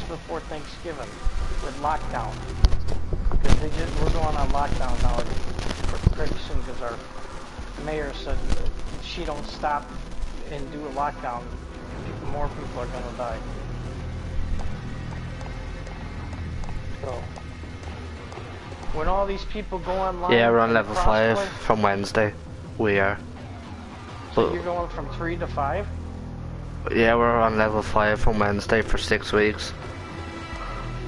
before Thanksgiving with lockdown. Because we're going on lockdown now pretty soon because our mayor said if she don't stop and do a lockdown, more people are going to die. So, when all these people go online... Yeah, we're on level 5 from Wednesday. We are. So you're going from 3 to 5? Yeah, we're on level 5 from Wednesday for 6 weeks.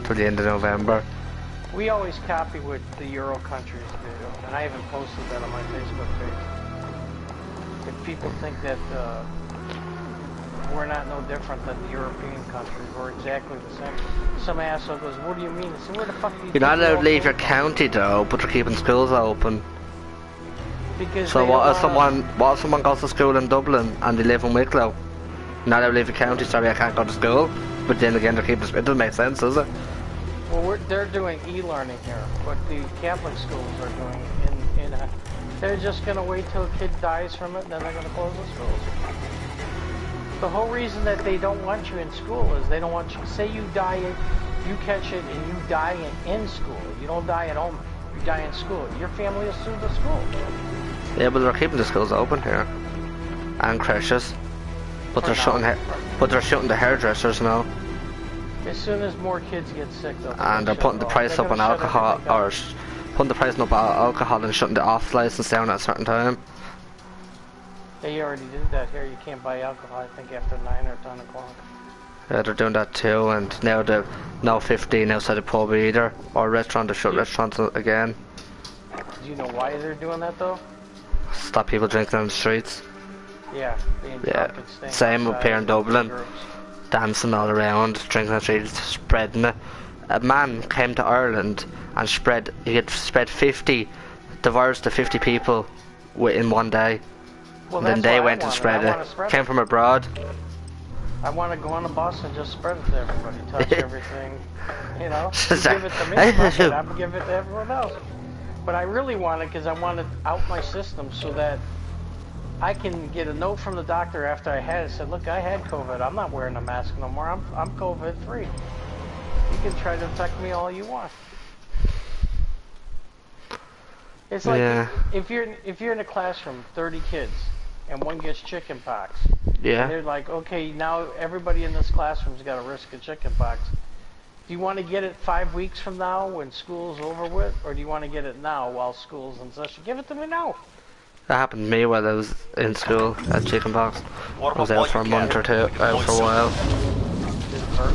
To the end of November. We always copy what the Euro countries do, and I even posted that on my Facebook page. If people think that we're not no different than the European countries, we're exactly the same. Some asshole goes, what do you mean? I said, where the fuck do you You're not allowed to leave your county though, but they're keeping schools open. Because so what if someone goes to school in Dublin and they live in Wicklow? You're not allowed to leave your county, sorry I can't go to school. But then again they're keeping, it doesn't make sense, does it? Well, they're doing e-learning here, but the Catholic schools are doing they're just going to wait till a kid dies from it, and then they're going to close the schools. The whole reason that they don't want you in school is they don't want you, say you die, you catch it, and you die in school. You don't die at home, you die in school. Your family will sue the school. Yeah, but they're keeping the schools open here. And creches. But they're shutting the hairdressers now. As soon as more kids get sick, and they're putting the price up on alcohol, or putting the price up on alcohol and shutting the off license down at a certain time. They already did that here. You can't buy alcohol, I think, after 9 or 10 o'clock. Yeah, they're doing that too, and now they're no 15 outside the pub either, or restaurant. They shut restaurants again. Do you know why they're doing that though? Stop people drinking on the streets. Yeah, being drunk and staying same up here in Dublin. Dancing all around, drinking on the streets, spreading it. A man came to Ireland and he had spread the virus to 50 people in one day. Well, and then they went and spread it. Came from abroad. I want to go on a bus and just spread it to everybody, touch everything, you know. You give it to me, I'm going to give it to everyone else. But I really want it because I want it out my system so that I can get a note from the doctor after I had it. Said, look, I had COVID. I'm not wearing a mask no more. I'm COVID free. You can try to infect me all you want. It's like if you're in a classroom, 30 kids, and one gets chicken pox. Yeah. And they're like, okay, now everybody in this classroom's got a risk of chicken pox. Do you want to get it 5 weeks from now when school's over with, or do you want to get it now while school's in session? Give it to me now. That happened to me while I was in school at chickenpox. I was out for a month or two, out for a while. Did it hurt?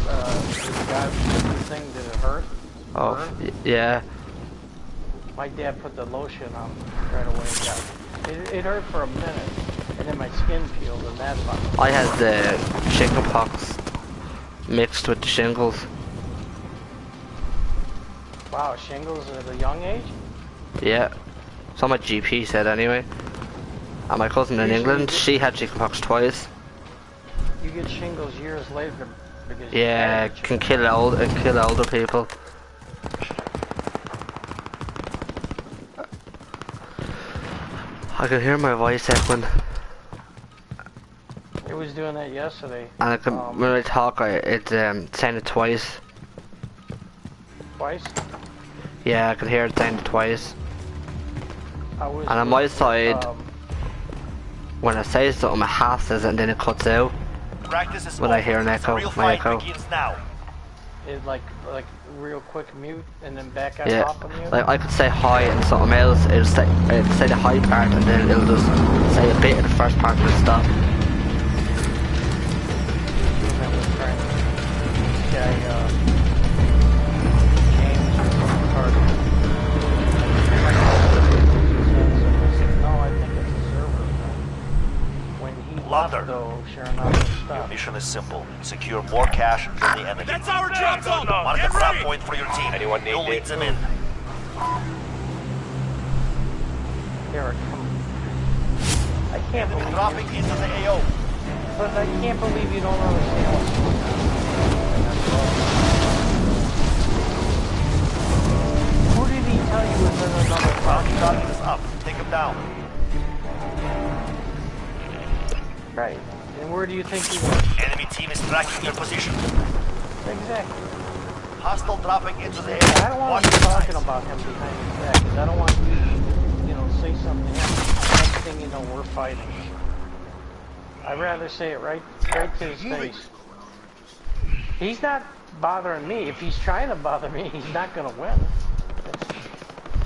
Did it hurt? Oh, yeah. My dad put the lotion on right away. It hurt for a minute, and then my skin peeled, and that's fine. I had the chickenpox mixed with the shingles. Wow, shingles at a young age? Yeah. So my GP said anyway. And my cousin in England, she had chickenpox twice. You get shingles years later because it can kill older people. I can hear my voice echoing. It was doing that yesterday. And I can, when I talk, it sounded twice. Twice? Yeah, I could hear it sounded twice. And on my side, when I say something, it half says it and then it cuts out. When I hear an echo, my echo. It like real quick mute and then back out off of mute? Like I could say hi and something else, it'd say the hi part and then it'll just say a bit of the first part and it'll stop. Plunder. Your mission is simple. Secure more cash from the enemy. That's our drop zone! Mark a trap point for your team. Anyone need You'll lead them in. Eric, I can't believe dropping into the AO. But I can't believe you don't understand what's going on. Who did he tell you was in another Round shot is up. Take him down. Right. And where do you think he went? Enemy team is tracking your position. They exactly. Hostile dropping into the I area. don't want Watch to be the talking skies. about him behind his back, because I don't want you, you know, say something to him. Next thing you know, we're fighting. I'd rather say it right to his face. He's not bothering me. If he's trying to bother me, he's not going to win.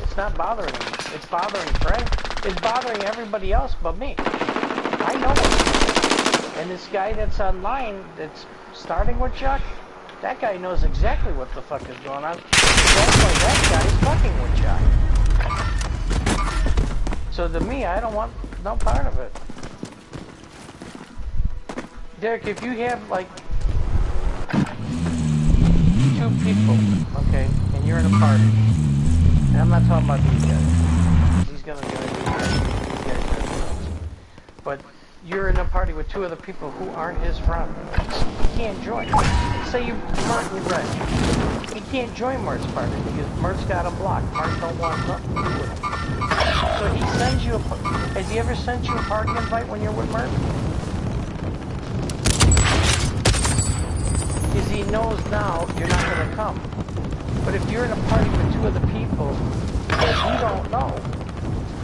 It's not bothering me. It's bothering Fred. It's bothering everybody else but me. I know it. And this guy that's online, that's starting with Chuck, that guy knows exactly what the fuck is going on. That's why that guy's fucking with Chuck. So to me, I don't want no part of it. Derek, if you have like 2 people, okay, and you're in a party, and I'm not talking about these guys. He's gonna do these guys. But you're in a party with 2 other people who aren't his friend. He can't join. Say you Mert and Red. He can't join Mert's party because Mert's got him blocked. Mert don't want nothing to do with him. So he sends you a. Has he ever sent you a party invite when you're with Mert? Because he knows now you're not going to come. But if you're in a party with 2 other people that you don't know,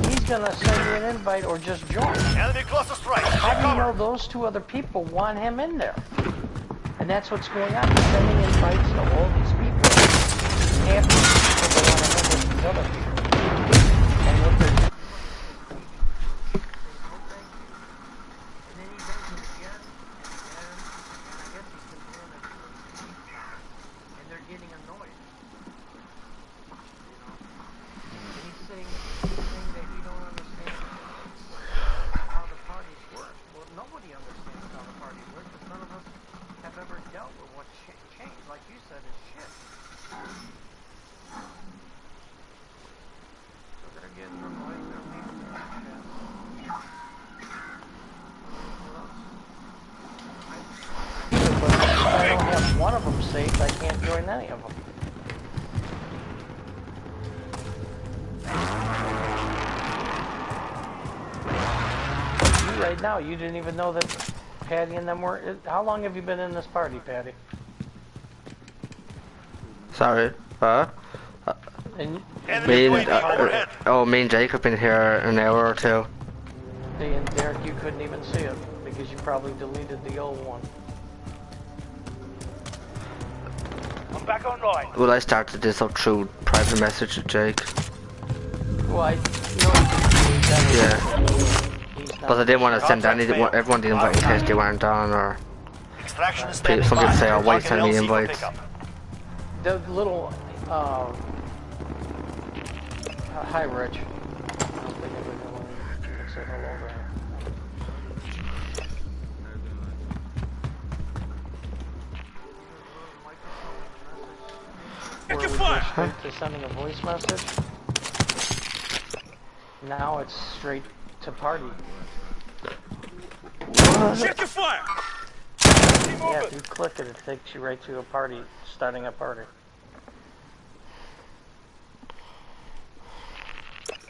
he's going to send you an invite or just join. Enemy closest right. How do you know those 2 other people want him in there? And that's what's going on. He's sending invites to all these people. Half the people want to have with these other people. And what they're getting annoyed, you know, and he's saying that he don't understand how the parties work. Well, nobody understands how the parties work, because none of us have ever dealt with what changed. Like you said, it's shit. So they're getting annoyed, they're leaving their shit. But if I don't have one of them saved, I can't join any of them. You right now, you didn't even know that Patty and them were. How long have you been in this party, Patty? Sorry, huh? And Me and Jake have been here an hour or 2. and Derek, you couldn't even see it because you probably deleted the old one. I'm back online. Well, I started this up through private message with Jake. Well, I know Yeah. But I didn't want to send everyone the invite in case they weren't on, or Extraction is some people say, "Oh, why send me invites?" the little hi, Rich. I don't think everyone can say hello to him. Where we go straight to sending a voice message. Now it's straight to party. Check your fire! Yeah, if you click it, it takes you right to a party, starting a party.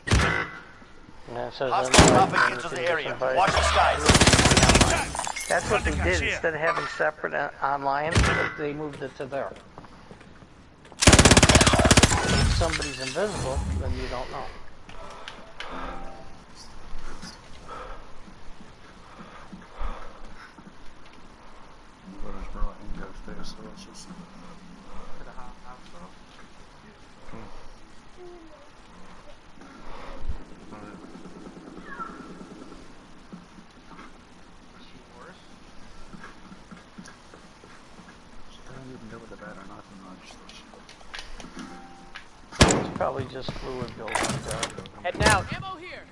And that says Hostile dropping into the area. Watch the skies. That's what they did. Instead of having separate online, they moved it to there. If somebody's invisible, then you don't know. It's probably just fluid buildup there. Heading out. Ammo here.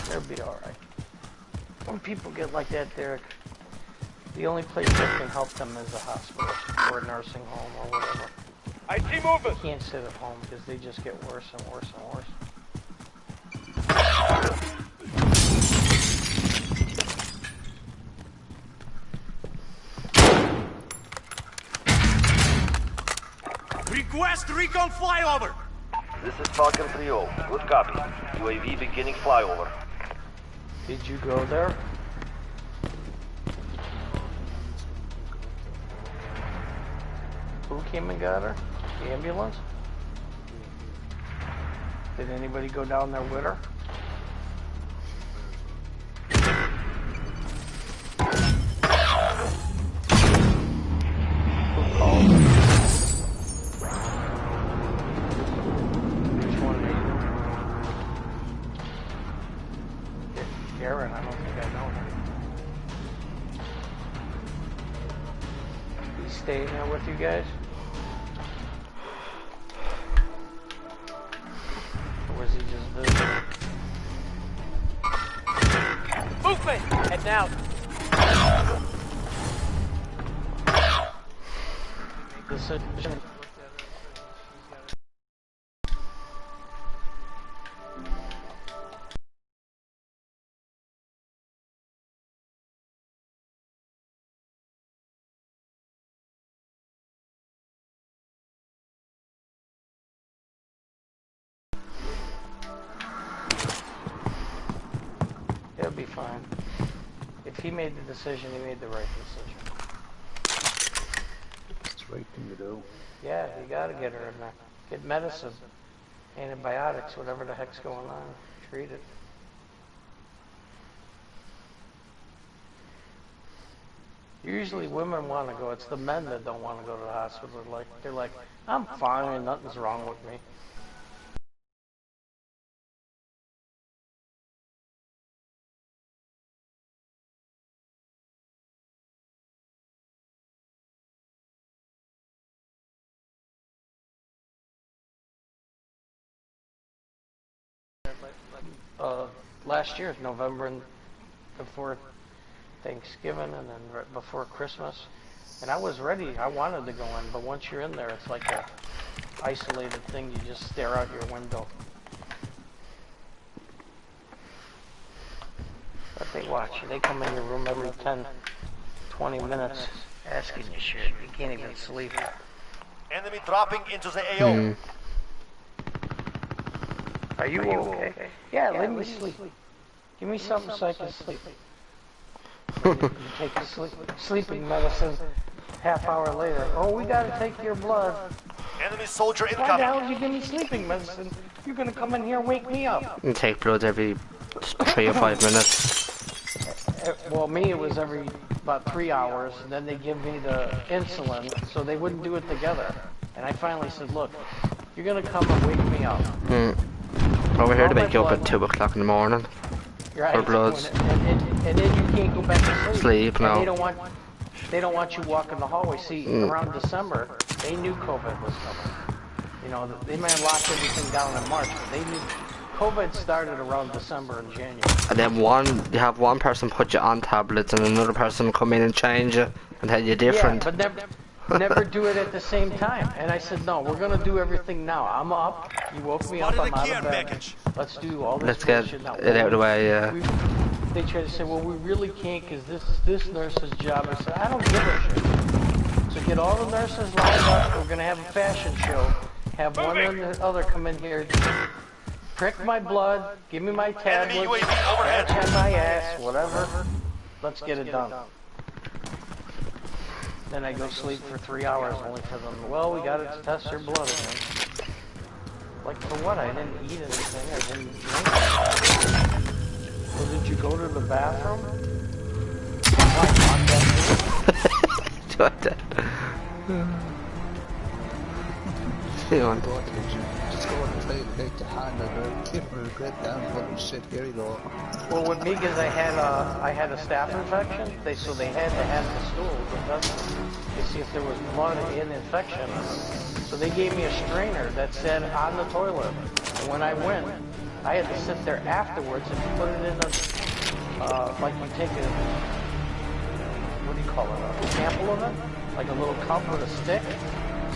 They'll be alright. When people get like that, Derek, the only place that can help them is a hospital or a nursing home or whatever. I see movement. They can't sit at home because they just get worse and worse and worse. Request recon flyover! This is Falcon 3-0. Good copy. UAV beginning flyover. Did you go there? Who came and got her? The ambulance? Did anybody go down there with her? Who called? Which one are you? Karen, I don't think I know her. He's staying there with you guys? Or was he just visiting? Movement! Heading out. Decision. It'll be fine. If he made the decision, he made the right decision. It's the right thing to do. Yeah, you gotta get her in there. Get medicine, antibiotics, whatever the heck's going on. Treat it. Usually women want to go. It's the men that don't want to go to the hospital. They're like, I'm fine, nothing's wrong with me. Last year, November, and before Thanksgiving, and then right before Christmas, and I was ready. I wanted to go in, but once you're in there, it's like a isolated thing. You just stare out your window. But they watch you. They come in your room every 10, 20 minutes asking you shit. You can't even sleep. Enemy dropping into the AO. Are you okay? Yeah, let me sleep. Give me something so I can sleep. You take a sleeping medicine. Half hour later, oh, we gotta take your blood. Enemy soldier Why the incoming. hell did you give me sleeping medicine? You're gonna come in here and wake me up. You take blood every 3 or 5 minutes. Well, me, it was every about 3 hours, and then they give me the insulin, so they wouldn't do it together. And I finally said, look, you're gonna come and wake me up. Over here to make you up at 2 o'clock in the morning. Right. For bloods. And then you can't go back to sleep. Sleep, no. And they don't want you walking the hallway. See, around December, they knew COVID was coming. You know, they may have locked everything down in March, but they knew COVID started around December and January. And then you have one person put you on tablets and another person come in and change you and tell you different. Yeah, but never do it at the same time. And I said, no, we're gonna do everything now. I'm up. You woke me up. I'm out of bed. Let's do all this. Let's get bullshit now. it out of the way. Yeah. They try to say, well, we really can't because this nurse's job. I said, I don't give a shit. So get all the nurses lined up. We're gonna have a fashion show. Have one or the other come in here, prick my blood, give me my tablets, patch on my ass, whatever. Let's get it done. Then I go sleep for 3 hours only for them. Well, we gotta test your blood again. Like for what? I didn't eat anything. I didn't drink anything. Well, did you go to the bathroom? What? Just go on the toilet, take your hand and give her a grip down, fucking shit, here you go. Well, with me, because I had a staph infection, so they had to have the stool to see if there was blood in infection. So they gave me a strainer that said on the toilet. And when I went, I had to sit there afterwards and put it in a, like you take a, what do you call it, a sample of it? Like a little cup with a stick.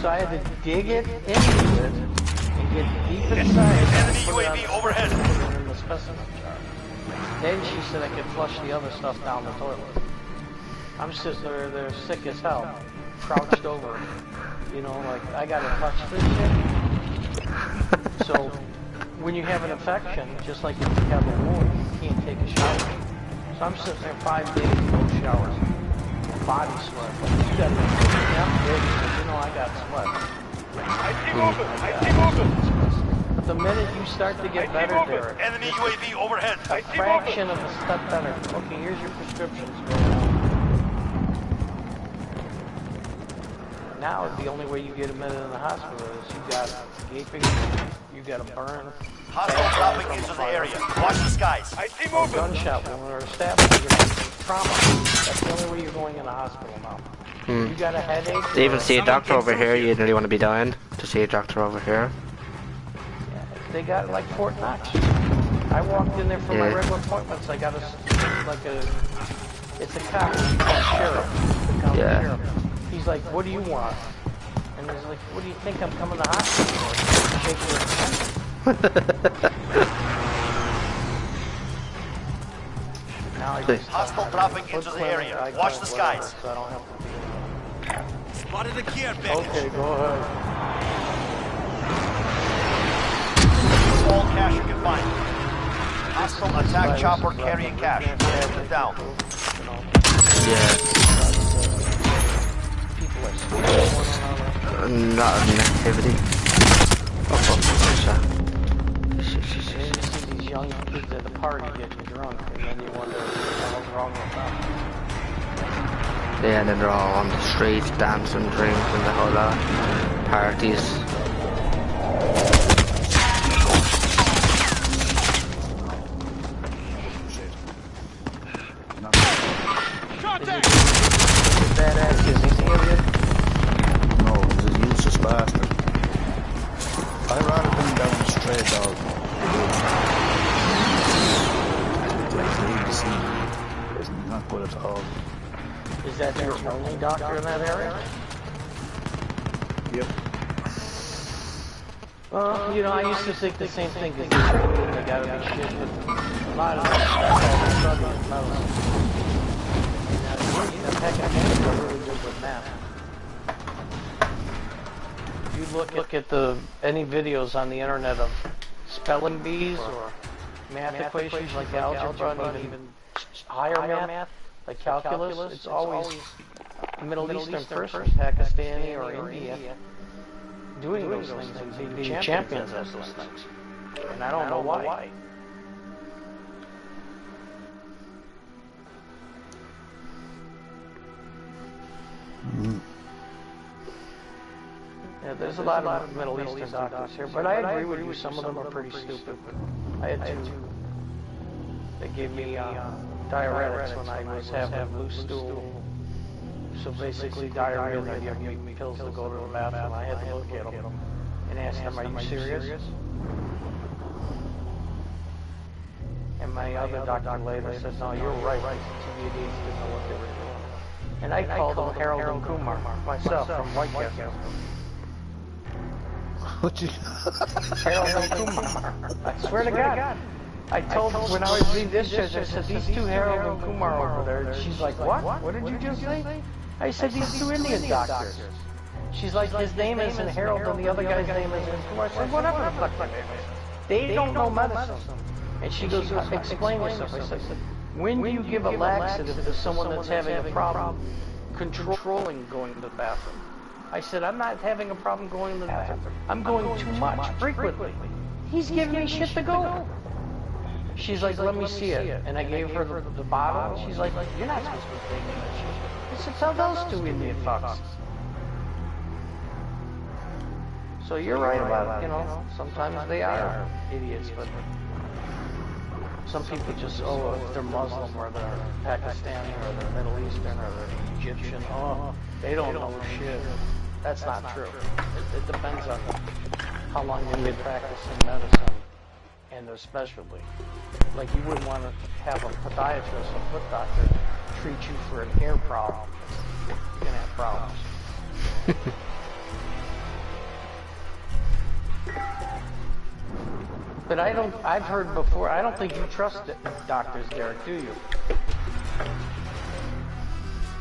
So I had to dig it into it and get deep inside. Enemy UAV overhead. In the specimen jar. Then she said I could flush the other stuff down the toilet. I'm sitting there sick as hell, crouched over. You know, like, I gotta touch this shit. So, when you have an infection, just like if you have a wound, you can't take a shower. So I'm sitting there 5 days, no showers. Body sweat. But you gotta be damn big, because you know I got sweat. I keep moving. But the minute you start to get better there, Enemy UAV overhead. a fraction of a step better. Okay, here's your prescriptions. Go on. Now, the only way you get admitted in the hospital is you got gaping, you got a burn. Hostile dropping into the area. Watch the skies. I keep A gunshot wound or a stab wound, you know, trauma. That's the only way you're going in the hospital now. You got a headache. To even see a doctor over here, you really want to be dying to see a doctor over here. Yeah, they got it like Fort Knox. I walked in there for my regular appointments. I got it's a cop, sheriff, the county sheriff. He's like, what do you want? And he's like, what do you think I'm coming to hospital for? Shaking his head. Hostile dropping into the area. Watch the skies. So I don't have to be Spotted the care package. okay, go ahead. All cash you can find. Hostile attack chopper carrying cash. Get it down. Yeah. Not an activity. Oh, fuck. And then you see these young kids at the party getting drunk, and then you wonder what's wrong with them. Yeah, and then they're all on the streets dancing, drinking, the whole lot. Parties. Badass is he alien? No, he's a useless bastard. I'd rather bring down a stray dog. It's not good at all. Is that your only doctor in that area? Yep. Well, you know, I used to think the same thing, because they gotta be shit, but a lot of them are struggling with medicine. And heck, I think they're really good with math. If you look at any videos on the internet of spelling bees or math equations like algebra and even higher math, like calculus, it's always Middle Eastern person, Pakistani or India, doing those things and being champions at those things. And I don't know why. Yeah, there's a lot of Middle Eastern doctors here, but I agree with you, some of them are pretty stupid. I had two. They gave me diuretics when I was having loose stool. So basically diarrhea, they gave me pills to go to the bathroom. I had to look at them and ask them, are you serious? And my other doctor later said, no, you're right. TVDs didn't know what they were doing. And I called them Harold and Kumar myself from Whitecastle. What you? Harold and Kumar. I swear to God. I told her when I was being discharged, I said, these two Harold and Kumar over there. And she's like, what? What did you just say? I said, these two Indian doctors. She's like, his name isn't Harold and the other guy's name isn't Kumar. I said, whatever the fuck their name is. They don't know medicine. And she goes, explain yourself. I said, when do you give a laxative to someone that's having a problem controlling going to the bathroom? I said, I'm not having a problem going to the bathroom. I'm going too much, frequently. He's giving me shit to go. She's like, let me see it. And I gave her the bottle. She's like, you're not supposed to be taking that shit. I said, tell those two Indian fucks. So you're right about, you know, sometimes they are idiots, but some people just, if they're Muslim or they're Pakistani or they're Middle Eastern or they're Egyptian, they don't know shit. That's not true. It depends on how long you've been practicing medicine and their specialty. Like you wouldn't want to have a podiatrist, a foot doctor, treat you for an ear problem. You're gonna have problems. But I've heard before, I don't think you trust doctors, Derek, do you?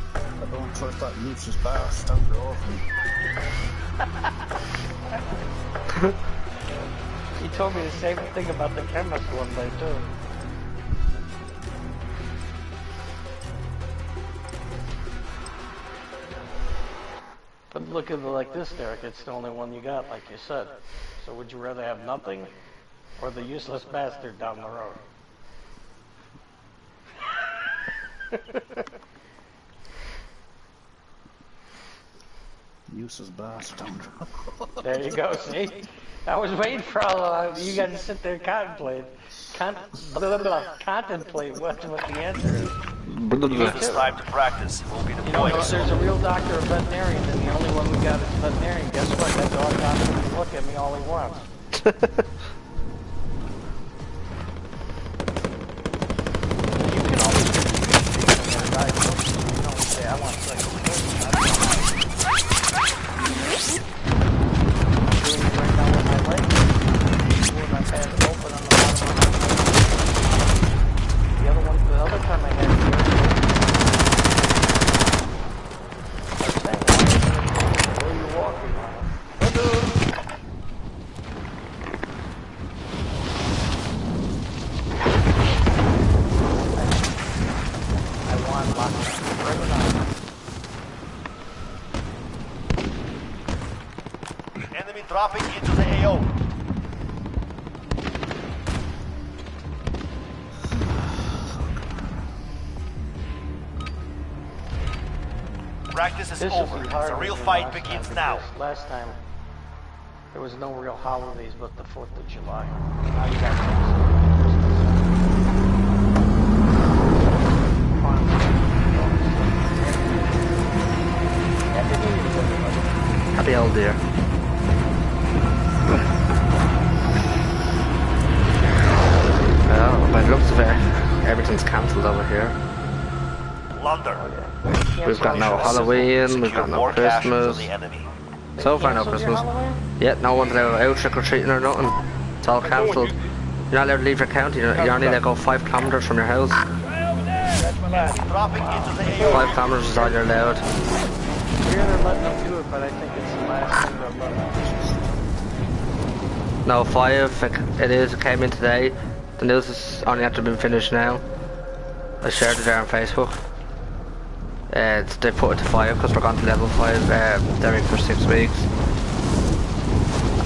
I don't trust that useless bastard off me. He told me the same thing about the chemist one day too. But look at it like this, Derek. It's the only one you got, like you said. So would you rather have nothing, or the useless bastard down the road? Useless bastard. There you go, see? I was waiting for all you guys to sit there and contemplate. Contemplate what the answer is. Use this time to practice. It won't be You know, deployed if there's a real doctor or veterinarian, then the only one we got is veterinarian. Guess what? That dog doctor can look at me all he wants. You can always get a diagnosis. You can always say, I want psychosis. Doing it right now with my leg. With my pants open on the bottom of my leg. The other time I had it here. Where are you walking? I want lots of Enemy dropping into the AO. Practice is over. The real fight begins now. Last time, there was no real holidays but the 4th of July. Now you got Happy old dear. Well, by the looks of it, everything's cancelled over here. Plunder. We've got no Halloween, we've got no Christmas. So far no Christmas. Yeah, no one's allowed out trick-or-treating or nothing. It's all cancelled. You're not allowed to leave your county, you're only allowed to go 5 kilometres from your house. 5 kilometres is all you're allowed. Here they're letting them do it, but I think it's the last thing they're letting. No, 5, it is, it came in today. The news is only after been finished now. I shared it there on Facebook. They put it to 5 because we're gone to level 5 Derek for 6 weeks.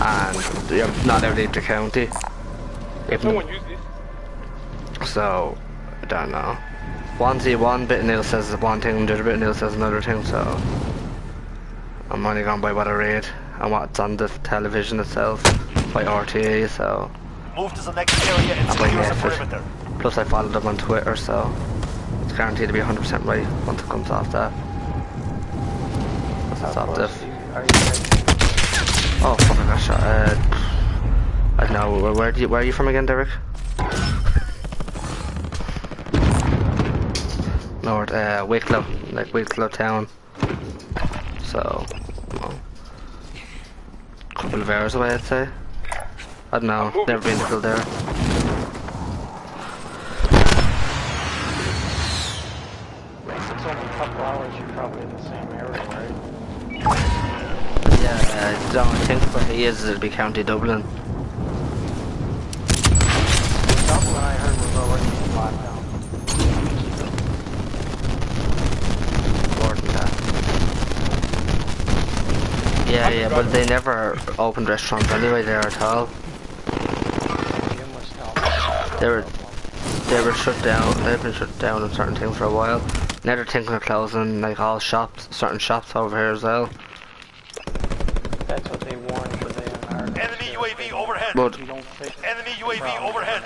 And you're not allowed to leave the county. So, I don't know. One bit of news says one thing, the other bit of news says another thing, so I'm only going by what I read and what's on the television itself by RTE, so move to the next area and secure the perimeter. Plus I followed them on Twitter, so it's guaranteed to be 100% right once it comes off that. Once it's off this. Oh fuck, I got shot. I don't know, where are you from again, Derek? North, Wicklow, like Wicklow town. So, well, a couple of hours away, I'd say. I don't know, never been to there. It's only a couple hours, you're probably in the same area, right? Yeah, I don't think where he is, it'll be County Dublin. Dublin, I heard, was already in lockdown. Yeah, but they never opened restaurants anyway there at all. They were shut down. They've been shut down on certain things for a while. Now they're thinking of closing like all shops, certain shops over here as well. That's what they warned, but they aren't. Enemy UAV overhead. But enemy UAV overhead.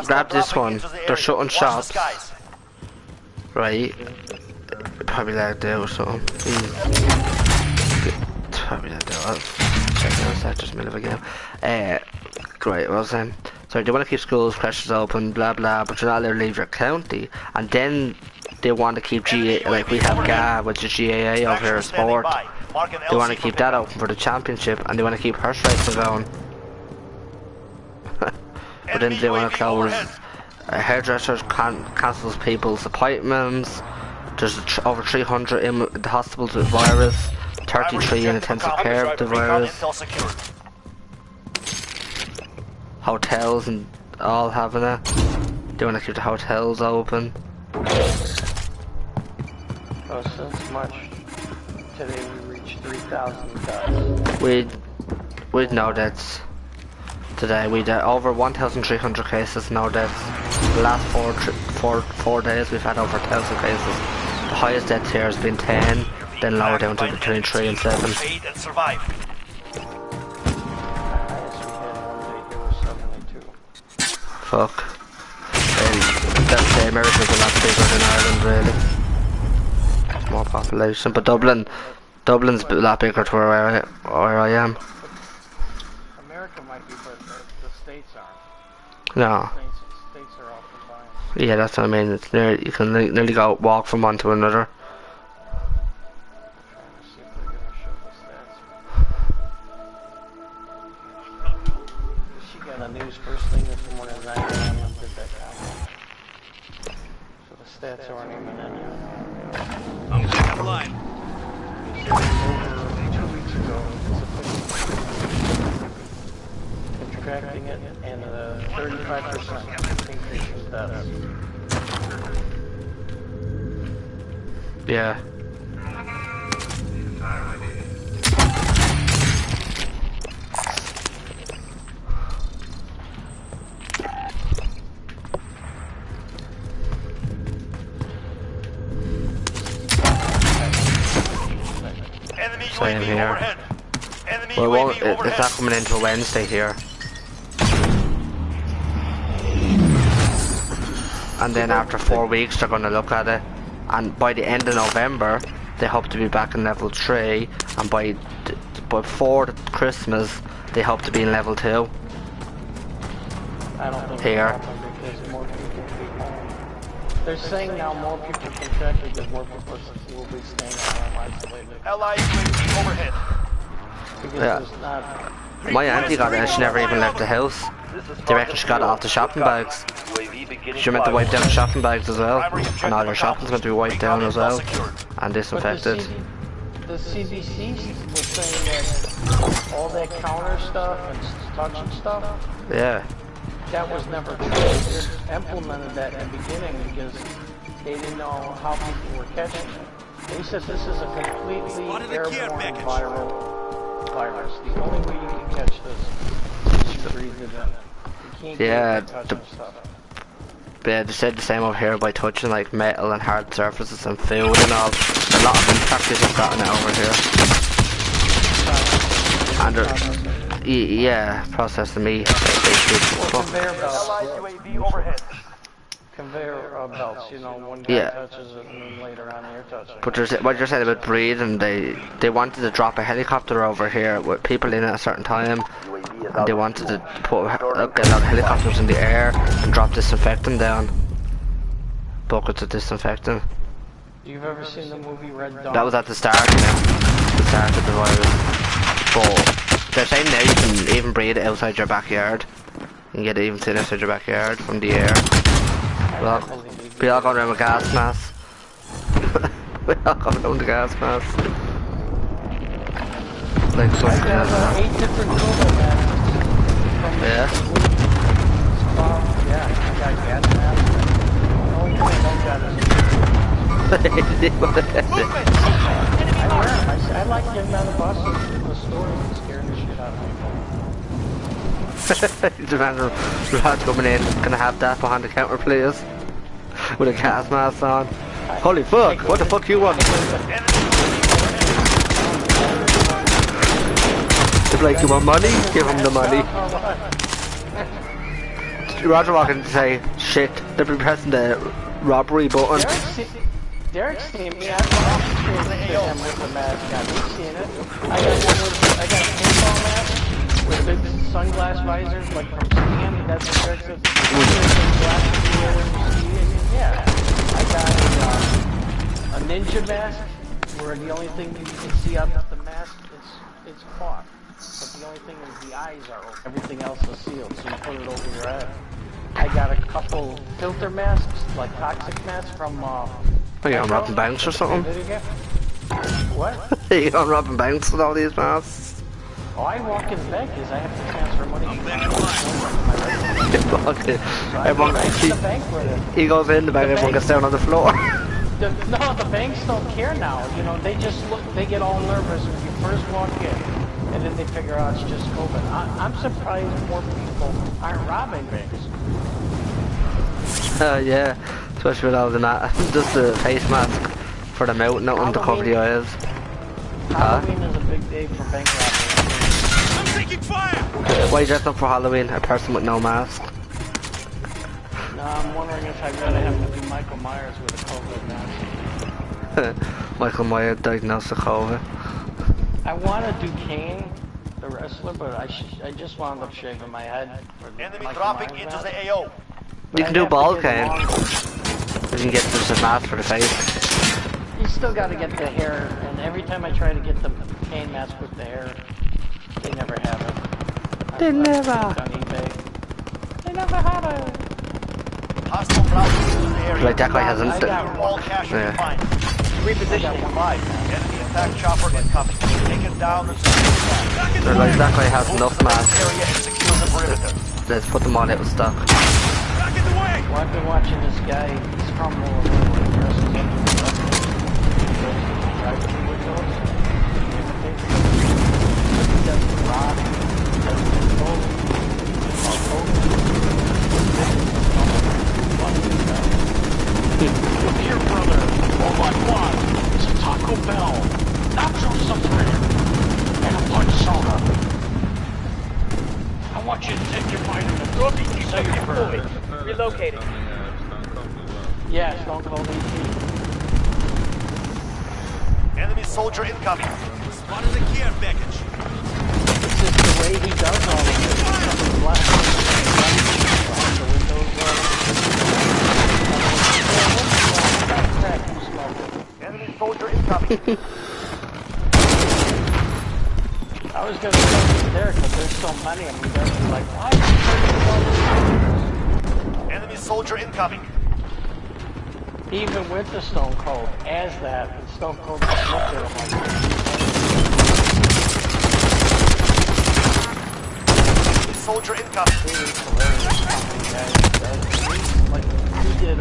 Grab this one. They're shutting shops. Right. Probably like that or something. Probably not do it. Check out that just middle of a game. Great, what was I saying? So they want to keep schools, creches open, blah blah, but you're not allowed to leave your county. And then they want to keep GA, like we have GA, which is GAA over here, sport. They want to keep that open for the championship, and they want to keep horse racing going. But then they want to close. Hairdressers cancels people's appointments. There's over 300 in the hospitals with virus. 33 in intensive care of the virus. Hotels and all having it. They want to keep the hotels open. Oh, since March, today we reached 3,000 deaths. We'd no deaths. Today we did over 1,300 cases, no deaths. The last four days we've had over 1,000 cases. The highest death here has been 10, then lower down to between 3 and 7. The highest we had one day here was 72. Fuck. That's the Americans are not bigger than Ireland really. More population, but Dublin's a lot bigger to where I am. America might be, but the states aren't. No. States are all combined. Yeah, that's what I mean. It's near, you can nearly go walk from one to another. Trying to see if they're gonna show the stats. She got a news first thing this morning at 9 a.m. and did that count. So the stats aren't even in yet. I'm back online. Over 2 weeks ago, contracting it and 35% increase in deaths. Yeah. Enemy Same UAV here. overhead. Enemy Well, UAV it's overhead. not coming into Wednesday here. And then after 4 weeks they're going to look at it, and by the end of November they hope to be back in level 3, and before Christmas they hope to be in level 2. I don't think Here. it'll happen because more people will be home. They're saying now more people contracted because more people will be staying at home isolated. Allied UAV overhead. Because Yeah. there's not... My auntie got it and she never even left the house. They reckon she got it off the shopping bags. She meant to wipe down the shopping bags as well, and all her shopping's going to be wiped down as well, and disinfected. The CDC was saying that all that counter stuff and touching stuff, Yeah. that was never true. They just implemented that in the beginning because they didn't know how people were catching it. They said this is a completely airborne viral virus. The only way you can catch this is to breathe it in. You can't Yeah, get it by touching stuff. Yeah, they said the same over here by touching like metal and hard surfaces and food and all. A lot of them factories have gotten it over here. And yeah, process the meat. Conveyor belts. Allied UAV overhead. Conveyor belts, you know, one guy Yeah. touches it and then later on you're touching it. But what you're saying about breathing, they wanted to drop a helicopter over here with people in at a certain time, and they wanted to put get a lot of helicopters in the air and drop disinfectant down. Buckets of disinfectant. You've ever seen the movie Red Dawn? That was at the start, the start of the virus. But they're saying now you can even breathe it outside your backyard. You can get it even seen outside your backyard from the air. We all go around with gas masks. We all go around with gas masks. Like I have 8 different COVID masks. Yeah. Yeah, I got gas masks. The only thing I don't got is I wear them. I like getting on the bus and the stores and scaring the shit out of people. The man Rod coming in, can I have that behind the counter please? With a gas mask on. Holy fuck, what the fuck you want? If like you want money, give him the money. Roger walking to say, shit, they've been pressing the robbery button. Derek's seen me. I've seen him with the mask on. He's seen it. I got a paintball mask with big sunglass visors, like from skiing. That's what Derek says. Yeah. I got a ninja mask, where the only thing you can see out of the mask is cloth. But the only thing is the eyes are open. Everything else is sealed, so you put it over your head. I got a couple filter masks, like toxic masks from Are you on robbing banks or something? What? You gone robbing banks with all these masks? Oh, I walk in the bank because I have to transfer money. Everyone, he goes in the bank, everyone gets down on the floor. No, the banks don't care now. You know, they just look, they get all nervous when you first walk in. And then they figure out it's just COVID. I'm surprised more people aren't robbing banks. Yeah, especially with all the just the face mask for the mouth, not one to cover the eyes. Halloween is a big day for bank robbery. I'm taking fire! Why dress up for Halloween? A person with no mask. No, I'm wondering if I really have to do Michael Myers with a COVID mask. Michael Myers diagnosed with COVID. I want to do Kane, the wrestler, but I just wound up shaving my head. For the Enemy Michael dropping Myers into mask. the AO. But You can I do have to ball get Kane. long- You can get just a mask for the face. You still got to get the hair, and every time I try to get the Kane mask with the hair, they never have it. They never. On eBay. They never have it. Hostile dropping into the area. Like that guy hasn't. I got All cash you Yeah. can find. Repositioning. Enemy attack chopper incoming. Take it down and secure the They're like that guy has enough masks. area and secure the perimeter. Let's put them all out of stock. Back in the way! Well, I've been watching this guy. He's from Illinois. He dresses up in the drive-through windows. He does the rock. He does the boat. Look here, brother. All I want is a Taco Bell, nacho supreme, and a punch soda. I want you to take your vitamins. Say your prayers. Relocating. Yeah, Stone Cold ET. Enemy soldier incoming. Spotted the care package. It's just the way he does all of this. The black the windows Enemy soldier incoming. I was gonna say there because there's so many of them. They're like, why are you Enemy soldier incoming. even with the Stone Cold, as that, and Stone Cold just looked at him Enemy soldier incoming. like, he's hilarious. Like, he did,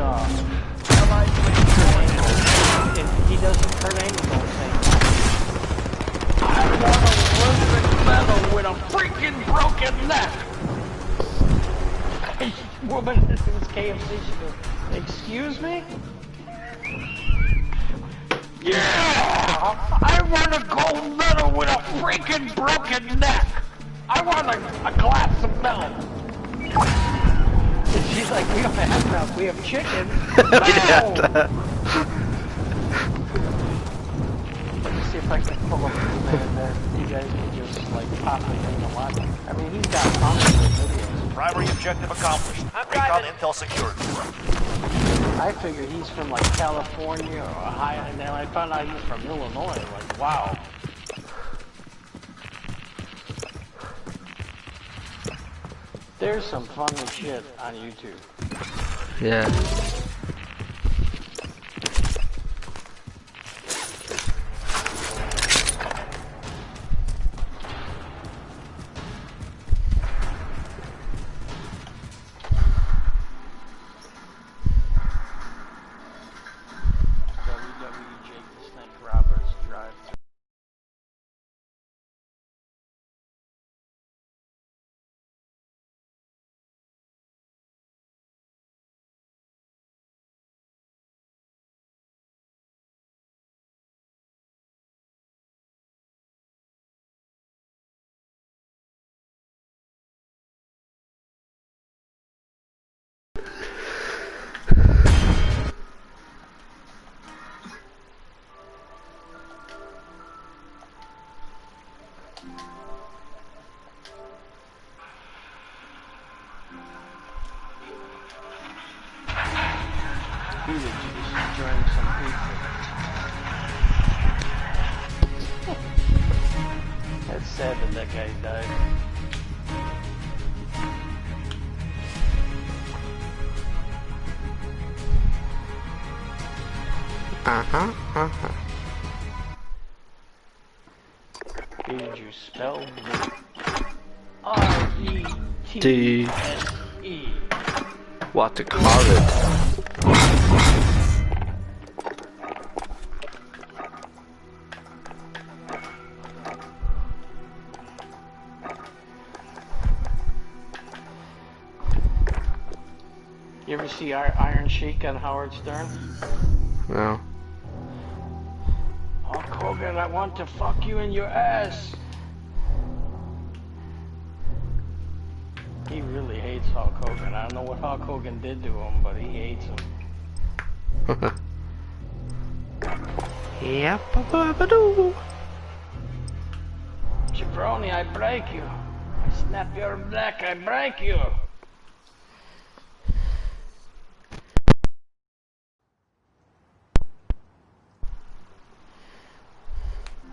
and he doesn't Kurt Angle don't say, I want a living metal with a freaking broken neck. Woman in this KFC, she goes, excuse me? Yeah! I want a gold medal with a freaking broken neck! I want a glass of milk! And she's like, we don't have enough, we have chicken. No! Let me see if I can pull up this man there. You guys can just like pop it in and watch it. I mean, he's got tons of videos. Primary objective accomplished. I'm Recon driving. intel secured. I figured he's from like California or Ohio, and then I found out he's from Illinois. Like, wow. There's some funny shit on YouTube. Yeah. Jake the Snake Roberts drive. He was just enjoying some pizza. That's sad that that guy died. Uh-huh. Did you spell R-E-T-S-E? What to call it? You ever see Iron Sheik on Howard Stern? No. Hulk Hogan, I want to fuck you in your ass. He really hates Hulk Hogan. I don't know what Hulk Hogan did to him, but he hates him. Yep, ba-ba-ba-doo. Jabroni, I break you. I snap your neck, I break you.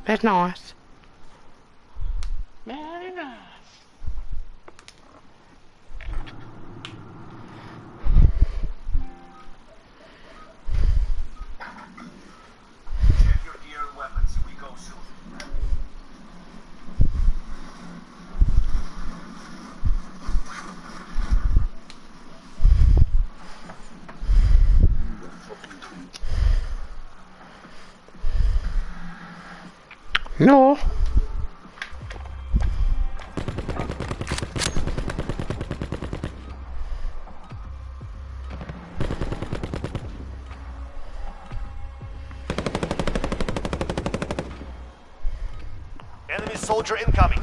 Very nice. Very nice. Check your gear and weapons. We go soon. No. Enemy soldier incoming.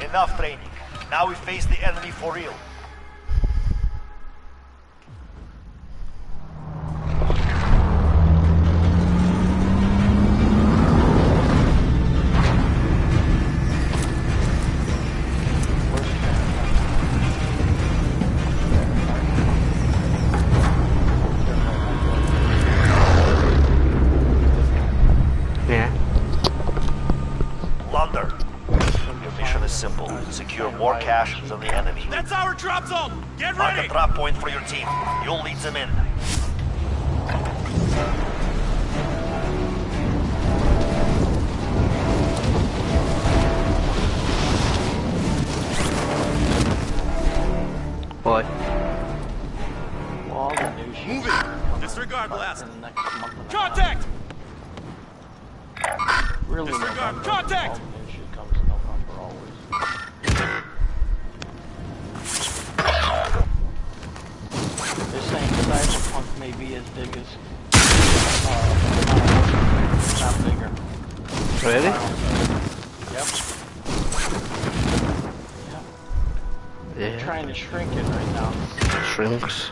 Enough training. Now we face the enemy for real. Plunder. Your mission is simple. Secure more cash than the enemy. That's our drop zone! Get Mark ready! a drop point for your team. You'll lead them in. Boy. Well, all the new shit. Move it! Disregard blast! In the next month and a Contact! half. Really Disregard. November. Contact! All the new shit comes in November always. They're saying Cyberpunk may be as big as not bigger. Really? Yep. They're Yeah. trying to shrink it right now. Shrinks.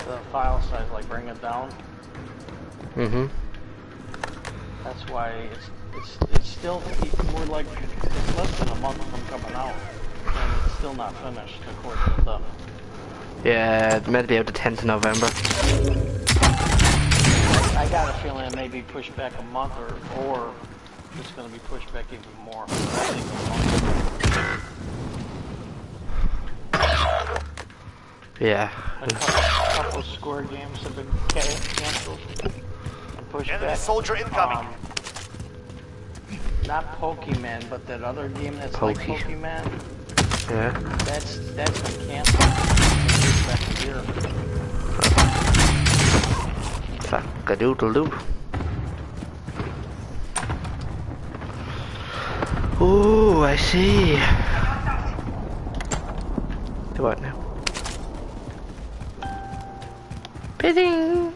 The file size, like bring it down. Mm-hmm. That's why it's still more like it's less than a month from coming out, and it's still not finished according to the. Yeah, it meant to be out the 10th of November. I got a feeling it may be pushed back a month, or it's going to be pushed back even more. I think a month. Yeah. A couple score games have been canceled and pushed Enemy back. soldier incoming. Not Pokemon, but that other game that's Pokey. like Pokemon. Yeah. That's been canceled. Pushed back a year. Fuck-a-doodle-doo. Ooh, I see. Do what now? Bidding.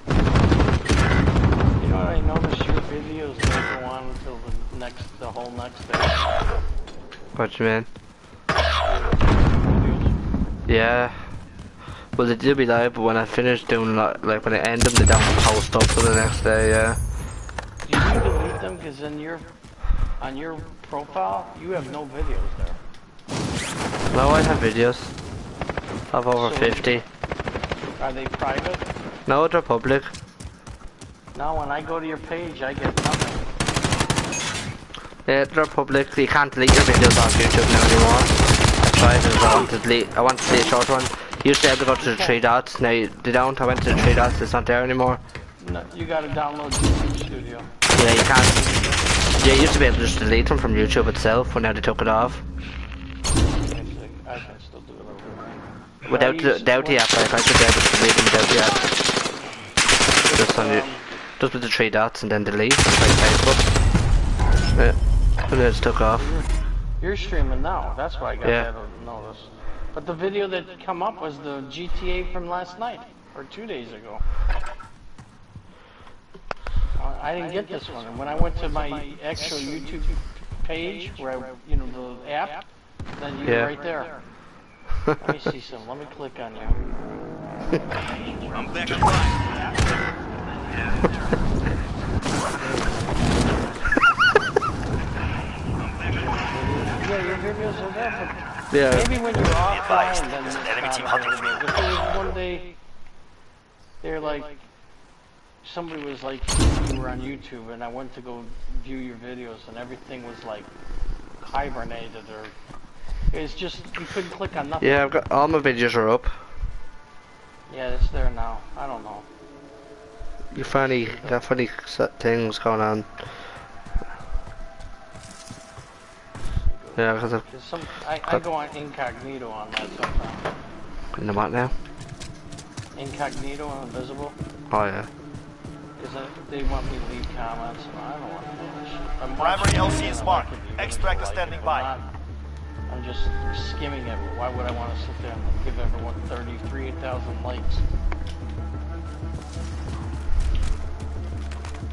You know what I noticed? Your videos don't go on until the whole next day. What you mean? Videos. Yeah. Well, they do be live, but when I finish doing like when I end them, they don't post up for the next day. Yeah. Do you delete them? Because on your profile, you have no videos there. No, I have videos. I have over So- 50. Are they private? No, they're public. No, when I go to your page, I get nothing. Yeah, they're public. You can't delete your videos off YouTube now anymore. I tried it, I want to delete a short one. You used to be able to go to the three dots, now they don't. I went to the three dots, it's not there anymore. No, you gotta download YouTube Studio. Yeah, you can't. Yeah, you used to be able to just delete them from YouTube itself, but now they took it off. Actually, I can still do it over there. Without the app, like, I should be able to delete them without the app. Just with the three dots and then delete, like Facebook. Yeah, and then it's took off. You're streaming now, that's why I got Yeah. that notice. But the video that come up was the GTA from last night, or 2 days ago. I didn't get this one, and when I went to my actual YouTube page, where I, the app, then you're right there. Let me see some, let me click on you. I'm back online. Yeah, your videos are there, but Yeah. maybe when you're offline, then There's it's an enemy not team hunting for you. available. Because there was one day, they're like, somebody was like, you were on YouTube, and I went to go view your videos, and everything was like hibernated, or it's just, you couldn't click on nothing. Yeah, I've got all my videos are up. Yeah, it's there now. I don't know. You got funny things going on. Yeah, because I go on incognito on that sometimes. in the what now? Incognito and invisible. Oh yeah. Because they want me to leave comments, and I don't want to do this shit. I'm Primary watching LC it, is and I marked. like it, even Extract if is I like standing it. by. I'm just skimming it. Why would I want to sit there and give everyone 33,000 likes?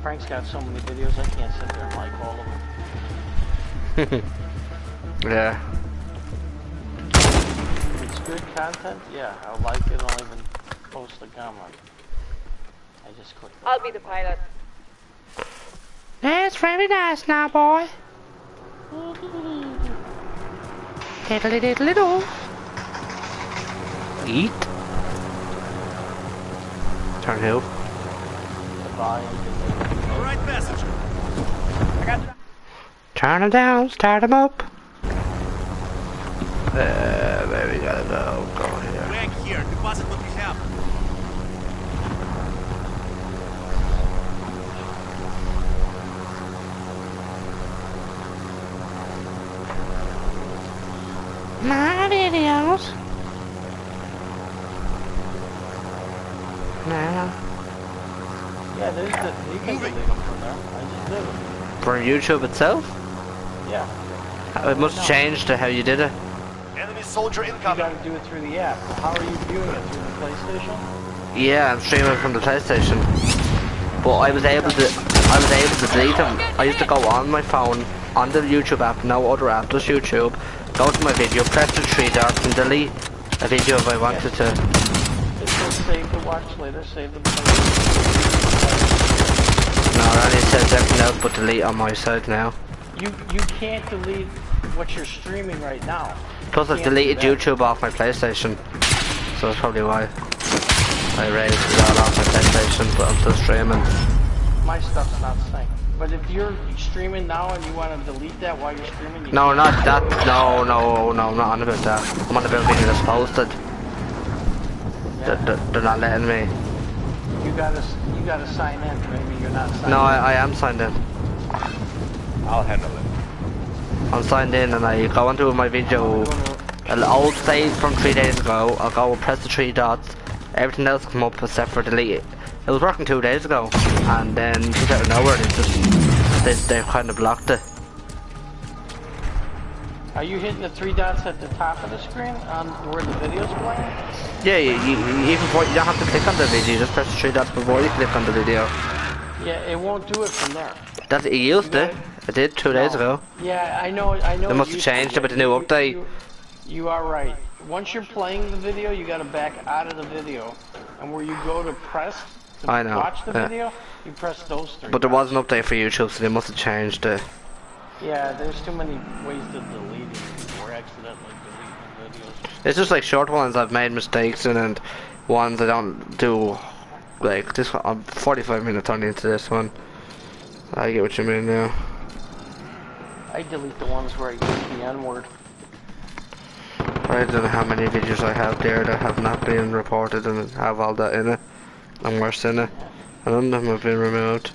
Frank's got so many videos, I can't sit there and like all of them. Yeah. If it's good content, yeah, I'll like it. I'll even post a comment. I just click. I'll be the pilot. That's very nice now, boy. Diddly diddly do. Eat. Turn who? The volume. All right, passenger. Turn them down, start them up. Where we gotta go? Go here. Back here. Deposit what we have. My videos. Now. Yeah, there's the. You can delete them from there. I just did it. For YouTube itself? Yeah. It must have changed to how you did it. Enemy soldier You incoming. gotta do it through the app. How are you viewing it? Through the PlayStation? Yeah, I'm streaming from the PlayStation. But I was able to delete them. I used to go on my phone, on the YouTube app, no other app, just YouTube, go to my video, press the three dots and delete a video if I wanted to. It says save to watch later, save the No, it only says everything else but delete on my side now. You can't delete what you're streaming right now. Plus I've deleted YouTube off my PlayStation. So that's probably why I raised it all off my PlayStation, but I'm still streaming. My stuff's not synced. But if you're streaming now and you want to delete that while you're streaming, you No, can't. not that. No, I'm not on about that. I'm on about video that's posted. Yeah. They're not letting me. You gotta sign in. Maybe you're not signed No, in. I am signed in. I'll handle it. I'm signed in and I go onto my video, an old save from 3 days ago. I'll go and press the three dots. Everything else come up except for delete it. It was working 2 days ago, and then just out of nowhere, they kind of blocked it. Are you hitting the three dots at the top of the screen on where the video's playing? Yeah, you even before, you don't have to click on the video. You just press the three dots before you click on the video. Yeah, it won't do it from there. That it used it. It did 2 days ago. Yeah, I know. They must have changed it with the new update. You are right. Once you're playing the video, you gotta back out of the video, and where you go to press to I know, watch the yeah. video, you press those three. But there dots. was an update for YouTube, so they must have changed it. Yeah, there's too many ways to delete it or accidentally delete the videos. It's just like short ones I've made mistakes in, and ones I don't do like this one. I'm 45 minutes only into this one. I get what you mean now. I delete the ones where I use the N-word. I don't know how many videos I have there that have not been reported and have all that in it. And worse in it. And none of them have been removed.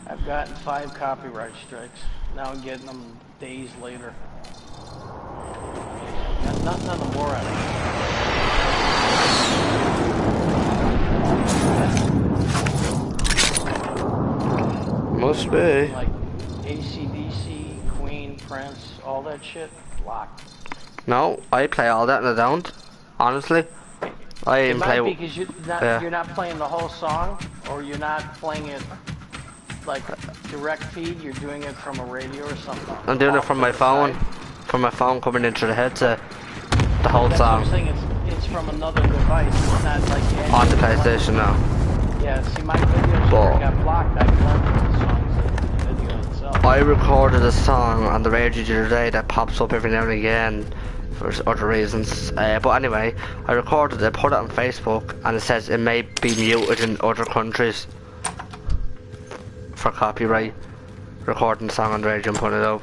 I've gotten 5 copyright strikes. Now I'm getting them days later. Got nothing on the war out of Must be. like AC/DC, Queen, Prince, all that shit, locked. No, I play all that and I don't. Honestly. I It even might play. be because you're not playing the whole song, or you're not playing it like direct feed. You're doing it from a radio or something. I'm doing it from my phone. Side. From my phone coming into the headset. The whole That's song. what I'm saying. It's from another device. It's not like On the PlayStation now. Yeah, see my videos where I got blocked. I blended the songs into the video itself. I recorded a song on the radio the other day that pops up every now and again for other reasons. But anyway, I recorded it, put it on Facebook, and it says it may be muted in other countries for copyright. Recording the song on the radio and putting it up.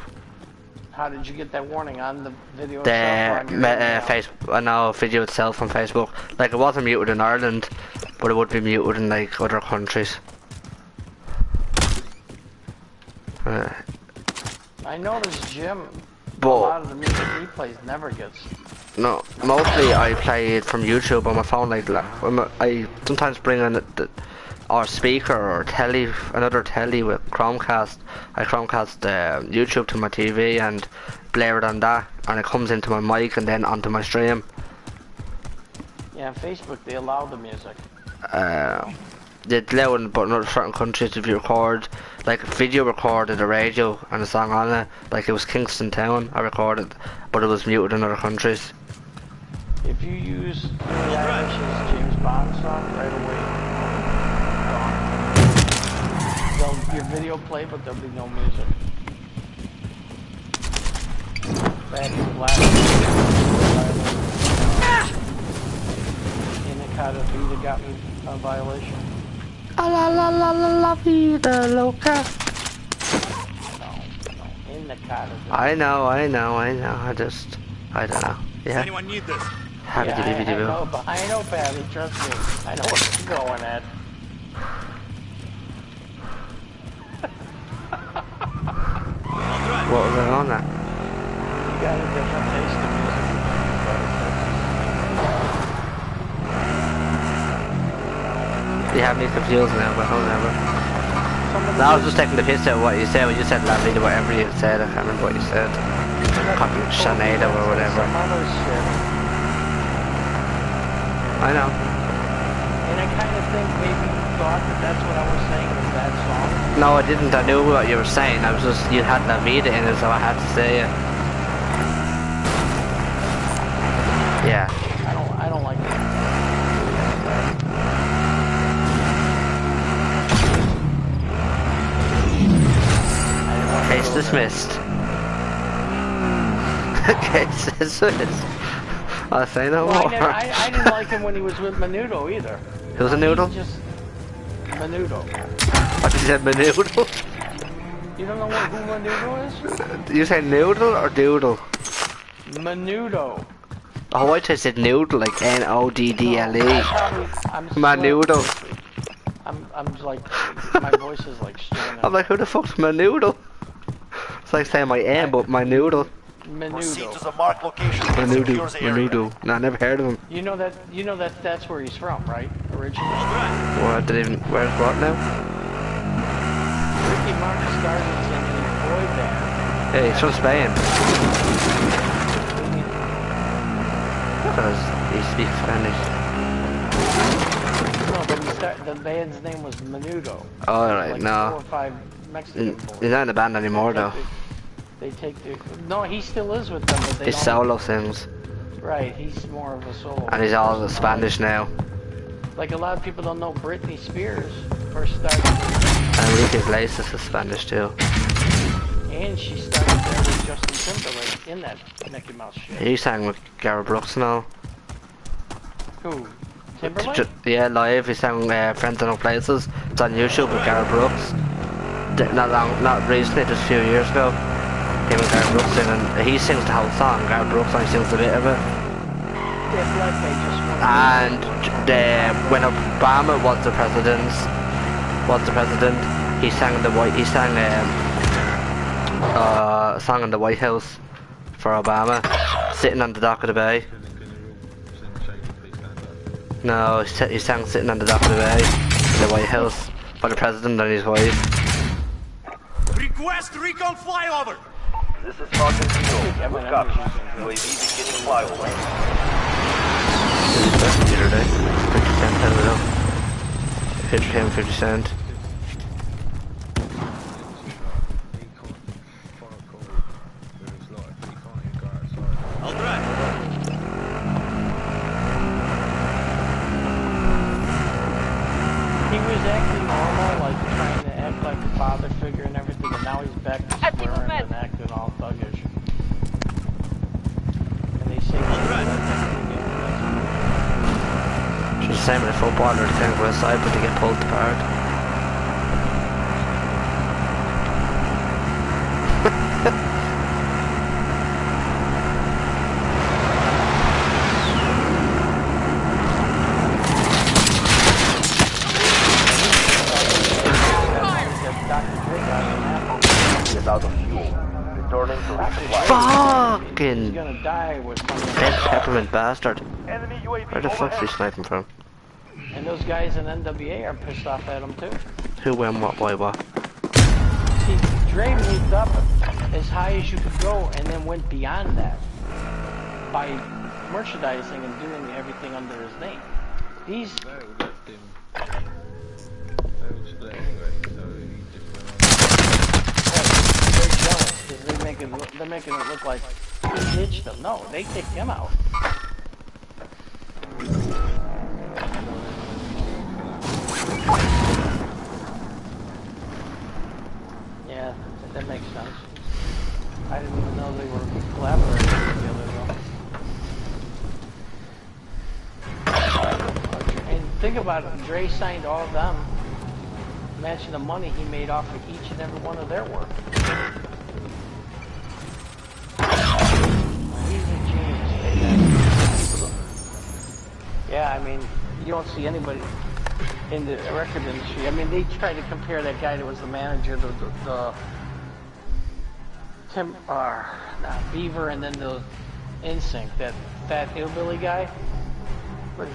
How did you get that warning on the video The itself? Or on your Facebook, no, video itself on Facebook. Like it wasn't muted in Ireland, but it would be muted in like other countries. I noticed Jim. But a lot of the music he plays never gets. no, mostly I play it from YouTube on my phone. Like I sometimes bring in or speaker or telly, another telly with Chromecast. I Chromecast YouTube to my TV and blare it on that, and it comes into my mic and then onto my stream. Yeah, on Facebook they allow the music. They allow it, but in certain countries if you record, like a video recorded a radio and a song on it, like it was Kingston Town I recorded, but it was muted in other countries. If you use Billie Eilish's James Bond song right away, your video play, but there'll be no music. Back in the last Inicata Vida got me a violation. La la la la la vida loca. No, Inicata. I know. I don't know. Does Yeah. anyone need this? Happy to be I know, Patty, trust me. I know what you're going at. What was going on there? You got a different taste in music. You have me confused now, but whatever. No, I was just taking the piss out of what you said when you said La Vida, whatever you said. I can't remember what you said. Copy Sinead or whatever. Some other shit. I know. And I kind of think maybe you thought that that's what I was saying was that song. No, I didn't. I knew what you were saying. I was just, you had La Vida in it, so I had to say it. Yeah. I don't like it. Case dismissed. Case dismissed. I'll say no Well, more. I didn't like him when he was with Menudo either. Who's a noodle? He's just Menudo. What did you say, Menudo? You don't know who Menudo is? You say noodle or doodle? Menudo. Oh, I just said noodle, like N-O-D-D-L-E. I'm Menudo. I'm like, my voice is like strained. I'm like, who the fuck's Menudo? It's like saying my M, but my noodle. Proceed to Menudo. the marked location and secure the area. Menudo. No, I never heard of him. You know that's where he's from, right? Originally. Well, I didn't even, where's what now? Ricky Martin started singing in a boy band. Hey, he's from Spain. Because he speaks Spanish. No, but the band's name was Menudo. Alright, Like no. 4 or 5 Mexican boys. He's not in the band anymore though. They take the... No, he still is with them, but they He don't... solo sings. Right, he's more of a solo. And he's all person. Spanish now. Like a lot of people don't know Britney Spears first started... And Enrique Iglesias is Spanish too. And she started there with Justin Timberlake in that Mickey Mouse shit. He sang with Garrett Brooks and all. Who? Timberlake? Yeah, live. He sang Friends in No Places. It's on YouTube with Gareth Brooks. Not recently, just a few years ago. Him and Gareth Brooks singing. He sings the whole song. Gareth Brooks only sings a bit of it. And when Obama was the president, he sang a song in the White House for Obama, sitting on the dock of the bay. No, he sang sitting on the dock of the bay in the White House for the president and his wife. Request recon flyover! This is Falcon 3. Good copy. UAV beginning flyover. The other day, 50 cent, I don't know. Hit him 50 cent. I'll drive. He was acting normal, like trying to act like a father figure and everything, and now he's back to swearing and acting all thuggish. And they say It's the same with the footballer, they can go aside but they get pulled apart. Is out of fuel. Returning to resupply. Fucking he's gonna die with dead peppermint bastard. Enemy UAV Where the fuck's he overhead. sniping from? And those guys in NWA are pissed off at him too. Who, when, what, why, what? See, Dre moved up as high as you could go and then went beyond that by merchandising and doing everything under his name. These they're jealous because they're making it look like he ditched them. No, they kicked him out. Yeah, that makes sense. I didn't even know they were collaborating together though. And think about it, Dre signed all of them. Imagine the money he made off of each and every one of their work. He's a genius. Yeah, I mean, you don't see anybody in the record industry. I mean, they tried to compare that guy that was the manager, the Beaver, and then the NSYNC, that fat hillbilly guy. But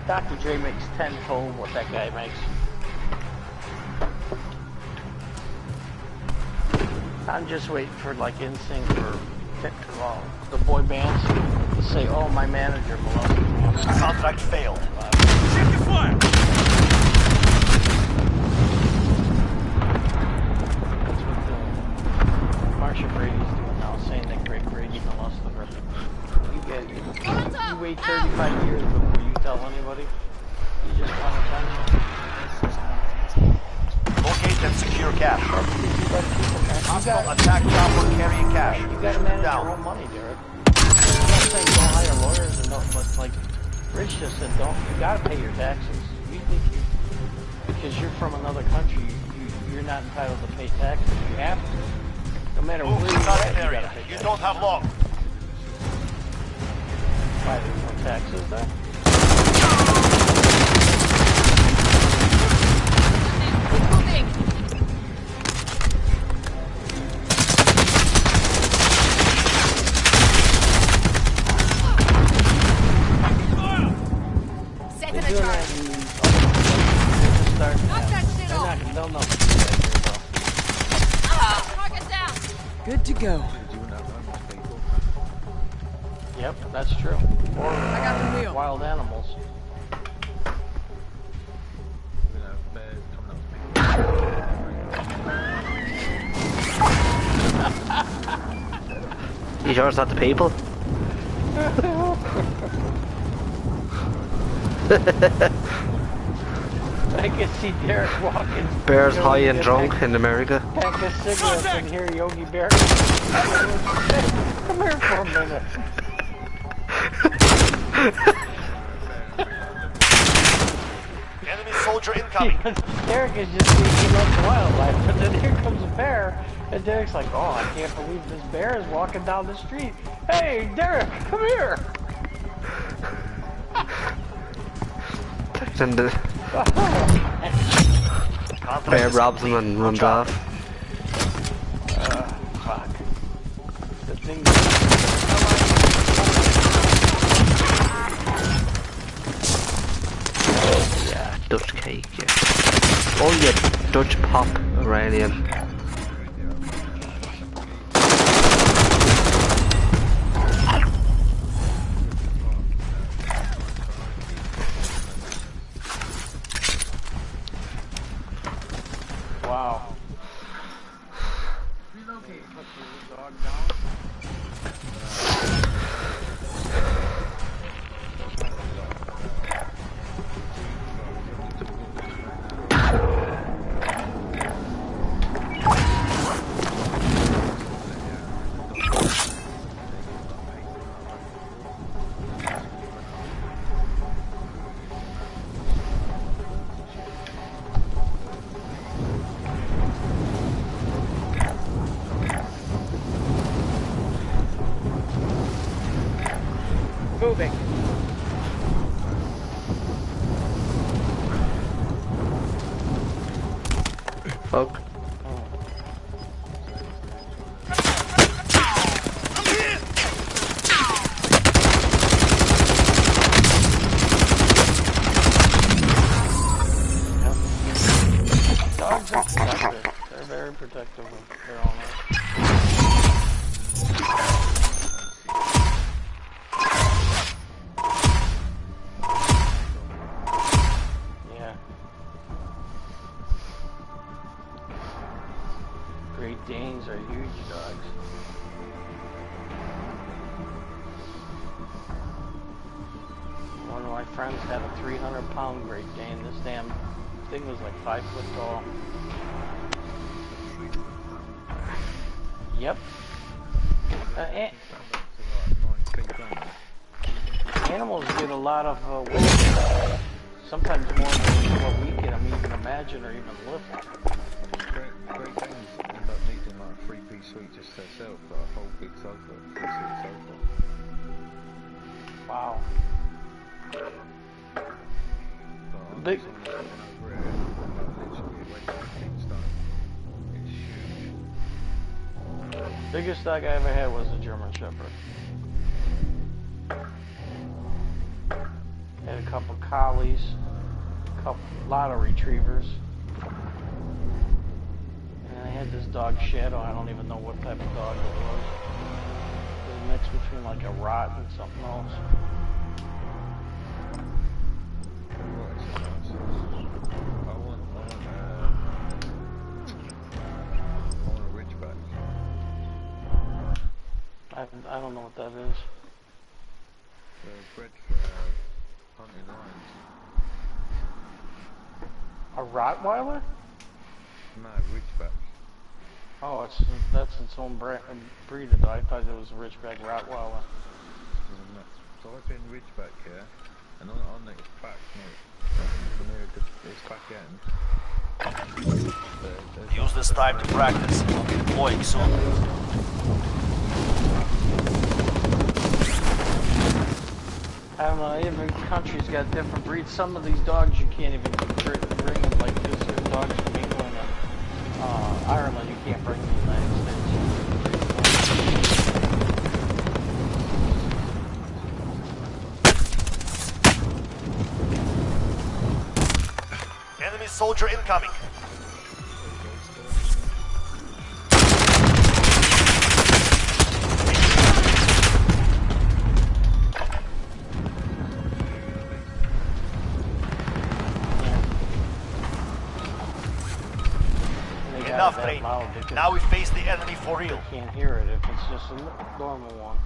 Dr. Dre makes tenfold what that guy makes. I'm just waiting for like NSYNC or the boy bands to say, "Oh, my manager molested me." Contract failed. Check your fire! That's what Marsha Brady's doing now, saying that Greg Brady molested her. You wait 35 years before you tell anybody. You just want attention. Locate and secure cash. You Hostile attack chopper carrying cash. gotta manage Down. your own money, Derek. I'm not saying don't hire lawyers and don't, but like Rich just said, you gotta pay your taxes. You think because you're from another country, you're not entitled to pay taxes. You have to. No matter Move where to you're target at, you area. gotta pay You taxes. don't have long. Why, there's no taxes there? Setting a Doing charge. that in other Knock that shit off. they'll know. Target down. Good to go. Yep, that's true. Or I got the wheel. wild animals. You sure it's not the people? I can see Derek walking. Bears high and drunk in America. Pack of cigarettes and hear Yogi Bear. Come here for a minute. soldier incoming. Derek is just he loves wildlife, but then here comes a bear, and Derek's like, oh, I can't believe this bear is walking down the street. Hey, Derek, come here. And the bear robs him and runs off. Fuck. The thing. Yeah, Dutch cake, yeah. Oh yeah, Dutch pop Iranian. Wow. Moving. Fuck. Dogs are protective. They're very protective of their owners. Great Danes are huge dogs. One of my friends had a 300-pound Great Dane. This damn thing was like 5 foot tall. Yep. Animals get a lot of weight. Sometimes more than what we can even imagine or even lift. Great Danes end up needing like a 3-piece suite just to themselves, like a whole big sofa, 3-seat sofa. Wow. But Big. over here, and like literally it weighs 15 stone. It's huge. Biggest dog I ever had was a German Shepherd. Had a couple collies, lot of retrievers. And I had this dog Shadow. I don't even know what type of dog it was. It was a mix between like a Rot and something else. I want a Ridgeback. I don't know what that is. They're bred for hunting lions. A Rottweiler? No, Ridgeback. Oh, that's its own breed. I thought it was a Ridgeback Rottweiler. So I've been Ridgeback here, and on its back, near its back end. Use this time to practice. We'll be deploying soon. I don't know, even countries got different breeds. Some of these dogs you can't even bring them like this. There's dogs from England and Ireland you can't bring to the United States. Enemy soldier incoming. Enough, Train. Now we face the enemy for real. You can't hear it if it's just a normal one.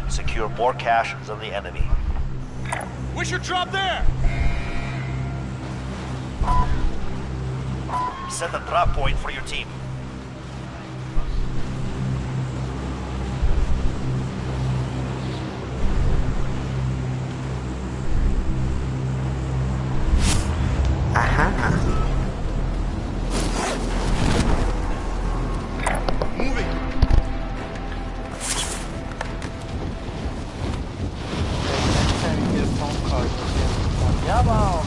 Secure more cash than the enemy. We should drop there! Set a drop point for your team. Aha. Moving! Next time you get a phone call, just give us one. Yabo!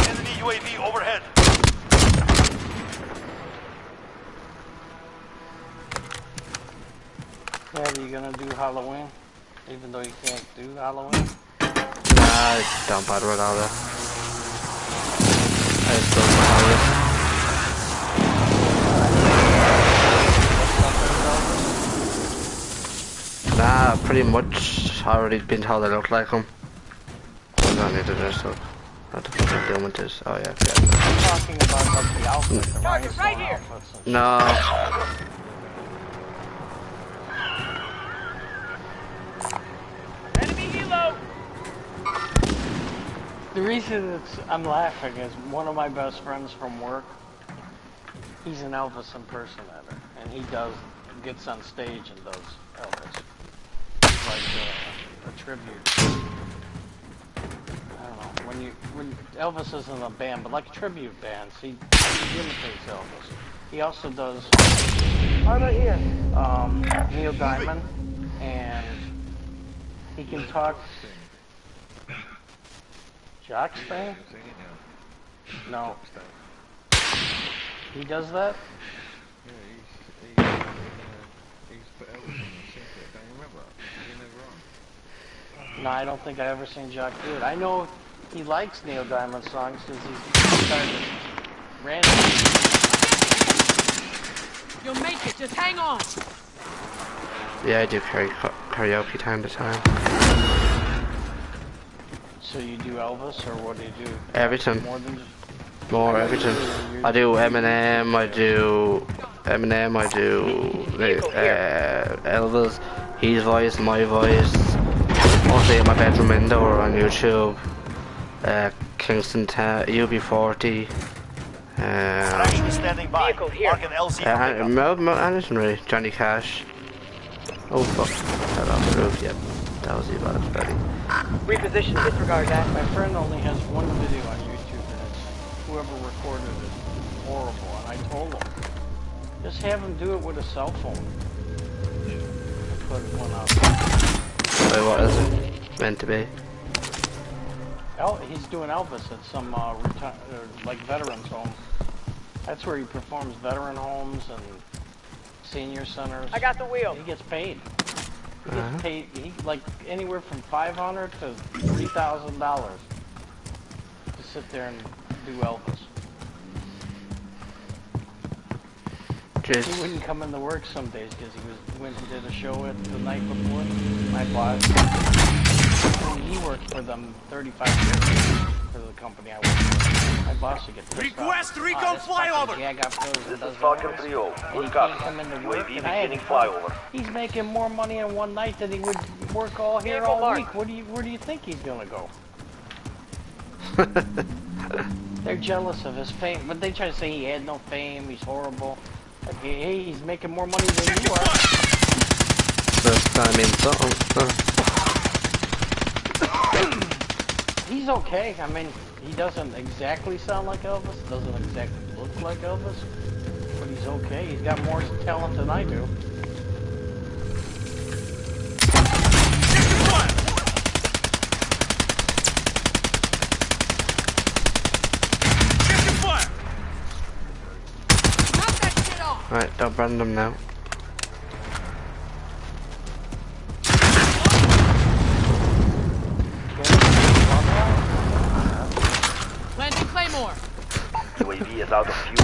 Enemy UAV overhead. Yeah, you gonna do Halloween? Even though you can't do Halloween? Nah, don't bother with all that. I just don't bother. Nah, pretty much already been told I look like him. I don't need to dress up. What the fuck am I doing with this? Oh yeah, I'm talking about like the outfit, the Target right here. outfits and no. Enemy helo. The reason I'm laughing is one of my best friends from work, he's an Elvis impersonator, and he gets on stage and does Elvis. It's like a tribute. I don't know, when Elvis isn't a band, but like tribute bands, he imitates Elvis. He also does, Neil Diamond, and he can talk. Jock Stain? No. He does that? No, I don't think I ever seen Jock do it. I know he likes Neil Diamond songs because he's started randomly. You'll make it. Just hang on. Yeah, I do karaoke time to time. So you do Elvis, or what do you do? Everything. More than just... More everything. I do Eminem, I do Elvis, his voice, my voice. Mostly in my bedroom window or on YouTube. Kingston UB40. Actually standing by. Mark an LZ for pickup. Anything really. Johnny Cash. Oh fuck. Fell off the roof, yep. That was the bad buddy. Reposition. Disregard that. My friend only has one video on YouTube, and it's whoever recorded it. Horrible. And I told him, just have him do it with a cell phone. I put one out. Wait, what is it meant to be? He's doing Elvis at some like veterans home. That's where he performs veteran homes and senior centers. I got the wheel. He gets paid. He gets paid like anywhere from $500 to $3,000 to sit there and do Elvis. Just He wouldn't come into work some days because he went and did a show the night before. My boss, he worked for them 35 years for the company I worked for. My boss would get pissed Request off. recon flyover! This is Falcon 3-0. Good copy. UAV beginning flyover. He's making more money in one night than he would work all here all week. Where do you think he's gonna go? They're jealous of his fame, but they try to say he had no fame. He's horrible. Like, hey, he's making more money than you are. that's I mean something. He's okay. I mean, he doesn't exactly sound like Elvis. Doesn't exactly look like Elvis. But he's okay. He's got more talent than I do. Right, don't burn them now. Landing Claymore. UAV is out of fuel.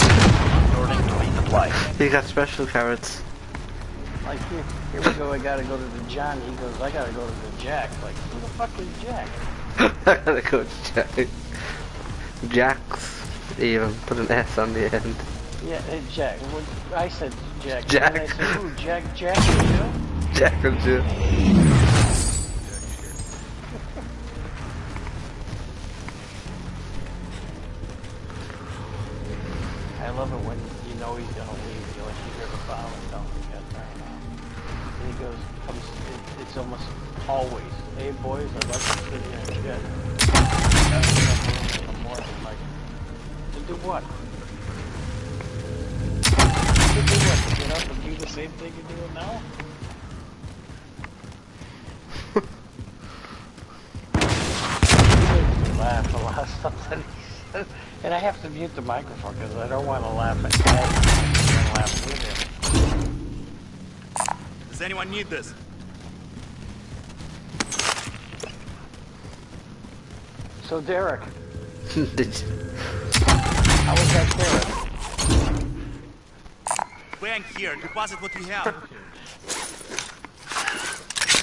Returning to resupply. You got special carrots. Like here we go. I gotta go to the John. He goes, I gotta go to the Jack. Like who the fuck is Jack? I gotta go to Jack. Jacks, even put an S on the end. Yeah, hey, Jack. Well, I said Jack. Jack. And I said who? Jack or Jill? Jack or Jill. I love it when you know he's gonna leave. You like you hear the bomb and tell him you got turned on. And he goes, it's almost always, hey boys, I'd like to sit here and shit. In the morning, like, to do what? To do what? To get up and do the same thing you're doing now? He makes me laugh a lot of stuff that he says. And I have to mute the microphone because I don't want to laugh at him and laugh with him. Does anyone need this? So Derek, Did you? how was that carrot? Bank here. Deposit what you have.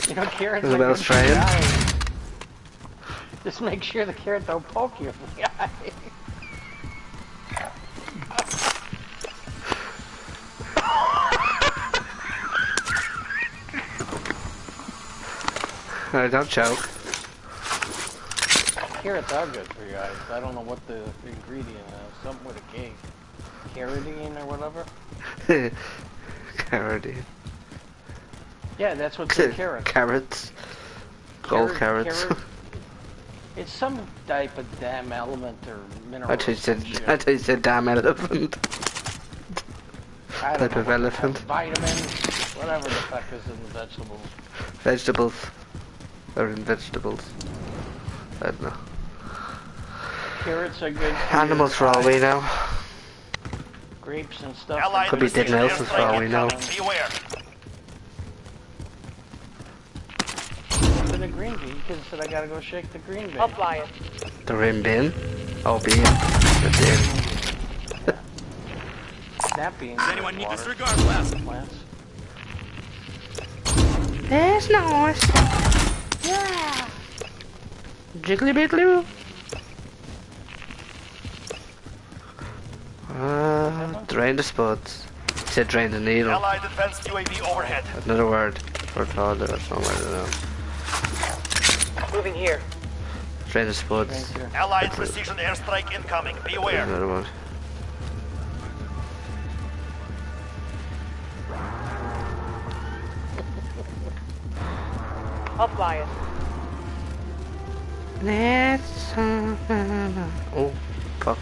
You know, carrots Is it are about good for the Australian? eye. Just make sure the carrot don't poke you in the eye. Alright, don't choke. Carrots are good for your eyes. I don't know what the ingredient is. Something with a K. Carotene or whatever? Carotene. Yeah, that's what's in carrots. Carrots. Gold carrots. It's some type of damn element or mineral. I thought you said damn elephant. I don't Type know of what the elephant. hell, vitamins, whatever the fuck is in the vegetables. Vegetables. They're in vegetables. I don't know. Carrots are good for Animals for all we know. grapes and stuff. Allied Could be dead precision Nelsons for all we know. incoming. Beware. In the green bean, because said I gotta go shake the green bean. I'll fly it. The rim bin. Oh, bean. The bin. Snap beans. Does anyone need water disregard blast? plants. That's nice. Yeah. Jiggly biggly. Drain the spuds. He said drain the needle. Allied advanced UAV overhead. Another word for father or somewhere, I don't know. Moving here. Drain the spuds. Thank you. Allied precision airstrike incoming. Beware. Another one. I'll fly it. Let's oh, fuck.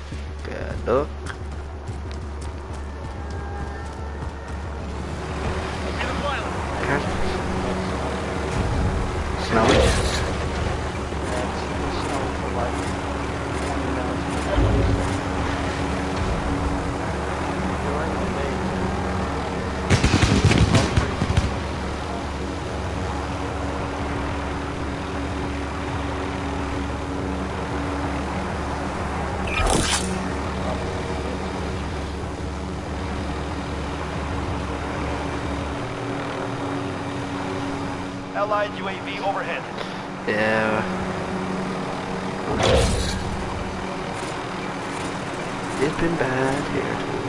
Look. Snowy. That's snow for like 20 minutes. During the day. Allied UAV overhead. Yeah. It's been bad here too.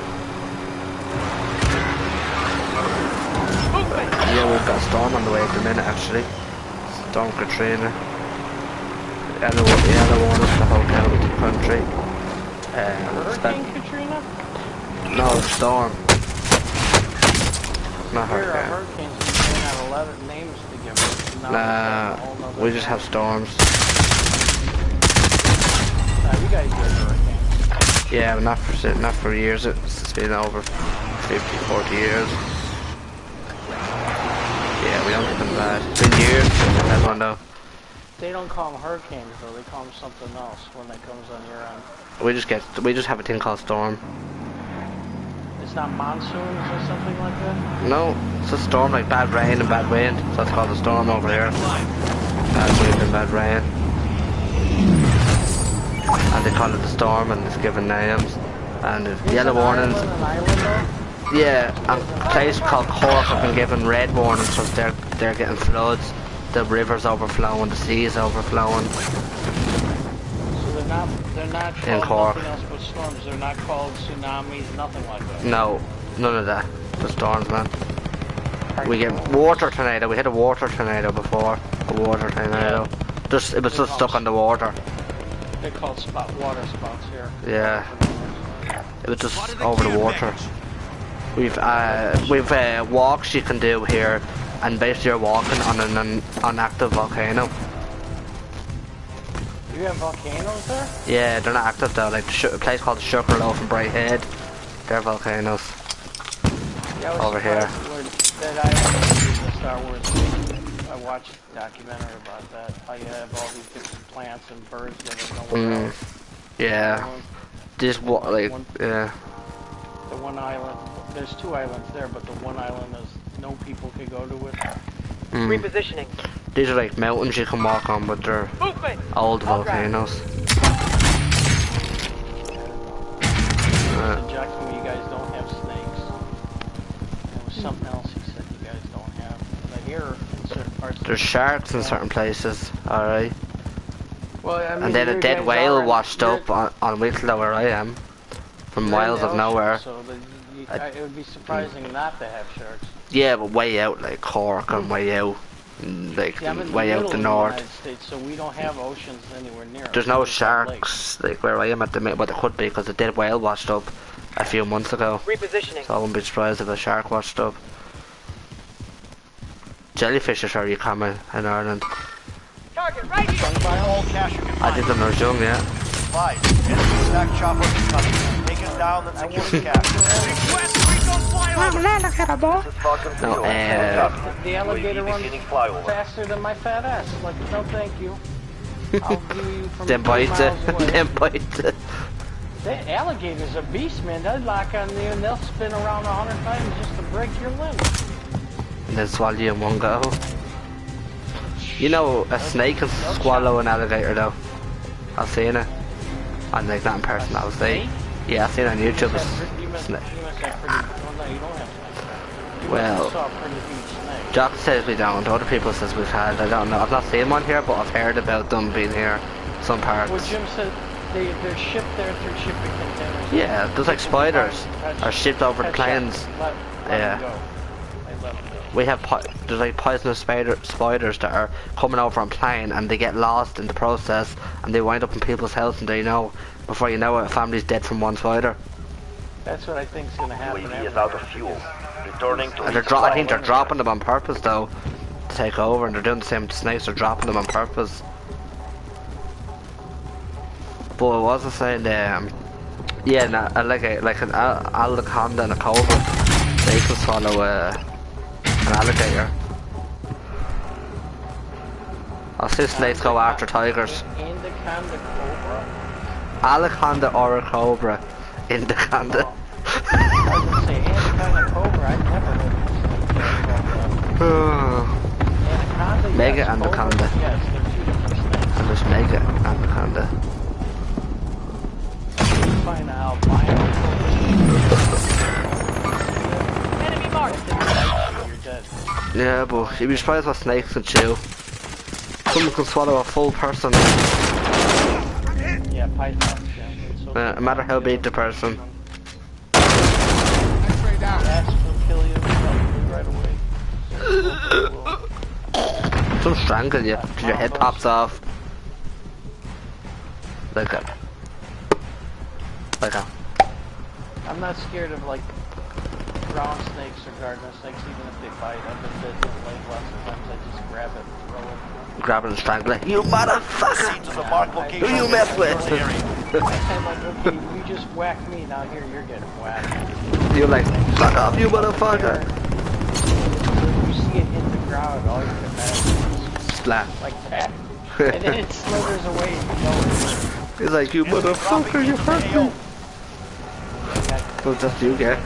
Yeah, we've got storm on the way at the minute actually. Storm Katrina. Yellow warning for the whole country. Hurricane Katrina? No, storm. Not Here, hurricane. hurricanes ran out of letter names to give us. Now Nah, it's a whole nother we just thing. have storms. You guys get hurricanes. Yeah, but not for years. It's been over 50, 40 years. Yeah, we don't get them bad. It's been years since we've had one though. They don't call them hurricanes though, they call them something else when that comes on your end. We just have a thing called storm. It's not monsoons or something like that? No, it's a storm like bad rain and bad wind. So that's called a storm over here. Bad wind and bad rain. And they call it a storm and it's given names. And the yellow warnings. Yeah, and a place called Cork have been given red warnings because they're getting floods. The river's overflowing, the sea's overflowing. So they're not In called Cork. nothing else but storms. They're not called tsunamis, nothing like that. No, none of that. The storms, man. We get water tornado. We had a water tornado before. A water tornado. It was just stuck on the water. They're called water spouts here. Yeah. It was just over the water. We've walks you can do here, and basically you're walking on an inactive volcano. You have volcanoes there? Yeah, they're not active though. Like a place called Sugarloaf and Brighthead, they're volcanoes. Yeah, over here. That I Star Wars movie. I watched a documentary about that. How you have all these different plants and birds that are nowhere else. Yeah. This what like yeah. The one island. There's two islands there, but the one island is no people can go to it. Repositioning. These are like mountains you can walk on, but they're old volcanoos. Jack told me you guys don't have snakes. There was something else he said you guys don't have. But here, in certain parts. There's sharks in certain places. All right. Well, I mean, and then a dead whale washed up on Wicklow where I am, from miles of nowhere. So it would be surprising not to have sharks. Yeah, but way out, like Cork and way out, like way out the north. United States, so we don't have oceans anywhere near. There's no sharks like where I am at the minute, but there could be because a dead whale washed up a few months ago. Repositioning. So I wouldn't be surprised if a shark washed up. Jellyfish are very common in Ireland. Target right here. All cash you can I find. did them when I was young, yeah. Five. Enemy attack chopper incoming. Take it down and secure the cash. Request recon flyover. This is Falcon 3. No, The alligator UAV runs beginning flyover. faster than my fat ass. Like, no thank you. I'll do you from Then 3 bite miles it. away. Then bite it. The alligator's a beast, man. They'll lock on you and they'll spin around 100 times just to break your limb. And then swallow you in one go. You know, a snake can swallow an alligator though. I've seen it. And like not in person, obviously. Yeah, I've seen it on YouTube. You must have pretty... Oh, no, you don't have snakes. Well, You saw a pretty huge snake. Jack says we don't. Other people says we've had. I don't know. I've not seen one here, but I've heard about them being here. Some parts. Well, Jim said they're shipped there through shipping containers. Yeah, there's like spiders are shipped over the planes. Let Yeah. them go. They let them go. We have there's like poisonous spiders that are coming over on plane and they get lost in the process and they wind up in people's house and they know before you know it a family's dead from one spider. That's what I think is going to happen. UAV is out of fuel. Returning to And its I think they're flyover. dropping them on purpose though to take over, and they're doing the same with the snakes. They're dropping them on purpose. But I was saying, yeah, like an anaconda and a cobra, they can swallow an alligator. I've seen snakes go after tigers. Anaconda cobra? Anaconda or a cobra. Anaconda. I was going to say anaconda cobra. I've never heard of anaconda. Mega Yes, anaconda. cobra, yes, they're two different snakes. And there's mega anaconda. Find out albino Enemy marked. cobra. You're dead. Yeah, but you'd be surprised what snakes can chew. Someone can swallow a full person. Yeah, pythons. Yeah. No matter how big the person. Bats will kill you right away. Some strangle you till your head pops off. Like a. I'm not scared of like ground snakes or garden snakes, even if they bite. I've been bitten like lots of times. I just grab it and throw it. Grab it and strangle it. You motherfucker! Scenes of the marked location. Who you mess with? I'm like, okay, you just whacked me, now here you're getting whacked. You're like, fuck off, you motherfucker! When you see it hit the ground, all you can imagine is Slap. like that. And then it slithers away and you know He's like, you motherfucker, you hurt me! it. Well, just you get.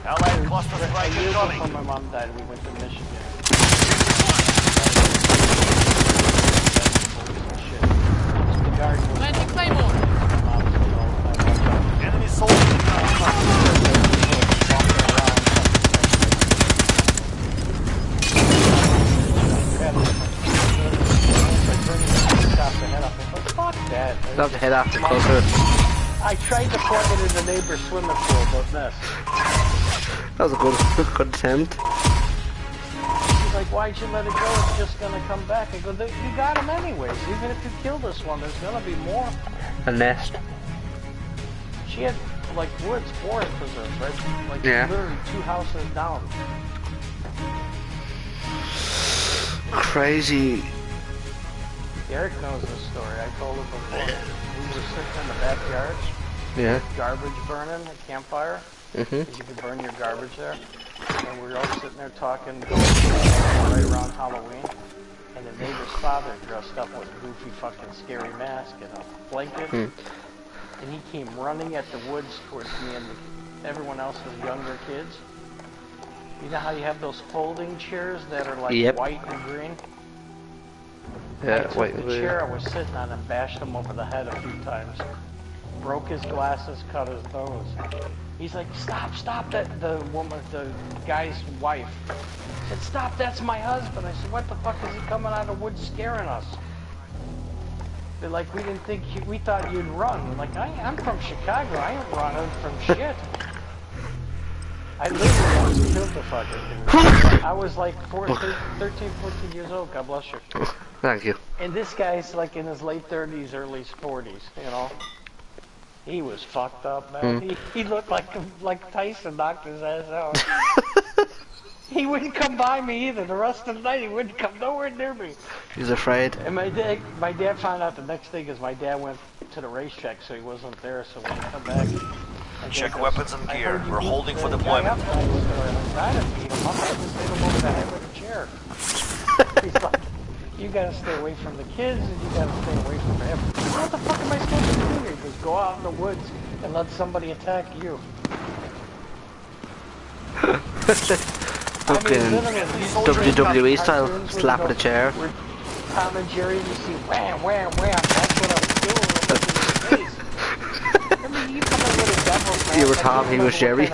Allied cluster A strike year incoming. before my mom died, we went to Michigan. The guard was Planting Claymore. Enemy soldier incoming. Fuck that. Love to head after closer. I tried to plug it in the neighbor's swimming pool, but missed. That was a good attempt. She's like, why'd you let it go? It's just gonna come back. I go, you got him anyways. Even if you kill this one, there's gonna be more. A nest. She had, like, woods, forest preserve, right? Like, Yeah. literally 2 houses down. Crazy. Eric knows this story. I told him before. We were sitting in the backyard, Yeah. garbage burning, a campfire. Mhm. You could burn your garbage there. And we were all sitting there talking, right around Halloween. And the neighbor's father dressed up with a goofy fucking scary mask and a blanket. And he came running at the woods towards me and everyone else was younger kids. You know how you have those folding chairs that are like Yep. white and green? I Yeah. took Wait. the chair I was sitting on and bashed him over the head a few times. Broke his glasses, cut his nose. He's like, stop, that the guy's wife. I said, stop, that's my husband. I said, what the fuck is he coming out of the woods scaring us? They're like, we didn't think we thought you'd run. I'm like, I'm from Chicago, I ain't running from shit. I literally almost killed the fucker. I was like 13, 14 years old, God bless you. Thank you. And this guy's like in his late 30s, early 40s, you know. He was fucked up, man. He looked like Tyson knocked his ass out. He wouldn't come by me either. The rest of the night, he wouldn't come nowhere near me. He's afraid. And my dad found out the next day because my dad went to the racetrack, so he wasn't there. So when he come back, Check weapons and gear. We're holding for deployment. I didn't beat him up. I just hit him over the head with a chair. He's like, you gotta stay away from the kids and you gotta stay away from him. What the fuck am I supposed to do here? Just go out in the woods and let somebody attack you. Fucking WWE style, slap at a chair. Tom and Jerry, you see wham, wham, wham. That's what I was doing with his face. Remember you come in with a devil's mask? You were Tom, he was Jerry. The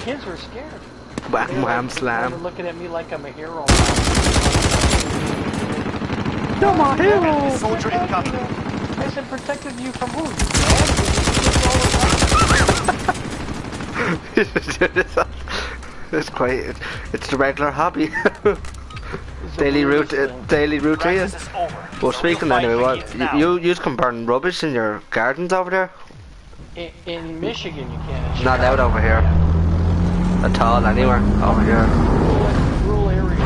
kids were scared. Wham, wham, They slam. were looking at me like I'm a hero. You're my hero! Soldier incoming. I said, protected you from who? It's quite. It's the regular hobby. daily routine. Practice is over. Well, The speaking real fight anyway, begins now. you can burn rubbish in your gardens over there. In Michigan, you can't. Not out over here. At all, anywhere over here. Rural areas.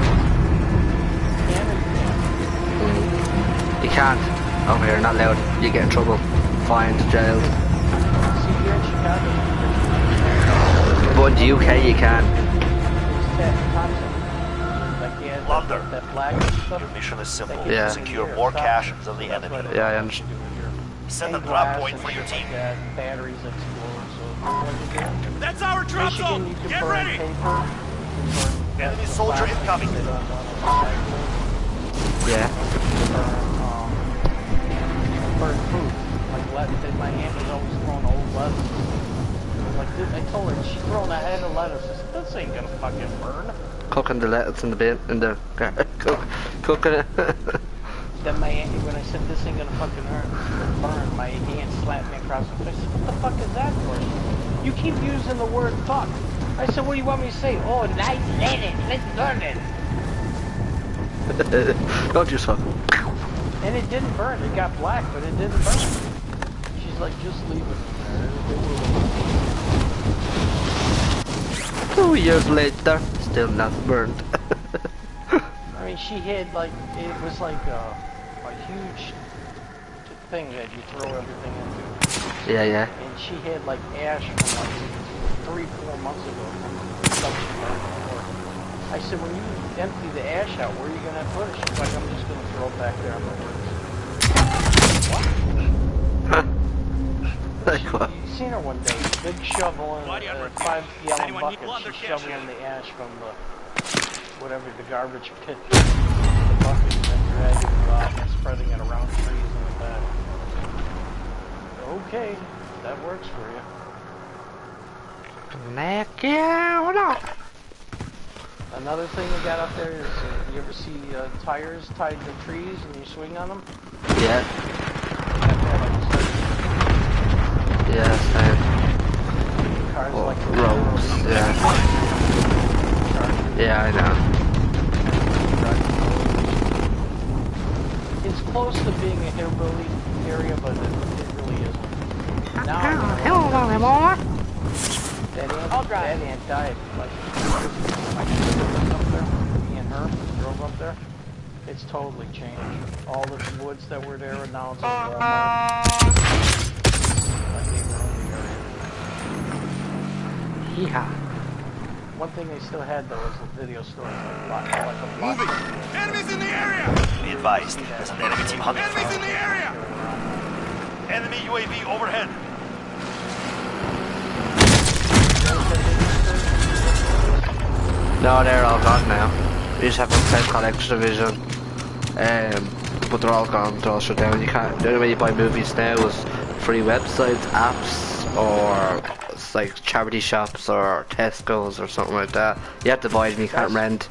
You can't over here. Not allowed. You get in trouble, fined, jailed. See, here in Chicago, But in the UK, you can. Plunder. That flag and stuff. Your mission is simple. Yeah. Secure more cash than the enemy. Yeah, I understand. Set a drop point for your team. Batteries explode. So That's our drop Michigan, zone! you can Get burn ready! paper. Enemy soldier incoming. Yeah. Burn food. Like lettuce. My aunt was always throwing old lettuce. Like I told her, she's throwing a head of lettuce. I said, this ain't gonna fucking burn. Cooking the lettuce in the bin, cooking it. Then my aunt, when I said this ain't gonna fucking burn, my aunt slapped me across the face. I said, what the fuck is that for? You keep using the word fuck. I said, what do you want me to say? Oh, nice lettuce, let's burn it. Don't just fuck. And it didn't burn. It got black, but it didn't burn. She's like, just leave it in there. 2 years later, still not burned. I mean, she had like, it was like a huge thing that you throw everything into. Yeah. And she had like ash from like 3-4 months ago. I said, when you empty the ash out, where are you gonna put it? She's like, I'm just gonna throw it back there on the woods. Like what? You seen her one day, big shovel and Body armor. 5 gallon Anyone need buckets. plunder She's cash shoveling here? the ash from the whatever the garbage pit, the bucket, and then dragging it off and spreading it around trees in the back. Okay, that works for you. Heck yeah, hold on. Another thing we got up there is you ever see tires tied to trees and you swing on them? Yeah. Yeah, same. Cars Oh, like ropes, yeah. Yeah, I know. It's close to being a hillbilly area, but it really isn't. Now, that aunt died. Like, my sister was up there, me and her drove up there. It's totally changed. All the woods that were there, and now it's a Walmart. Like they ruined the area. Yeah. One thing they still had though was the video stores, like a block. Enemies in the area! Be advised, there's an enemy team hunting for Enemies in you. the area! Enemy UAV overhead. No, they're all gone now. We just have a place called Extra Vision. But they're all gone, they're all shut down. You can't, the only way you buy movies now is free websites, apps, or it's like charity shops or Tesco's or something like that. You have to buy them, you can't rent.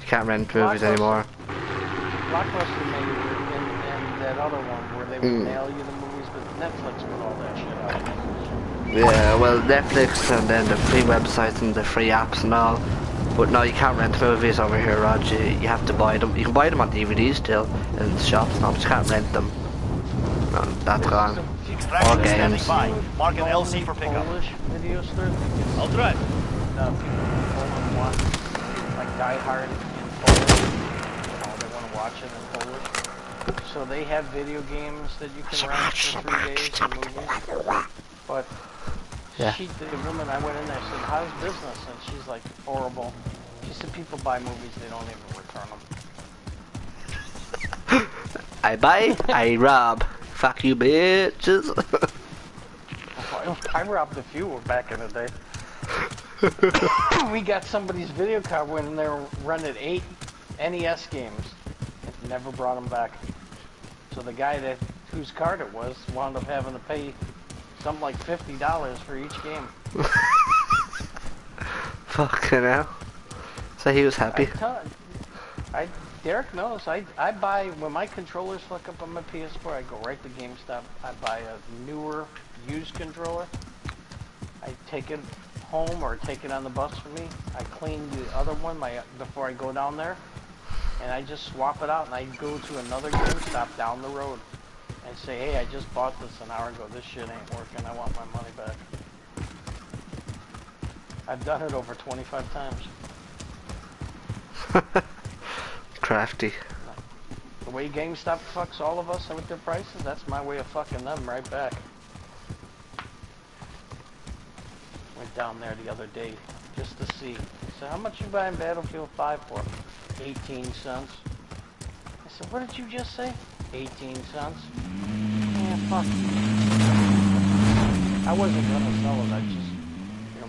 You can't rent movies anymore. Blockbuster made it, and that other one where they would mail you the movies, but Netflix put all that shit out. Yeah, well, Netflix and then the free websites and the free apps and all. But no, you can't rent movies over here, Rog. You have to buy them. You can buy them on DVD still in shops now, but you can't rent them. No, that's gone. Extraction is standing games. by. Mark an LC for pickup. Polish video stores, I'll drive. people in Poland want, like Die Hard in Polish. You know, they want to watch it in Polish. So they have video games that you can rent for 3 days and movies. But Yeah. the woman, I went in there and said, how's business? And she's like, horrible. She said, people buy movies, they don't even return them. I buy, I rob. Fuck you, bitches. I robbed a few back in the day. We got somebody's video card when in there rented 8 NES games and never brought them back. So the guy whose card it was wound up having to pay something like $50 for each game. Fucking hell. So he was happy. Derek knows. I buy, when my controllers fuck up on my ps4, I go right to GameStop. I buy a newer used controller. I take it home or take it on the bus for me. I clean the other one before I go down there, and I just swap it out, and I go to another GameStop down the road and say, hey, I just bought this an hour ago. This shit ain't working. I want my money back. I've done it over 25 times. Crafty. The way GameStop fucks all of us with their prices, that's my way of fucking them right back. Went down there the other day just to see. I said, how much you buying Battlefield 5 for? 18 cents. I said, what did you just say? 18 cents? Yeah, fuck. I wasn't gonna sell it, I just,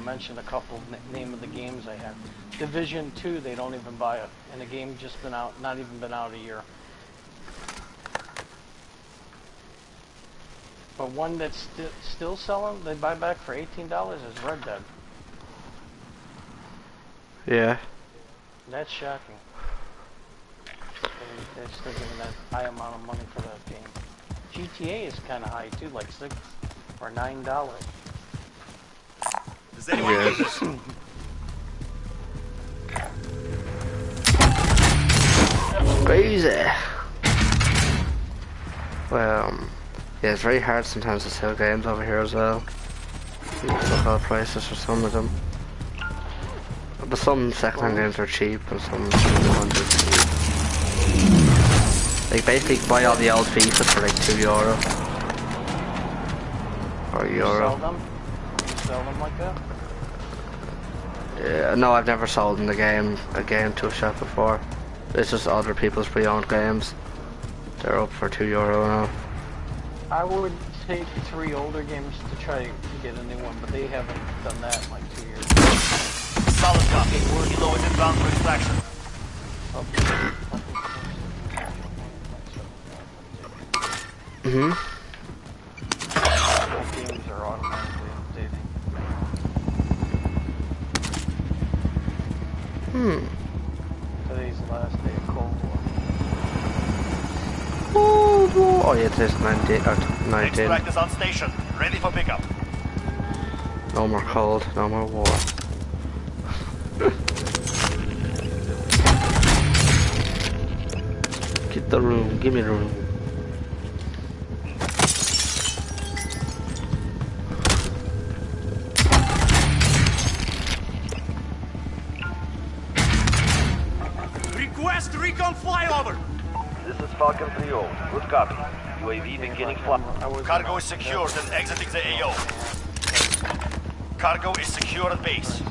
mentioned a couple name of the games I had. Division 2, they don't even buy it. And the game just been out, not even been out a year. But one that's still selling, they buy back for $18 is Red Dead. Yeah. That's shocking. They're still giving that high amount of money for that game. GTA is kind of high too, like $6 or $9. Does anyone need this? Crazy. Well, yeah, it's very hard sometimes to sell games over here as well. Look at prices for some of them. But some second-hand games are cheap and some like basically you can buy all the old FIFA for like €2 or €1. Sell them? You sell them like that? Yeah, no, I've never sold a game to a shop before. It's just other people's pre-owned games. They're up for €2 now. I would take 3 older games to try to get a new one, but they haven't done that in like 2 years. Solid copy. Kilo is inbound for extraction. Games are automatically updating. Today's the last day of Cold War. Oh yeah, today's 19. Next practice on station. Ready for pickup. No more cold, no more war. Get the room, give me the room. Request recon flyover. This is Falcon 3-0. Good copy. UAV beginning flight. Cargo is secured and exiting the AO. Cargo is secure at base.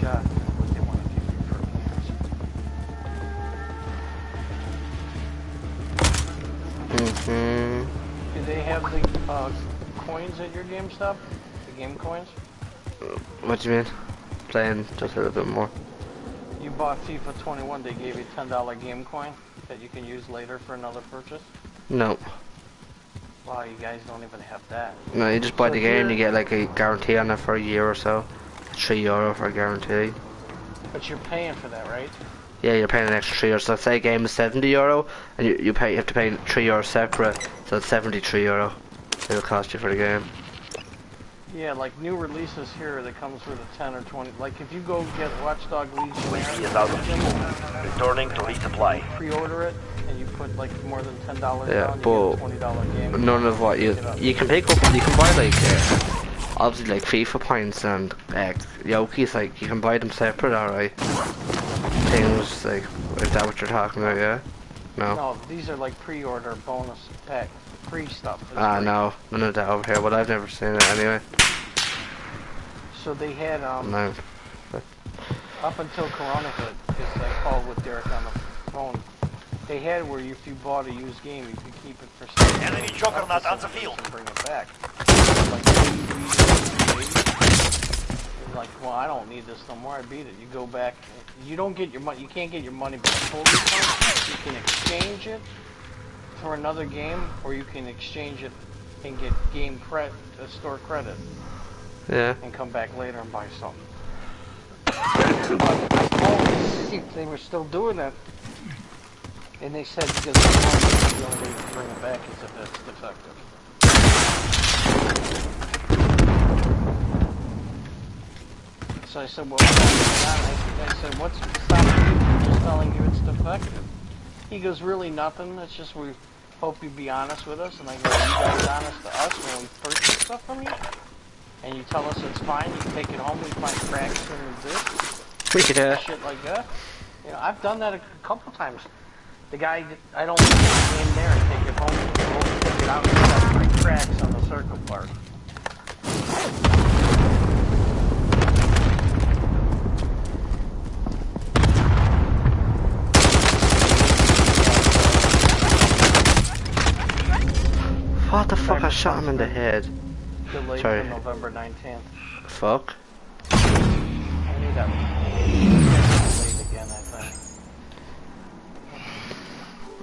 Shot. What they want to give you for players. Do they have the coins at your GameStop? The game coins? What do you mean? Playing just a little bit more. You bought FIFA 21, they gave you a $10 game coin that you can use later for another purchase? No. Wow, you guys don't even have that. No, you just buy the game, you get like a guarantee on it for a year or so. €3 for a guarantee. But you're paying for that, right? Yeah, you're paying an extra €3. So let's say a game is €70 and you have to pay €3 separate, so it's €73 it'll cost you for the game. Yeah, like new releases here that comes with a 10 or 20. Like if you go get Watchdog Legion, UAV is out of fuel. Returning to resupply. pre-order it, and you put like more than $10 down, you Yeah, get but a $20 game. none of what you can pick up. You can buy like obviously like FIFA points and Yoki's. Like you can buy them separate, alright. Things like, is that what you're talking about? Yeah. No. No, these are like pre-order bonus pack, free stuff. It's free. No, none of that over here. But I've never seen it anyway. So they had No. up until Corona hit, because I called with Derek on the phone. They had where if you bought a used game, you could keep it for sale. Enemy juggernaut on the field. And bring it back. Like, well, I don't need this no more. I beat it. You go back. You don't get your money. You can't get your money back full refund. You can exchange it for another game, or you can exchange it and get game store credit. Yeah. And come back later and buy something. But I called to see if they were still doing that. And they said because the only way to bring it back is if it's defective. So I said, well, I said, what's stopping you from just telling you it's defective? He goes, really nothing. It's just we hope you be honest with us. And I go, are you guys honest to us when we purchase stuff from you? And you tell us it's fine, you take it home, we find cracks in this, shit like that. You know, I've done that a couple times. The guy, I don't leave it in there and take it home, we'll take it out and got 3 cracks on the circle part. What the fuck? I shot him in the head. Delayed Sorry. for November 19th. Fuck. I knew that was delayed again, I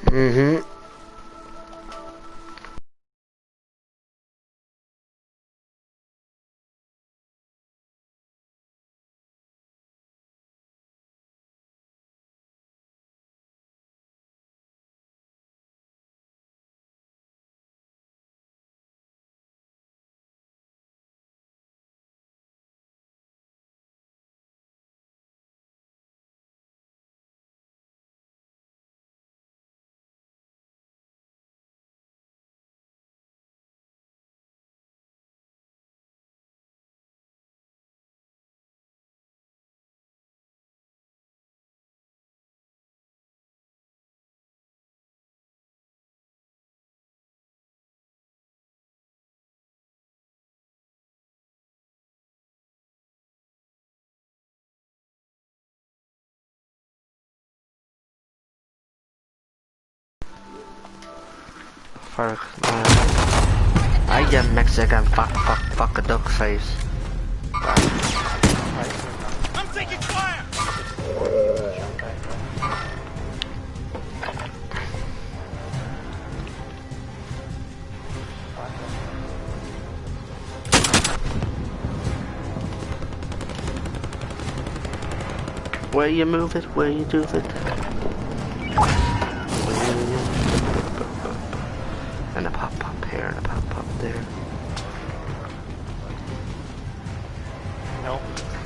think. for I get Mexican fuck a duck face. I'm taking fire! Where you move it, where you do it. And a pop here and a pop there. Nope.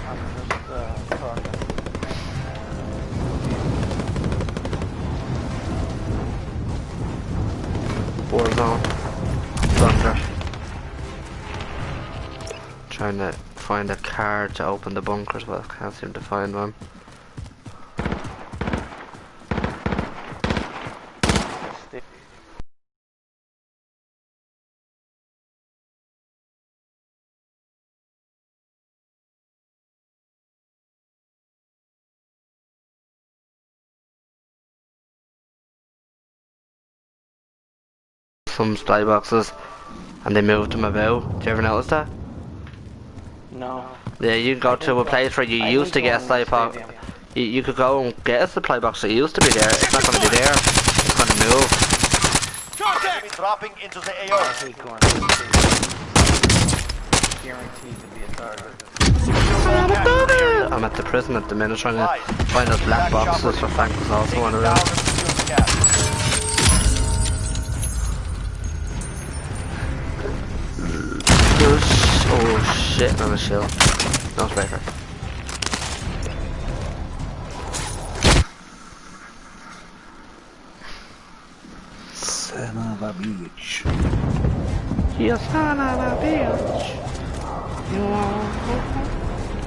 I'm just talking. Warzone. Plunder. Trying to find a card to open the bunkers, but I can't seem to find one. Some spy boxes and they moved them about. Did you ever notice that? No. Yeah, you can go to a place where you used to get a supply box. You could go and get a supply box that used to be there. It's not going to be there. It's going to move. Enemy dropping into the AO. Guaranteed to be a target. I'm at the prison at the minute trying to find those black boxes for Frank was also one of them. Oh shit, on a shield. No striker. Son of a bitch. You son of a bitch.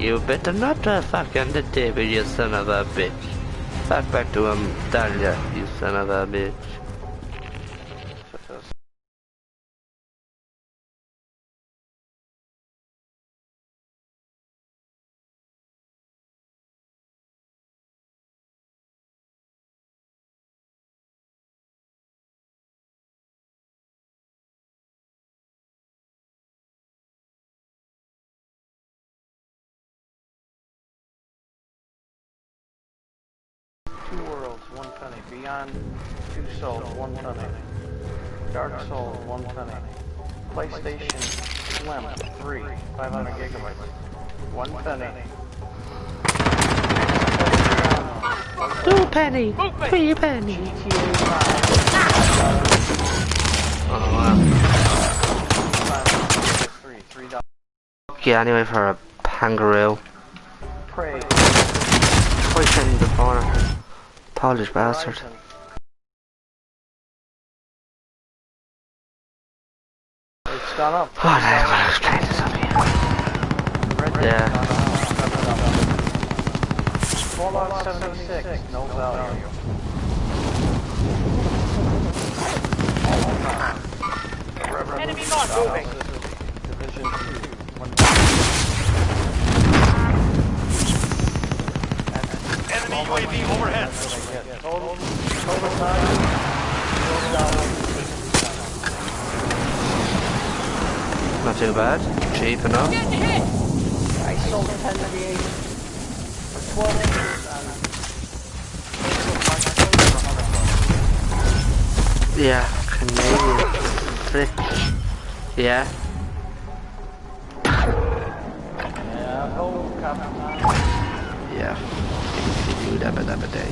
You better not fuck on the table, you son of a bitch. Fuck back to him, Dahlia, you son of a bitch. Two worlds, 1 penny. Beyond, 2 souls, 1 penny. Dark Souls, 1 penny. PlayStation Slim, 3, 500 gigabytes, 1 penny. 2 penny, 3 penny. GTA 5. Oh wow. $3. Yeah, anyway for a kangaroo. Prey. Right in the corner. Polish bastard. It's gone up. Oh, I'm gonna explain this up here. Yeah. Fallout 76, no value. Enemy mark moving. Division 2. Enemy UAV overhead. Total value, $12. Not too bad. Cheap enough. Getting hit. I sold 10 V8 for 12 years on Yeah, Canadian frick. Yeah. Yeah, oh, copy. Yeah. You do that day.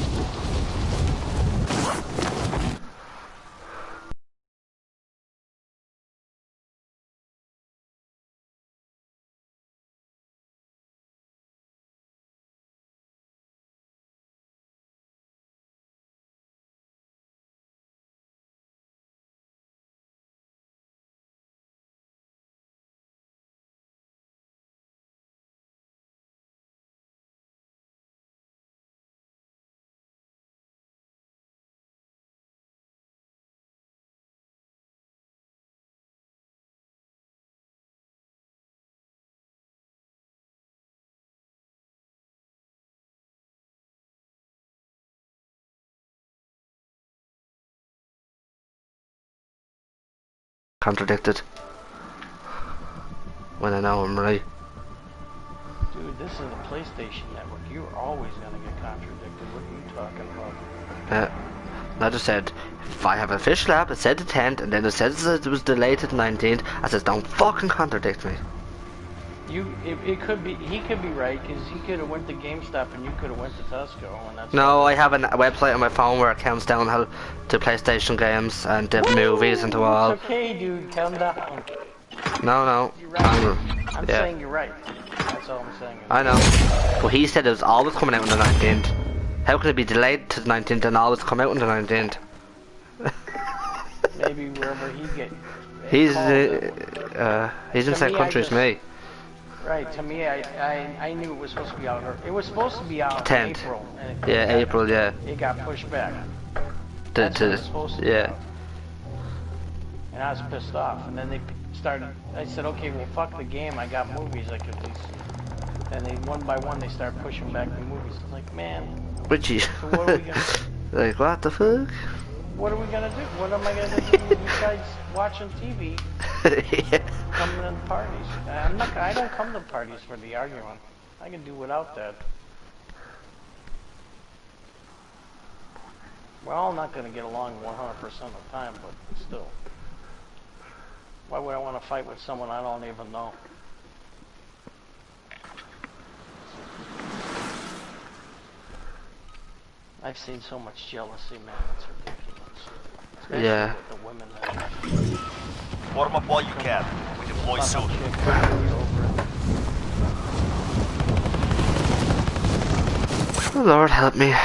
contradicted. When I know I'm right. Dude, this is the PlayStation Network. You're always gonna get contradicted. What are you talking about? I just said, if I have an official app, it said the 10th, and then it says it was delayed to the 19th. I said, don't fucking contradict me. It could be, he could be right, because he could have went to GameStop and you could have went to Tesco, and that's... No, I have a website on my phone where it counts down how to PlayStation games and the movies and to all. It's okay, dude, calm down. No. You're right. I'm saying you're right. That's all I'm saying. I know. But he said it was always coming out on the 19th. How can it be delayed to the 19th and always come out on the 19th? Maybe wherever he get... He's in the same country as me. Right, to me, I knew it was supposed to be out. It was supposed to be out in 10th. April. And April, yeah. It got pushed back. That's when it was supposed to be yeah. out. And I was pissed off. And then they started, I said, okay, well, fuck the game. I got movies I could at least. And they, one by one, they started pushing back the movies. I was like, man. Richie. So what are we going to do? Like, what the fuck? What are we going to do? What am I going to do besides watching TV? Yeah. Coming to parties. I don't come to parties for the arguing. I can do without that. We're all not going to get along 100% of the time, but still. Why would I want to fight with someone I don't even know? I've seen so much jealousy, man. It's ridiculous. Especially Yeah. with the women that... Form up while you can. We deploy soon. Oh, Lord help me.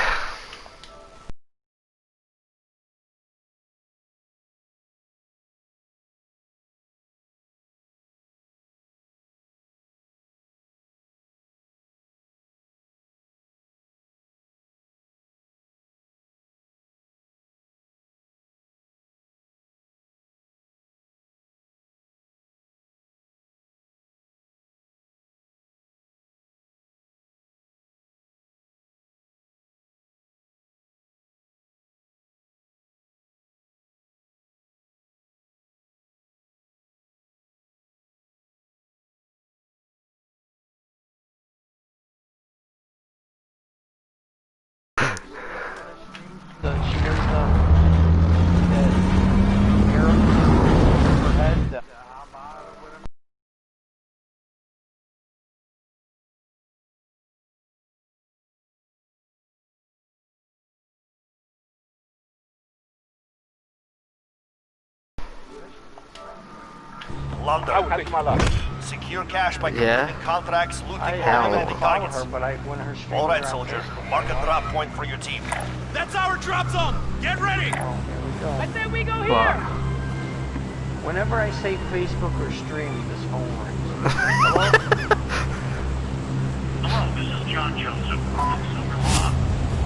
Plunder. Secure cash by completing contracts, looting, or eliminating targets. Alright, soldier. Mark a drop point for your team. That's our drop zone! Get ready! I say we go here. Whenever I say Facebook or stream, this phone rings. Hello? Hello, this is John Joseph from Silver Law.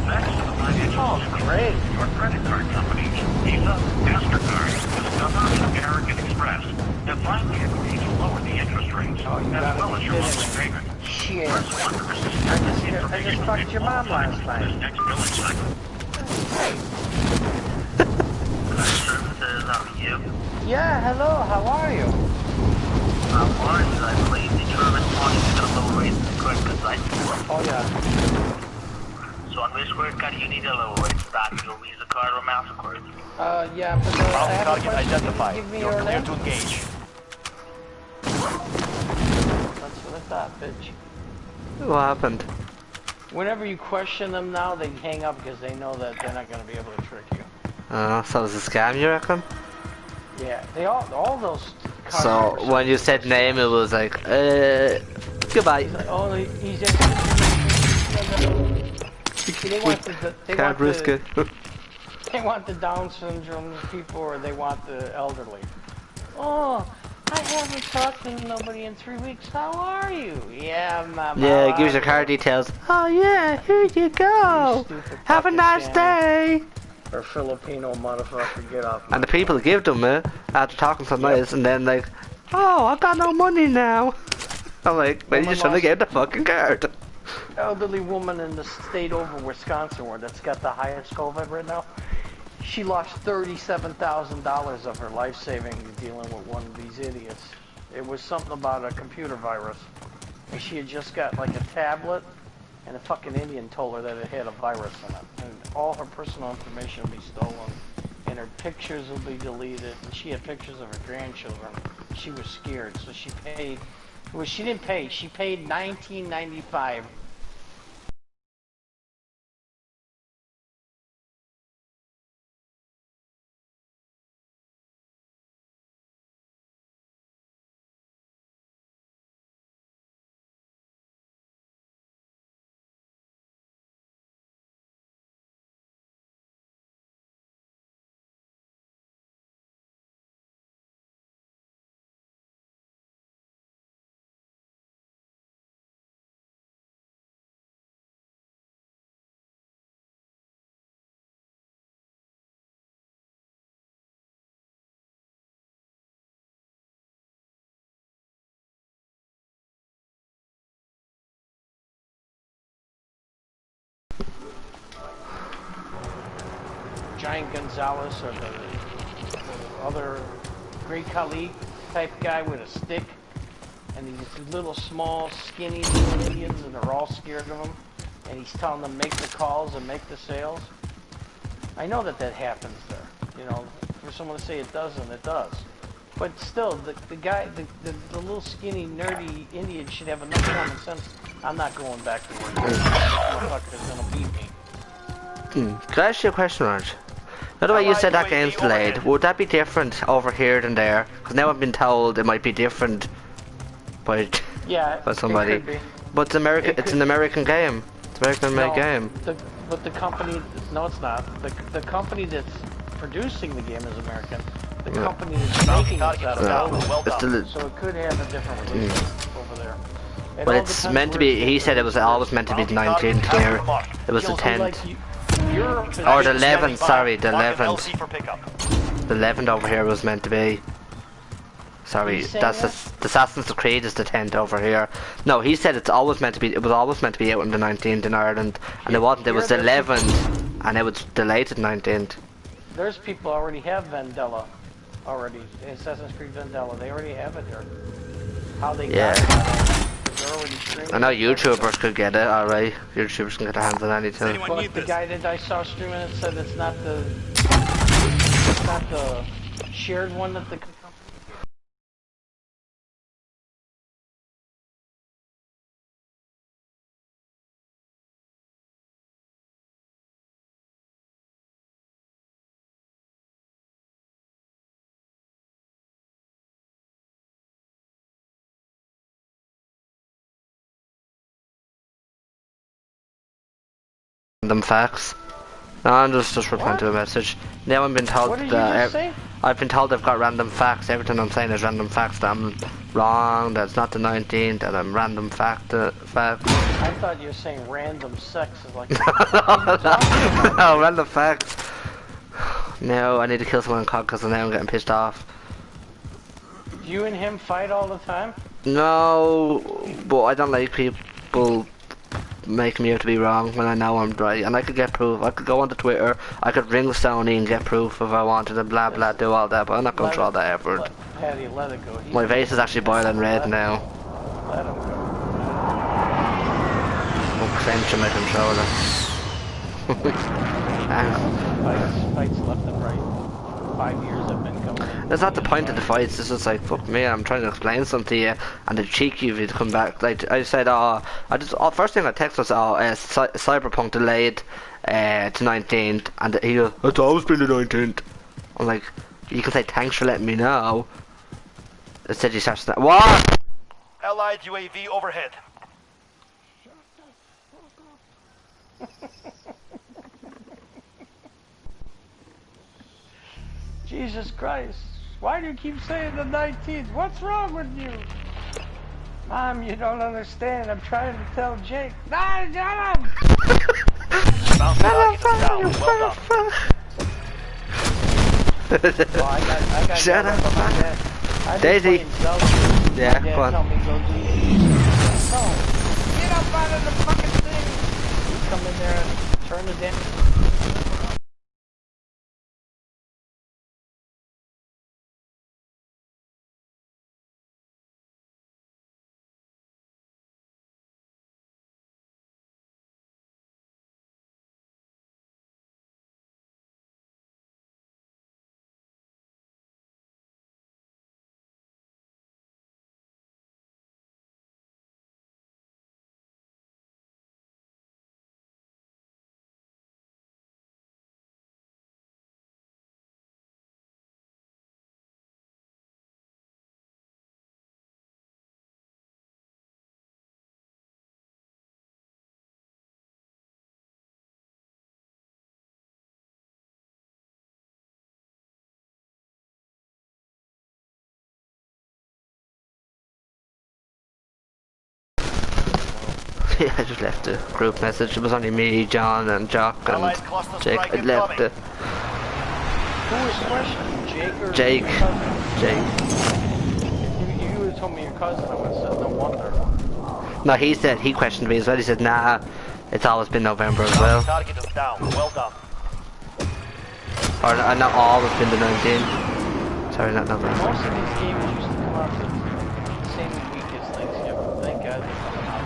Next to the financial great. Your credit card company, Visa, MasterCard, Discover, and American Express have finally agreed to lower the interest rates, as well as your monthly payment. Shit. Press 1 to receive I just fucked your mom last night. this next billing cycle. Hey. Services, how are you? Yeah, hello, how are you? I'm fine, I believe the German wanted to lower rates in the credit card site. Oh, yeah. So on which credit card do you need a lower rate? That your Visa card or MasterCard? Yeah, but I have a Target question. identified. Give me You're your clear name. to engage. That's what I thought, bitch. What happened? Whenever you question them now, they hang up because they know that they're not going to be able to trick you. So it was a scam, you reckon? Yeah, they all those. So when you said name, it was like, goodbye. Oh, he's just. They want Can't risk it. They want the Down syndrome people, or they want the elderly. Oh, I haven't talked to nobody in 3 weeks. How are you? Yeah, mama. Yeah, give us your card details. Oh yeah, here you go. Have a nice day. Or Filipino motherfucker, get off. And the people give them it after talking so nice, and then like, oh, I got no money now. I'm like, well, you shouldn't have get the fucking card. Elderly woman in the state over Wisconsin where that's got the highest COVID right now. She lost $37,000 of her life savings dealing with one of these idiots. It was something about a computer virus. And she had just got like a tablet, and a fucking Indian told her that it had a virus in it. And all her personal information will be stolen, and her pictures will be deleted, and she had pictures of her grandchildren. She was scared, so she paid, well, she didn't pay, she paid $19.95. Giant Gonzalez or the other Great Khali type guy with a stick, and these little small skinny little Indians, and they're all scared of him, and he's telling them make the calls and make the sales. I know that happens there, you know, for someone to say it doesn't, it does. But still, the guy, the little skinny nerdy Indian should have enough common sense. I'm not going back to work. This motherfucker's gonna beat me. Can I ask you a question, Raj? By the way, you said that game's delayed. Would that be different over here than there? Because now I've been told it might be different by somebody. It could be. But it's American. It's an American game. It's an American-made game. But the company, no, it's not. The company that's producing the game is American. The company that's making it is out of so it could have a different release over there. But it's meant to be. He said it was always meant to be the 19th here. It was the 10th. Or the 11th, sorry, the 11th. The 11th over here was meant to be. Sorry, that's the Assassin's Creed is the 10th over here. No, he said it's always meant to be. It was always meant to be out on the 19th in Ireland, and it wasn't. It was the 11th, and it was delayed to the 19th. There's people already have Vendetta already. Assassin's Creed Vendetta, they already have it here. How they got it? I know YouTubers could get it, alright. YouTubers can get their hands on anything. But the guy that I saw streaming it said it's not the shared one that the company Random facts. No, I'm just replying to a message. Now I've been told what did you just say? I've been told I've got random facts. Everything I'm saying is random facts. That I'm wrong. That's not the 19th. That I'm random fact. I thought you were saying random sex is like. No, random facts. No, I need to kill someone in COD because now I'm getting pissed off. You and him fight all the time? No, but I don't like people making me out to be wrong when I know I'm right, and I could get proof. I could go onto Twitter, I could ring Sony and get proof if I wanted, and blah blah, do all that, but I'm not going through all that effort. Patty, let it go. My face is actually boiling red now. Let him go. I'm clenching my controller. Fights left and right. 5 years I've been coming. That's not the point of the fights. It's just like, fuck me, I'm trying to explain something to you, and the cheeky of you to come back. Like I said, first thing I texted was, Cyberpunk delayed to 19th, and he goes, it's always been the 19th. I'm like, you can say thanks for letting me know. Instead you start to what? Allied UAV overhead. Jesus Christ. Why do you keep saying the 19th? What's wrong with you? Mom, you don't understand. I'm trying to tell Jake. Nah, got him! Shut up. Daisy. Yeah, go on. No, get up out of the fucking thing. You come in there and turn the damn Yeah, I just left a group message. It was only me, John, and Jock, and Jake. I left it. Who was questioning? Jake or Jake. your cousin? Jake. You would have told me your cousin. I would have said no wonder. No, he said, he questioned me as well. He said, nah, it's always been November as well. Target is down. Well done. Or not always been the 19th. Sorry, not November. Most of these games used to come out the same week as Thanksgiving. Thank God they're coming out.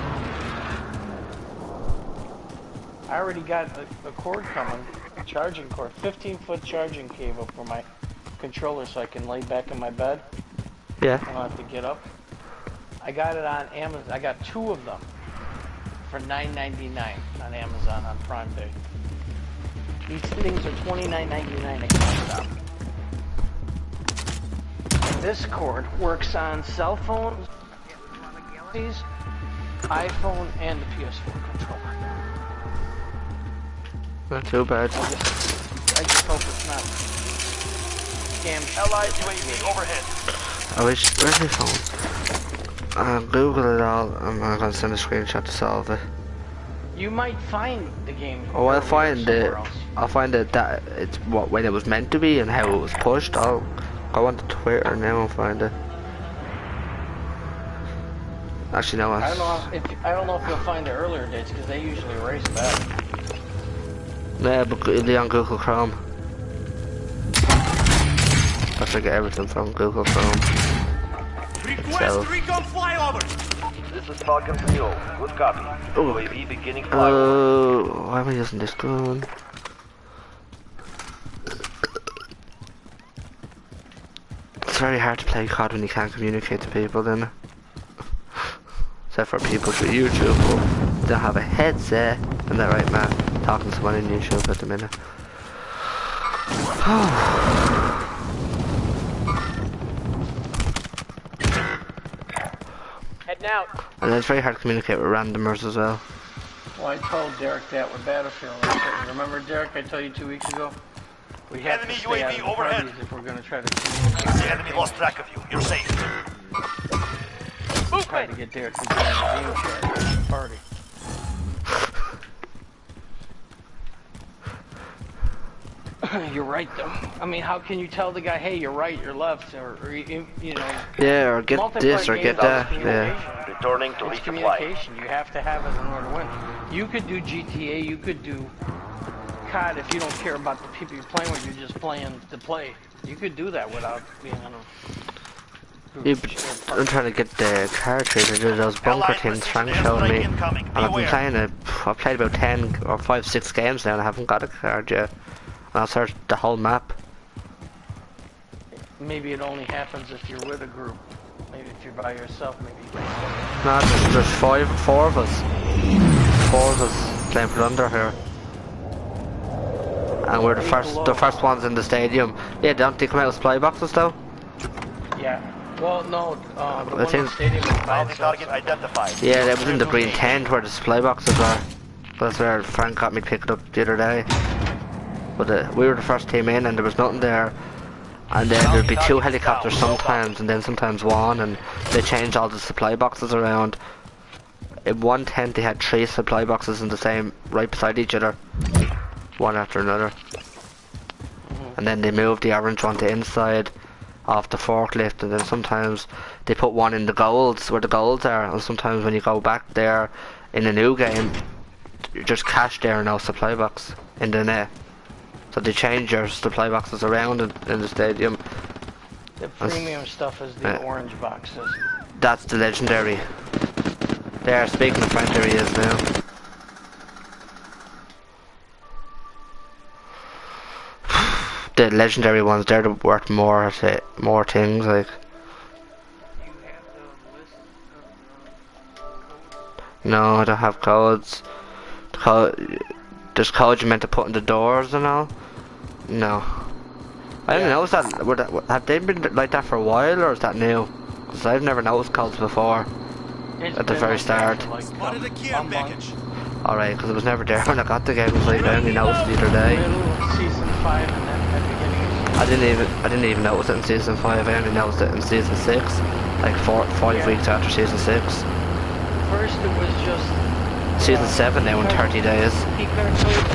I already got a cord coming, a charging cord, 15-foot charging cable for my controller so I can lay back in my bed. Yeah. I don't have to get up. I got it on Amazon. I got 2 of them for $9.99 on Amazon on Prime Day. These things are $29.99 a GameStop. This cord works on cell phones, iPhone, and the ps4 controller. Not too bad. I just hope it's not scam. Allied UAV overhead. I wish, where's my phone? Google it all, and I'm gonna send a screenshot to solve it. You might find the game. Oh, I'll find it. I'll find it that it's when it was meant to be and how it was pushed. I'll go onto Twitter now and find it. Actually, no. I don't know if you'll find the earlier dates because they usually erase back. Yeah, but it'll be on Google Chrome. I should get everything from Google Chrome. Request recon flyover. This is Falcon 3-0. Good copy. UAV beginning flyover. Oh, why am I using this gun? It's very hard to play COD when you can't communicate to people, then. Except for people through YouTube who don't have a headset. Isn't that right, man? Talking to someone in YouTube at the minute. Heading out. And it's very hard to communicate with randomers as well. Well, I told Derek that with Battlefield. Remember, Derek, I told you 2 weeks ago? We have Enemy to stay out UAV of the overhead. parties if we're going to try to The enemy lost track of you. You're safe. try to get Derek to join the game chat at the party. You're right, though. I mean, how can you tell the guy, hey, you're right, you're left, or you know... Yeah, or get this, or get that, yeah. Returning to It's resupply. communication. You have to have it in order to win. You could do GTA, you could do COD if you don't care about the people you're playing with, you're just playing to play. You could do that without being on a... I'm trying to get the cartridge to do those bunker things Frank showed me. And I've been playing it, I've played about 10 or 5-6 games now and I haven't got a card yet. And I'll search the whole map. Maybe it only happens if you're with a group. Maybe if you're by yourself, maybe you can... No, there's four of us. 4 of us playing plunder here. And we're the first ones in the stadium. Yeah, don't they come out with supply boxes though? Yeah. Well, no, the one in the stadium is by itself. Target identified. Yeah, that was in the green tent where the supply boxes were. That's where Frank got me picked up the other day. But we were the first team in and there was nothing there. And then there'd be 2 helicopters sometimes and then sometimes 1, and they changed all the supply boxes around. In one tent they had 3 supply boxes in the same, right beside each other. One after another. And then they moved the orange one to inside off the forklift, and then sometimes they put one in the golds where the golds are, and sometimes when you go back there in a new game you just cash there no supply box in the net. So they change your supply boxes around in the stadium. The premium stuff is the orange boxes. That's the legendary. There, speaking of Frank, there he is now. The legendary ones, they're worth more things, like. No, I don't have codes. There's codes you meant to put in the doors and all. No. I didn't notice that. Have they been like that for a while, or is that new? Because I've never noticed codes before. At the very start. Spotted a care package. Alright, because it was never there when I got the game. It was like I only noticed it the other day. Season 5 and then at the beginning of I didn't even notice it in season 5. I only noticed it in season 6, like 5 weeks after season 6. First it was just Season 7 now in 30 days. Key card codes,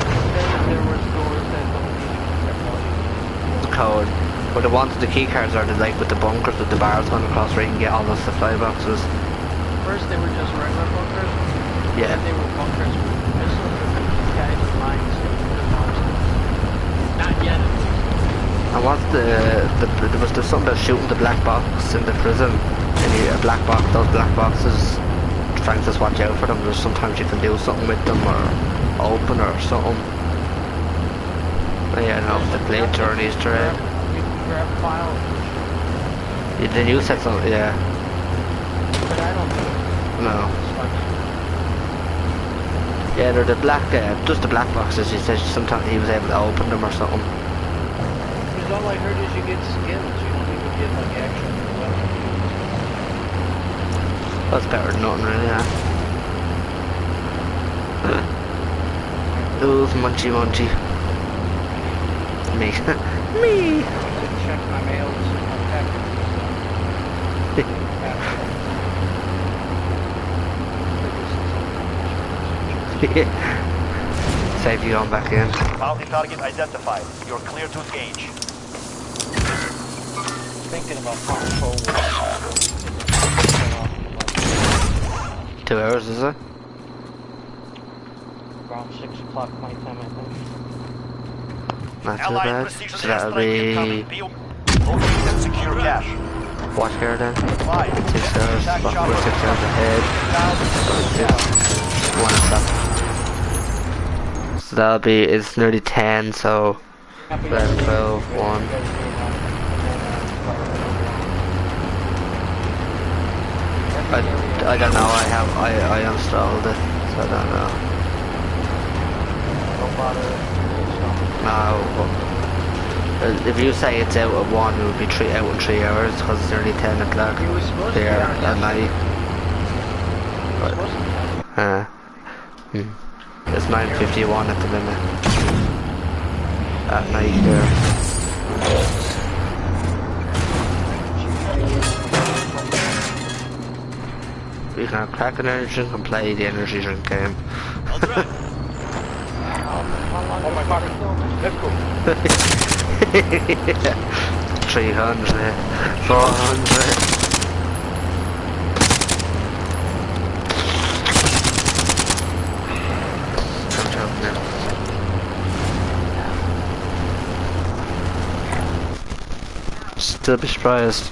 there were stores that don't need The code. But they wanted the key cards are like with the bunkers with the bars going across where you can get all those supply boxes. First they were just regular bunkers. Yeah. Then they were bunkers with missiles and guys with mines. Not yet. And what's there was something about shooting the black box in the prison. And a black box, those black boxes, trying to just watch out for them. There's sometimes you can do something with them or open or something. But yeah, no, the plates or an Easter egg. You can grab files. Yeah, then you said something, yeah. But I don't do it. No. Yeah, they're the black, just the black boxes. He said sometimes he was able to open them or something. Because all I heard is you get skins. You don't even get like action. That's better than nothing, really, yeah. Ooh, munchy munchy. Me. Me! Check my mails and my packages. Save you going back in. Bounty target identified. You're clear to engage. Thinking about playing forward. 2 hours, is it? Around 6 o'clock my time, I think. Not too Allied bad. precision So that'll airstrike be... incoming. Locate and secure cache. What here then? 6 5. hours. Attack Well, chopper. we're 6 hours ahead. 1 o'clock. So that'll be... It's nearly 10, so... 11, 12, 1... I don't know, I installed it, so I don't know. No, but if you say it's out at 1, it would be out in 3 hours, because it's nearly 10 o'clock here at night. But, it's 9:51 at the minute. At night here. We can crack an energy drink and play the energy drink game. I'll drive. Oh my god, let's go. 300, 400. I'm joking now. Still be surprised.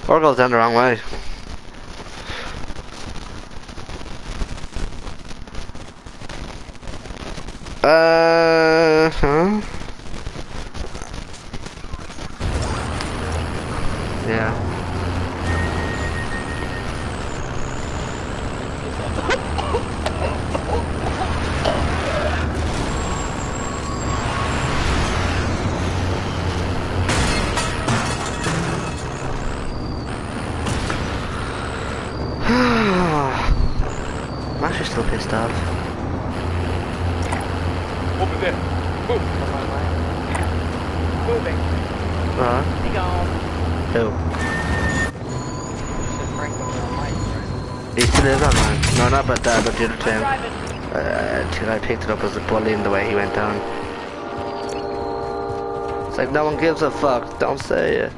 Or goes down the wrong way. Huh? Yeah. I'm actually still pissed off. Over there. Move. Moving. He gone. Who? Said Frank was online, right? He still is online. No, not about that, but the other I'm time. driving. I picked it up as a bully in the way he went down. It's like no one gives a fuck, don't say it.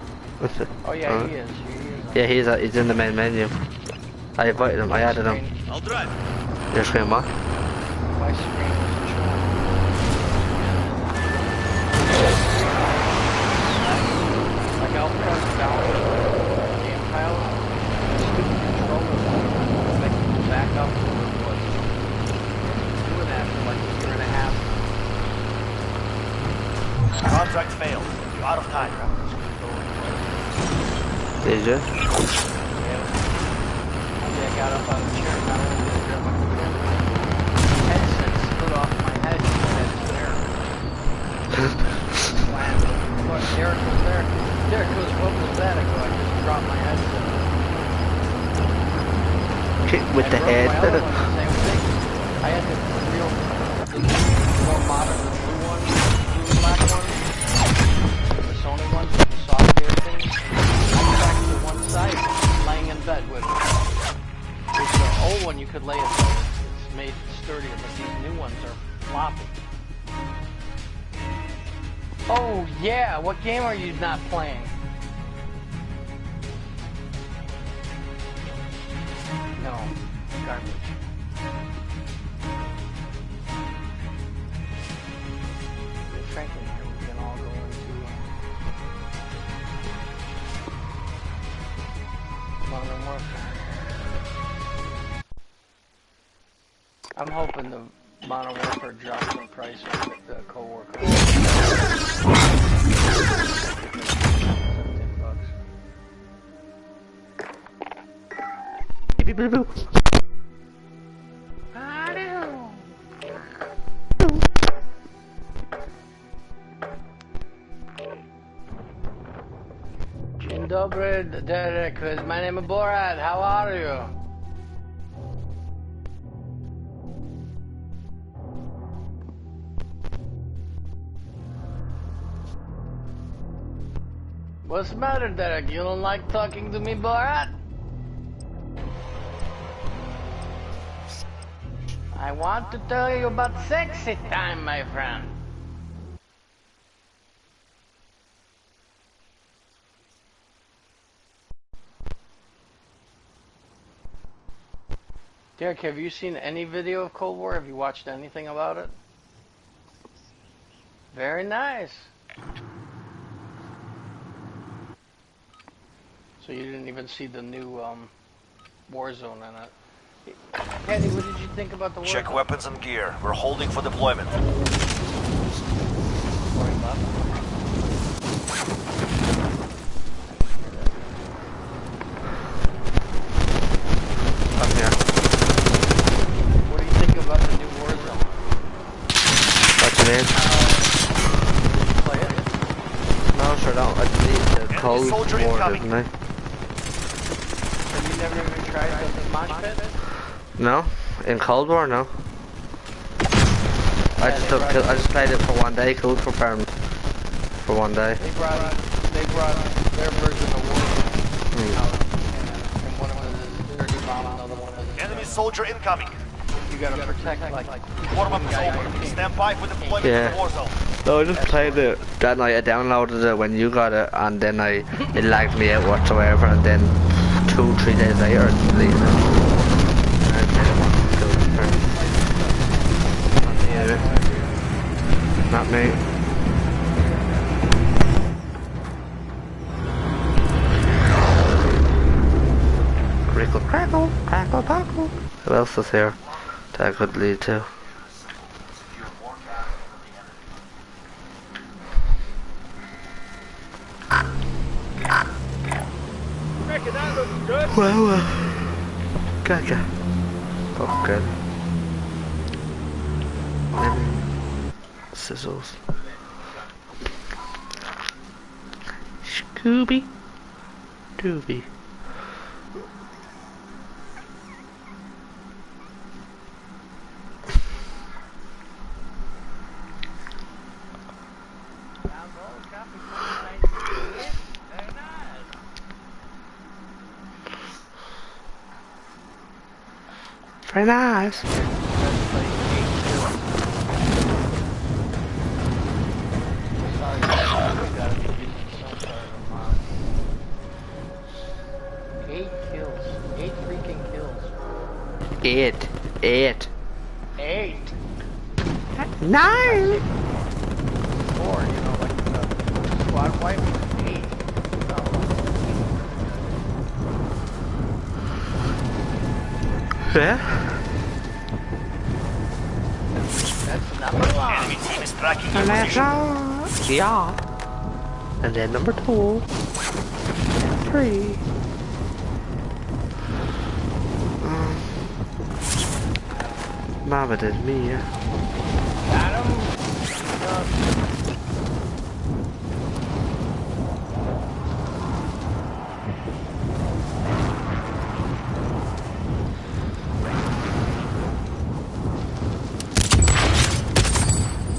Oh yeah, he is. Yeah, he's in the main menu. I invited him, I added him. I'll drive. Your screen what? My screen wasn't showing. Like I'll press down the game tile, the stupid controller won't make it go back up to where it was. It's doing that for like a year and a half. Contract failed. You're out of time. Did you? Yeah. I got up out of the chair and got over there. My headset slid off my head and head there. Look, Derek was there. Derek goes, what was that? I go, I just dropped my headset. Kick with the head. My other one, the same thing. I had the real, more modern, the blue one, blue black one. The Sony ones with the software things. I cracked to one side, laying in bed with it. could lay it down. It's made sturdier, but these new ones are floppy. Oh yeah, what game are you not playing? No, garbage. Get Franklin here, we can all go into Modern Warfare. I'm hoping the Modern Warfare drops in price with the co-worker. $17. Beep, beep, boop. Dzień dobry, Derek. My name is Borat. How are you? What's the matter, Derek? You don't like talking to me, Borat? I want to tell you about sexy time, my friend. Derek, have you seen any video of Cold War? Have you watched anything about it? Very nice. So you didn't even see the new Warzone in it. Teddy, what did you think about the Warzone? Check weapons and gear. We're holding for deployment. I'm here. What do you think about the new Warzone? What do you mean? Did you play it? No, sure don't. I believe the Cold War, didn't I? Have you never even tried the Mosh Pit? No? In Cold War, no. I just played it for one day, Cold confirmed. For one day. They brought their version of Warzone out, and one of them is dirty bomb, another one is Enemy soldier incoming. you gotta protect like Warm-up is over. Stand by for deployment to the war zone. No, I just played it that night. I downloaded it when you got it, and then it lagged me out whatsoever, and then 2-3 days later I deleted it. Not me. Crickle, crackle, crackle, crackle. Who else is here that I could lead to? Well, gotcha. Oh, good. Sizzles. Scooby Dooby. Very nice. 8 kills. 8 freaking kills. 8. 8. 9. 4, you know, like the squad wipe was 8. Yeah? That's number 1. Enemy team is tracking your And position. yeah. And then number 2. 3. Mama did me, yeah. Got him.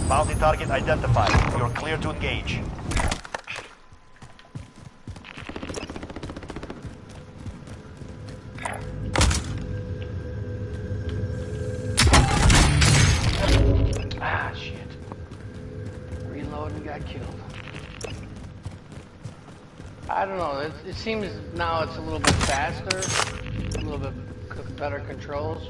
Bounty target identified. You're clear to engage. killed. I don't know. It seems now it's a little bit faster, a little bit better controls.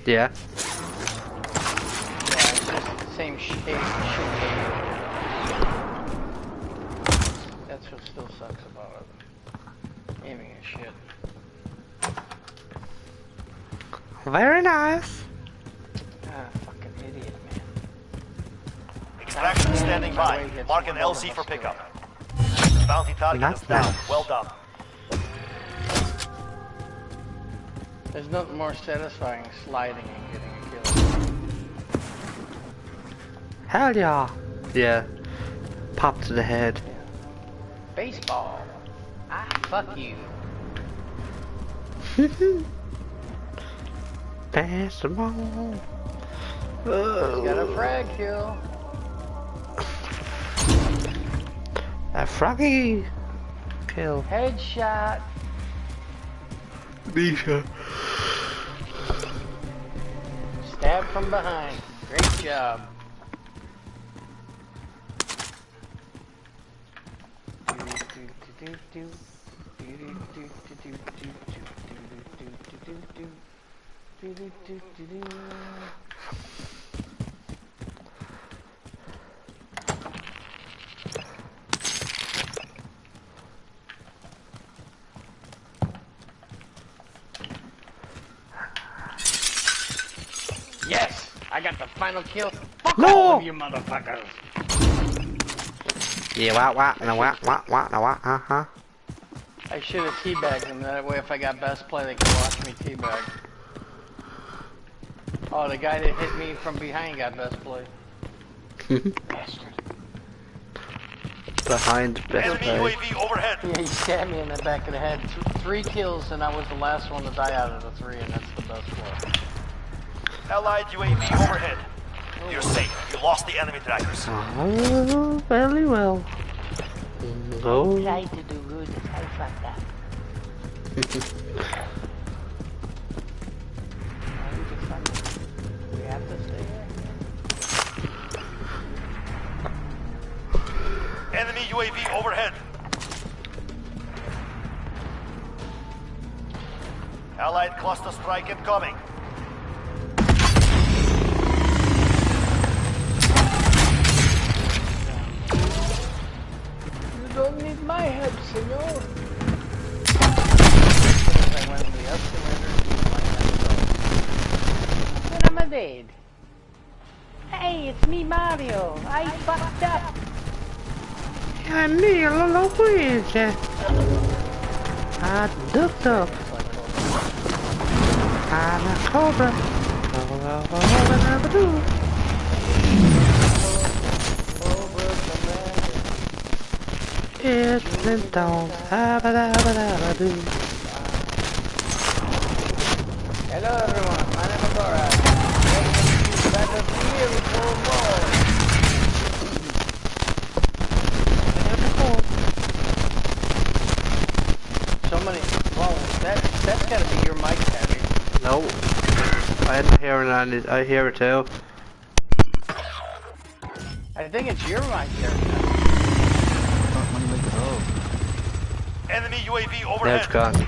Yeah. Yeah, it's just the same shape. That's what still sucks about it. Aiming and shit. Very nice. Ah, fucking idiot, man. Extraction standing by. Mark an LC for pickup. Bounty target is down. Well done. There's nothing more satisfying sliding and getting a kill. Hell yeah. Yeah. Pop to the head. Yeah. Baseball. Ah, fuck you. Baseball. He's got a frag kill. A froggy kill. Headshot. Misha. Stab from behind. Great job. Yes! I got the final kill. Fuck all of you motherfuckers! Yeah, what, uh-huh. I should have teabagged them, that way if I got best play they can watch me teabag. Oh, the guy that hit me from behind got best play. Bastard. Behind best play. Enemy UAV overhead. Yeah, he stabbed me in the back of the head. 3 kills and I was the last one to die out of the 3 and that's the best play. Allied UAV overhead. You're safe. You lost the enemy trackers. Oh, very well. Go. Try to do good. I fucked up. We have to stay here. Enemy UAV overhead. Allied cluster strike incoming. You don't need my help, senor. I went to the escalator. And I'm dead. Hey, it's me, Mario. I fucked up. And me, Luigi. I ducked up. I'm a cobra. It's Flintstones. Habba-dabba-dabba-doo. Hello, everyone. My name is Laura. Welcome to here with more. So many. Well, that's gotta be your mic, Patty. No. I'm hearing it. I hear it too. I think it's your mic there. Enemy UAV Now overhead. it's gone.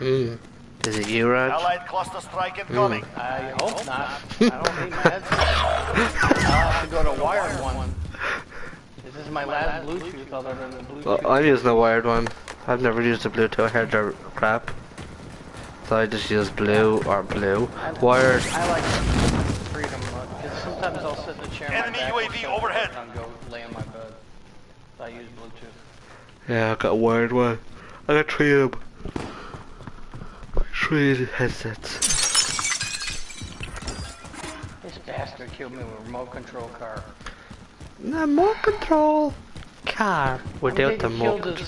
Is it you, Raj? Allied cluster strike incoming. I hope not. I don't need my headset. I'll have to go to wired one. This is my last Bluetooth other than the Bluetooth. Well, I'm using a wired one. I've never used a Bluetooth. I heard they're crap. So I just use blue or blue. Wired. I like freedom, because sometimes I'll sit in the chair. Enemy UAV overhead. And go lay in my bed. So I use Bluetooth. Yeah, I got a wired one. I got 3 of them. 3 headsets. This bastard killed me with a remote control car. The remote control car without the remote control.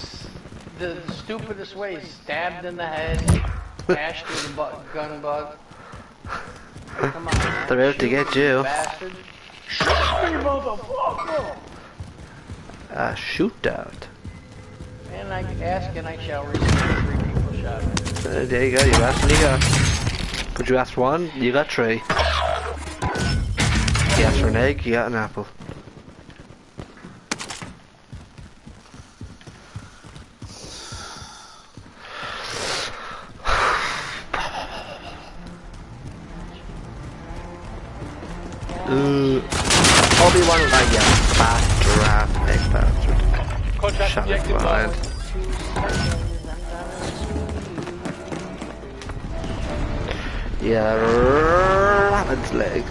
The stupidest way, stabbed in the head, bashed through the gun butt. Come on, man. They're out to get you. Bastard. Shoot me, motherfucker! A shootout. Man, I ask and I shall receive. 3 people shot. There you go, you asked and you got. But you asked 1, you got 3. You asked for an egg, you got an apple. Obi-Wan was like, yeah, fast giraffe, egg bastard. Shot me blind. Yeah, rabbit's leg.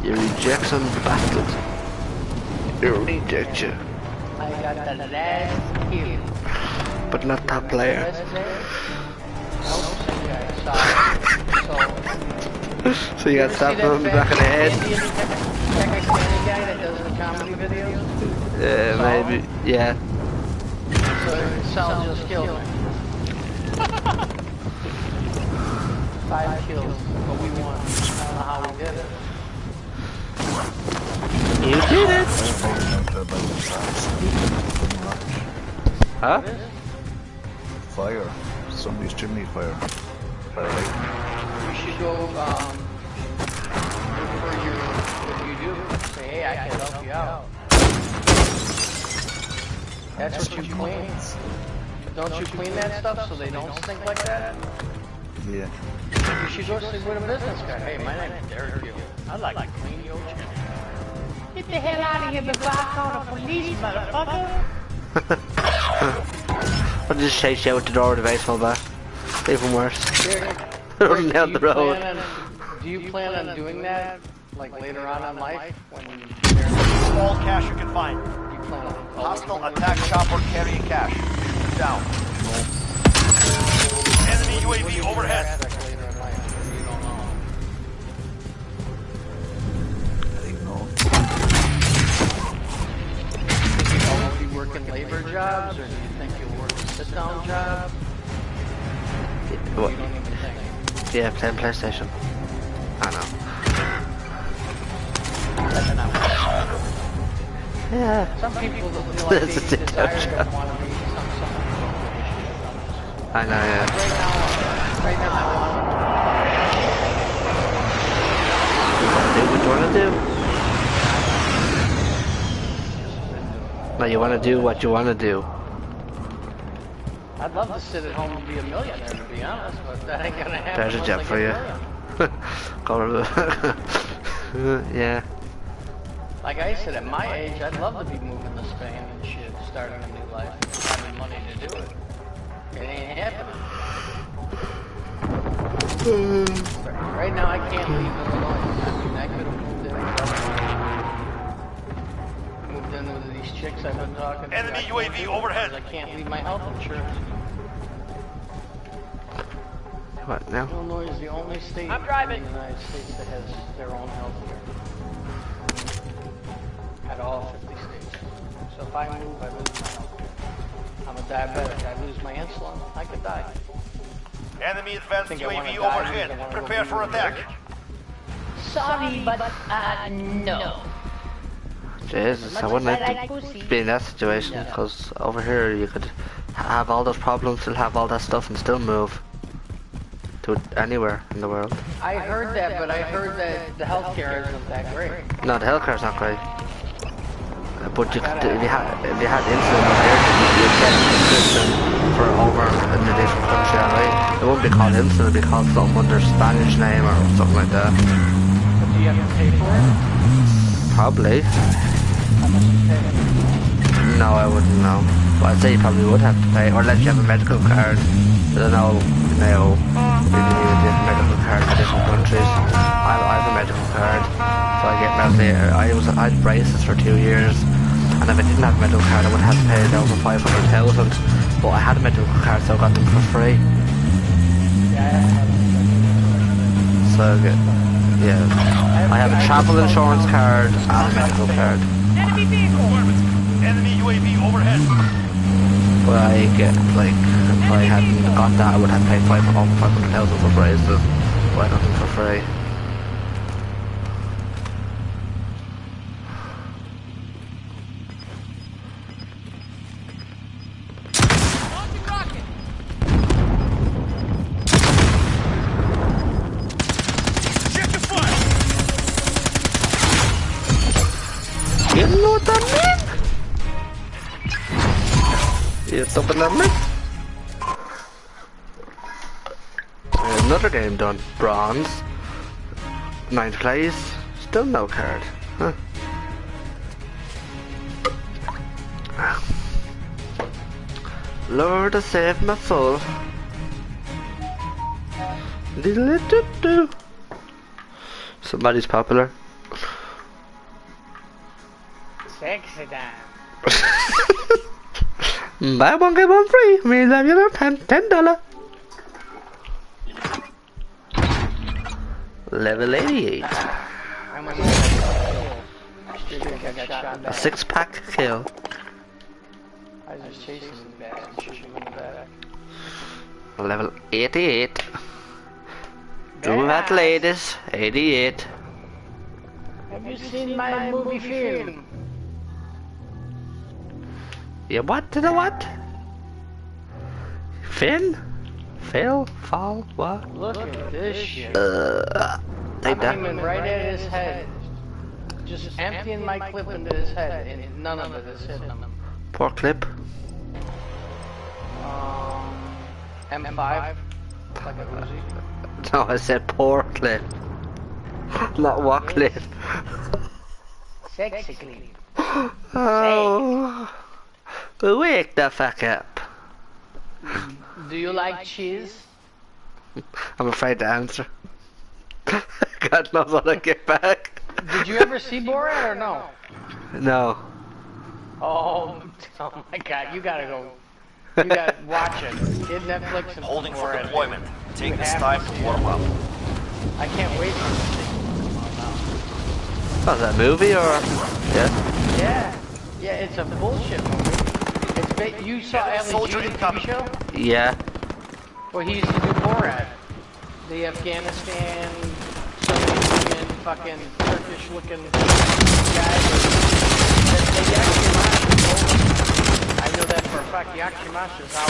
You rejection bastard. You reject you. I got the last kill. But not top player. So you got stabbed in the back of the head? Pakistani guy that does the comedy videos? Maybe, yeah. So Sal just killed him. 5 kills, but we won. I don't know how we did it. You did it! Huh? Fire. Somebody's chimney fire. Fire. You should go, look for your, what you do. Say, hey, I can help you out. That's what you clean. Don't you clean that stuff so they don't stink like that? Yeah. You should go see with a business guy. Hey, my name is Derek Gill. I'd like to clean your chimney. Get the hell out of here before I call the police, motherfucker! I'll just chase you out the door with a baseball bat. Even worse. Running down the road. Do you plan on doing that, like later on in life? When All cash you can find. you plan on Hostile attack chopper carrying cash. Down. Enemy UAV overhead. later in life, you don't know. I think no. Think you'll always be working labor jobs, or do you think you'll work a sit-down job? What? You don't even think. Yeah, playing PlayStation. I know. That's not Yeah. Some people that feel like That's a they sit-down desire job. to want to be something. I know, yeah. Right now I want Do what you wanna do. No, you wanna do what you wanna do. I'd love to sit at home and be a millionaire, to be honest, but that ain't gonna happen. There's a unless job I for get you. a million. Yeah. Like I said, at my age, I'd love to be moving to Spain and shit, starting a new life, having money to do it. It ain't happening. Right now, I can't leave Illinois. I mean, I could have moved in with these chicks I've been talking to. Enemy UAV overhead. I can't leave my health insurance. What now? Illinois is the only state in the United States that has their own health care. At all 50 states. So if I move, I lose my health care. I'm a diabetic. I lose my insulin, I could die. Enemy advanced Think I wanna UAV die overhead. because I wanna Prepare go for move attack. Sorry, but no. Jesus, I wouldn't like to be in that situation, because over here you could have all those problems, still have all that stuff and still move to anywhere in the world. I heard that, but I heard that the healthcare isn't that great. No, the healthcare's not great. But you could, if you had insulin over here, then you could get insulin for over in a different country, alright? It wouldn't be called insulin, it'd be called something under a Spanish name or something like that. But do you have to pay for it? Probably. How much you pay? No, I wouldn't know. Well, I'd say you probably would have to pay, or unless you have a medical card. I don't know, now, if you need a different medical card for different countries. I have a medical card, so I get medically. I had braces for 2 years, and if I didn't have a medical card, I would have to pay over 500,000. But I had a medical card, so I got them for free. So, yeah, I have a travel insurance card and a medical card. Enemy vehicle! Enemy UAV overhead. But I get, like, if I hadn't got that, I would have paid 500,000 for braces, but I got them for free. You dumping on me? Another game done. Bronze. 9 plays. Still no card. Huh. Lord, save my soul. Diddle-doo-doo. Somebody's popular. Sexy time. Buy one get one free. Me love you $10. Level 88. A 6-pack kill. I was just chasing him back and shooting him in the back. Level 88. Do that, ladies. 88. Have you seen my movie film? Yeah, what? Did I what? Finn? Phil? Fall? What? Look at this shit. Take that. I'm aiming right at his head. Just emptying my clip into his head, and none of it is hitting him. Poor clip. M5. Like a Uzi. No, I said poor clip. Not what clip. Sexy clip. Oh. Wake the fuck up. Do you like cheese? I'm afraid to answer. God knows what I get back. Did you ever see Borat or no? No. Oh my God, you gotta go. You gotta watch it. Get Netflix and Holding for Borat. deployment. Take this time to warm up. I can't wait for this thing to come out now. Oh, is that a movie or? Yeah. Yeah, it's a bullshit movie. It's you saw Ali G, the TV show? Yeah. Well, he used to do Borat. The Afghanistan, Soviet fucking Turkish-looking guy. The Yakshimash. I know that for a fact. Yakshimash is out.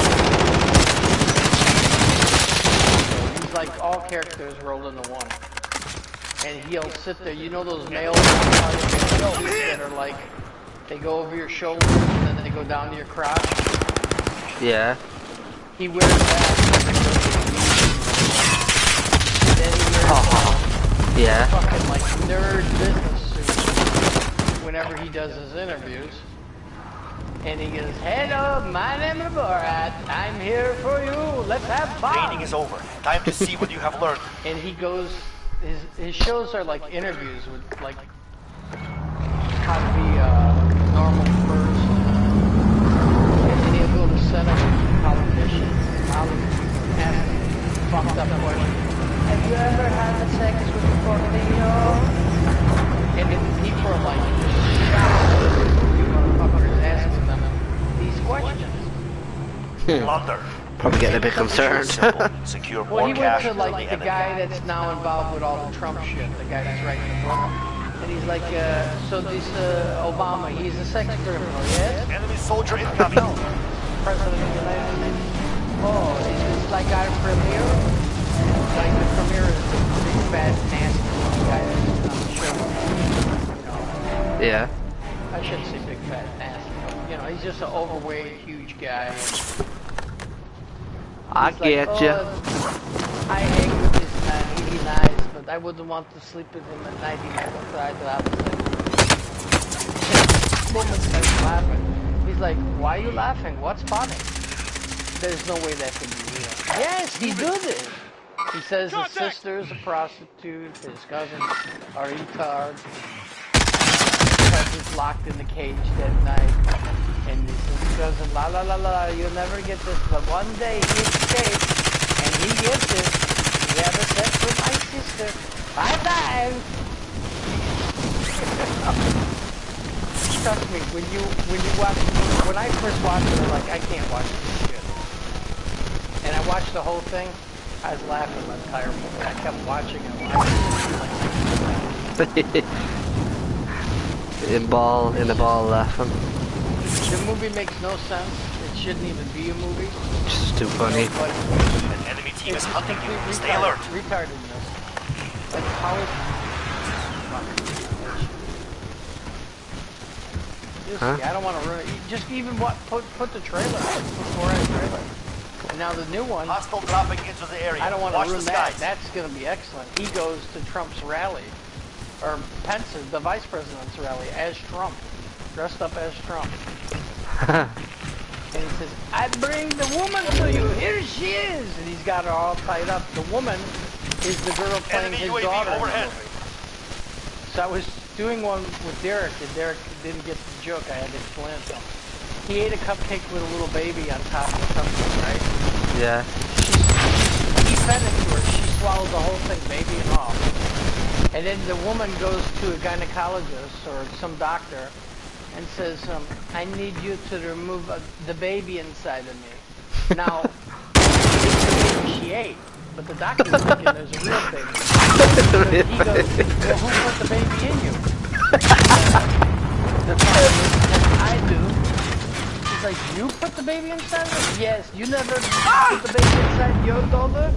He's like all characters rolled into one. And he'll sit there. You know those male that are like, they go over your shoulders and then they go down to your crotch? Yeah. He wears that. And then he wears yeah. fucking like nerd business suit whenever he does his interviews. And he goes, "Hello, my name is Borat. I'm here for you. Let's have fun." Training is over. Time to see what you have learned. And he goes, his shows are like interviews with like how to be a normal person. And then he'll go to Senate politicians and ask fucked up questions. Have you ever had sex with a tornado? And then people are like shocked. You motherfuckers asking them these questions. Plunder. Probably getting a bit concerned. Secure Well, he more went cash to from like the enemy. guy that's now involved with all the Trump shit, the guy that's writing the book. And he's like, so this Obama, he's a sex criminal, yes? Enemy soldier incoming. No. President of the United States. Oh, is this like our premier? Like the premier is the big fat nasty guy that's on the show. You know? Yeah. I shouldn't say big fat nasty, but you know, he's just an overweight, huge guy. I get like, you. I hang with this man, he's nice, but I wouldn't want to sleep with him at night. He never tried to have sex. Woman starts laughing. He's like, "Why are you laughing? What's funny?" There's no way that can be real. Yes, he did it. He says his sister's a prostitute, his cousins are retards. His cousin's locked in the cage that night. And his cousin, la la la la, you'll never get this, but one day he escaped, and he gets it. He had a sex with my sister 5 times. Trust me, when you watch, when I first watched it, I was like, I can't watch this shit. And I watched the whole thing, I was laughing the entire movie. I kept watching and watching. in the ball laughing. The movie makes no sense. It shouldn't even be a movie. It's just too funny. But An enemy team is hunting you. Stay alert. Retardedness. Like how is... Just see, I don't want to ruin it. Just even put the trailer, put 4 trailer. And now the new one. Hostile dropping into the area. I don't want to ruin that. Skies. That's going to be excellent. He goes to Trump's rally, or Pence's, the vice president's rally, as Trump, dressed up as Trump. And he says, "I bring the woman to you. Here she is." And he's got her all tied up. The woman is the girl playing his daughter. Overhead. So I was doing one with Derek, and Derek didn't get the joke. I had to explain it to him. He ate a cupcake with a little baby on top of the cupcake, right? Yeah. He fed it to her. She swallowed the whole thing, baby and all. And then the woman goes to a gynecologist or some doctor and says, "I need you to remove the baby inside of me." Now, it's the baby she ate, but the doctor's thinking there's a real baby. So he goes, "Well, who put the baby in you?" The doctor says, "I do." He's like, "You put the baby inside of her?" "Yes." "You never put the baby inside your daughter?"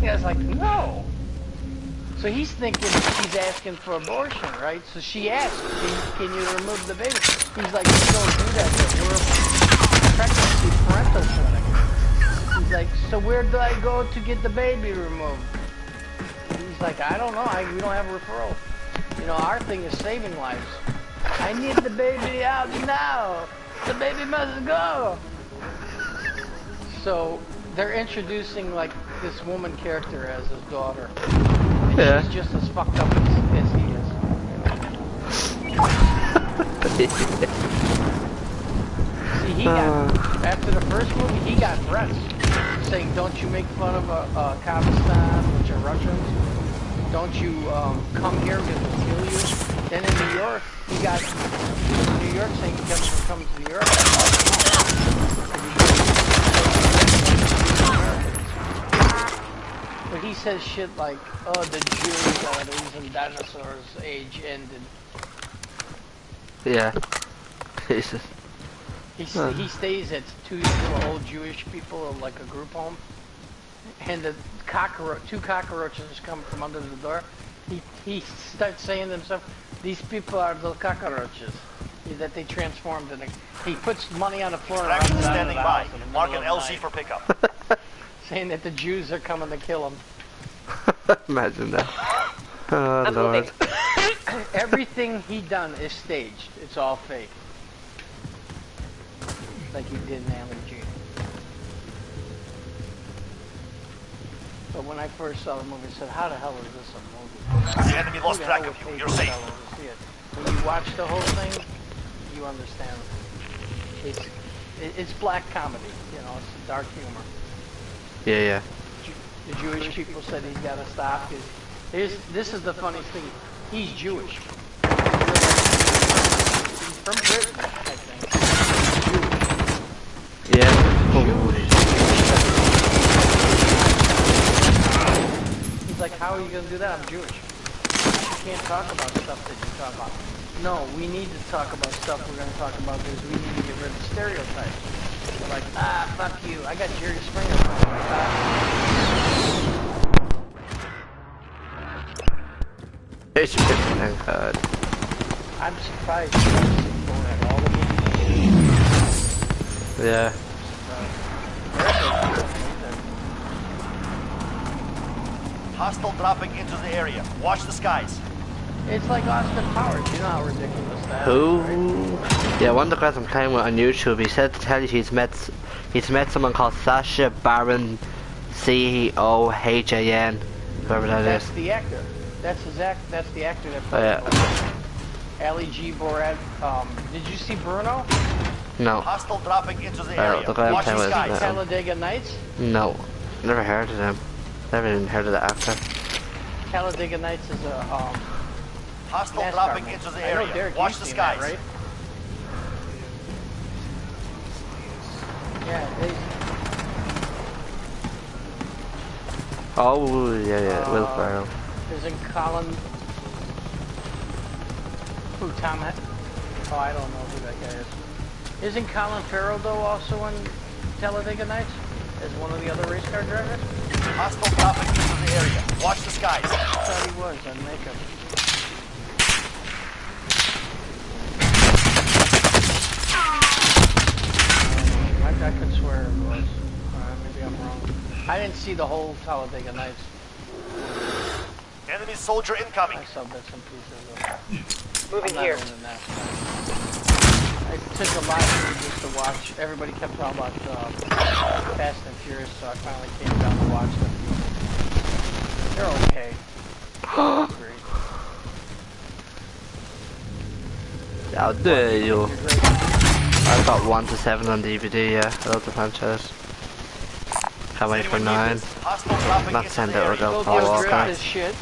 He was like, "No." So he's thinking she's asking for abortion, right? So she asked, can you remove the baby? He's like, "You don't do that. We're a pregnancy parental clinic." He's like, "So where do I go to get the baby removed?" He's like, "I don't know. We don't have a referral. You know, our thing is saving lives. I need the baby out now. The baby must go." So they're introducing like this woman character as his daughter. And she's just as fucked up as he is. See, he got, after the first movie, he got threats saying, "Don't you make fun of Kazakhstan, which are Russians. Don't you come here because we'll kill you." Then in New York, he got New York saying he doesn't come to New York. But he says shit like, "Oh, the Jews are the reason dinosaurs' age ended." Yeah. Jesus. He stays at 2 little old Jewish people, like a group home, and the two cockroaches come from under the door. He starts saying to himself, "These people are the cockroaches that they transformed." And he puts money on the floor and runs out of the house. Mark an LZ for pickup. Saying that the Jews are coming to kill him. Imagine that. Oh, I'm Lord. Everything he done is staged. It's all fake. Like he did in Alien G. But when I first saw the movie, I said, "How the hell is this a movie?" The enemy lost track of you. You're safe. When you watch the whole thing, you understand. It's black comedy. You know, it's dark humor. Yeah, yeah. The Jewish people said he's got to stop. This is the funniest thing. He's Jewish. He's from Britain, I think. Jewish. Yeah. Jewish. He's like, "How are you going to do that? I'm Jewish. You can't talk about stuff that you talk about." "No, we need to talk about stuff we're going to talk about because we need to get rid of stereotypes." They're like, "Fuck you. I got Jerry Springer." It's thank God. I'm surprised you don't have all the movies. Yeah. Hostile dropping into the area. Watch the skies. It's like Austin Powers. You know how ridiculous that Who? is, right? Yeah, one of the guys I'm playing with on YouTube, he said to tell you he's met someone called Sacha Baron Cohan, whoever that That's is. the actor. That's the actor that plays Ali G. Borat. Did you see Bruno? No. Hostile dropping into the area. The guy I'm Watch playing the with skies. Talladega Nights? No. Never heard of him. Never even heard of the actor. Talladega Nights is a Hostile NASCAR dropping movie. into the I know area. Derek, Watch you've the seen skies. that, right? Yeah, Oh, yeah, Will Ferrell. Isn't Colin... Who, Tom... Oh, I don't know who that guy is. Isn't Colin Farrell, though, also in Talladega Nights? As one of the other race car drivers? Hostile dropping into the area. Watch the skies. I thought he was on makeup. see the whole Talladega Nights. Enemy soldier incoming. I saw bits and pieces of it. Moving here. I took a lot of just to watch. Everybody kept talking about Fast and Furious, so I finally came down to watch them. They're okay. Great. How dare you? I got 1 to 7 on DVD, yeah. I love the franchise. Can't wait for 9. Not send it or go Paul Walker. Shit.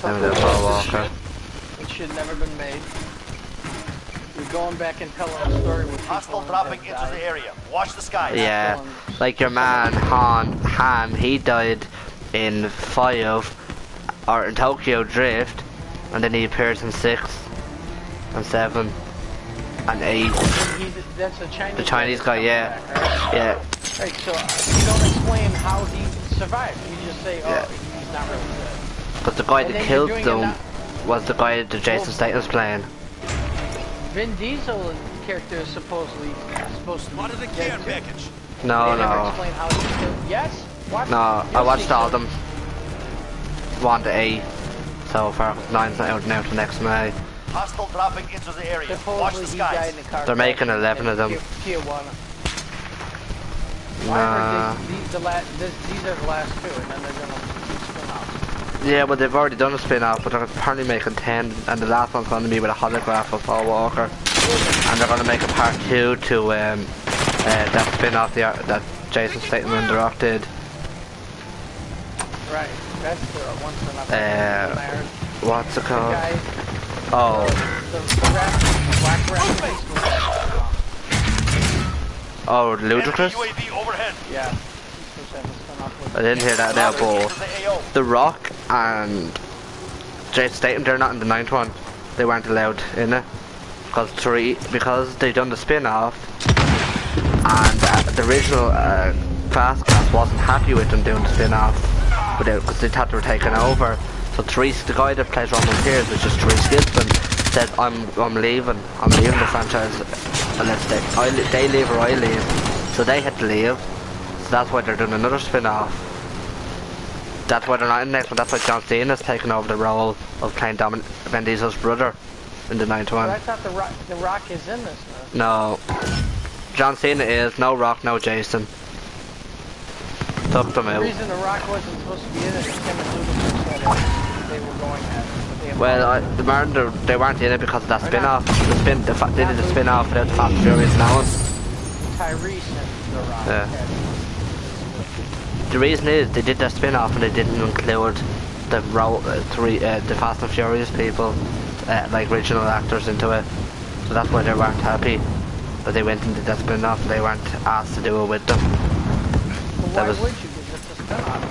Send it Paul Walker. It should never been made. You're going back and telling a story with hostile dropping into the area. Watch the sky. Yeah, like your man Han, he died in 5 or in Tokyo Drift, and then he appears in 6 and 7 and 8. That's a Chinese. The Chinese guy, yeah, right? Yeah. Right, so you don't explain how he survived. You just say, oh, he's not really good. But the guy that killed them was the guy that Jason Statham's playing. Vin Diesel character is supposedly supposed to be What is the care package? No, they never no. explain how he killed. Yes? Watch No, I watched all of them. 1 to 8. So far, 9's not out now to next May. Hostile dropping into the area. Supposedly Watch the he died skies. in a car They're crash making 11 of them. Tijuana. Nah. These are the last 2, and then they're gonna spin off. Yeah, but they've already done a spin-off, but they're apparently making 10, and the last one's going to be with a holograph of Paul Walker. And they're going to make a part 2 to that spin-off that Jason Statham and The Rock did. Right, that's the ones they're not what's it called? guy, Oh. the black rat. Oh, Ludicrous? UAV overhead. Yeah. I didn't hear that now, but The Rock and Jason Statham, they're not in the 9th one. They weren't allowed in it. Because they done the spin-off, and the original Fast Class wasn't happy with them doing the spin-off, because they thought they were taking over. So the guy that plays Roman Pierce, which is Therese Gibson, said, I'm leaving the franchise unless they leave or I leave. So they had to leave. So that's why they're doing another spin-off. That's why they're not in the next one. That's why John Cena's taking over the role of playing Vin Diesel's brother in the 9th one. But I thought the Rock is in this No. now. John Cena is, no Rock, no Jason. Took them out. The reason the Rock wasn't supposed to be in it is Kevin Ludacris said they were going at it. Well, they weren't in it because of that spin-off. They did the spin-off without the Fast and Furious now. Tyrese and the Rock. Yeah. The reason is they did their spin-off and they didn't include the Fast and Furious people, like original actors into it. So that's why they weren't happy. But they went and did that spin-off and they weren't asked to do it with them. But why would you? Because it's a spin-off.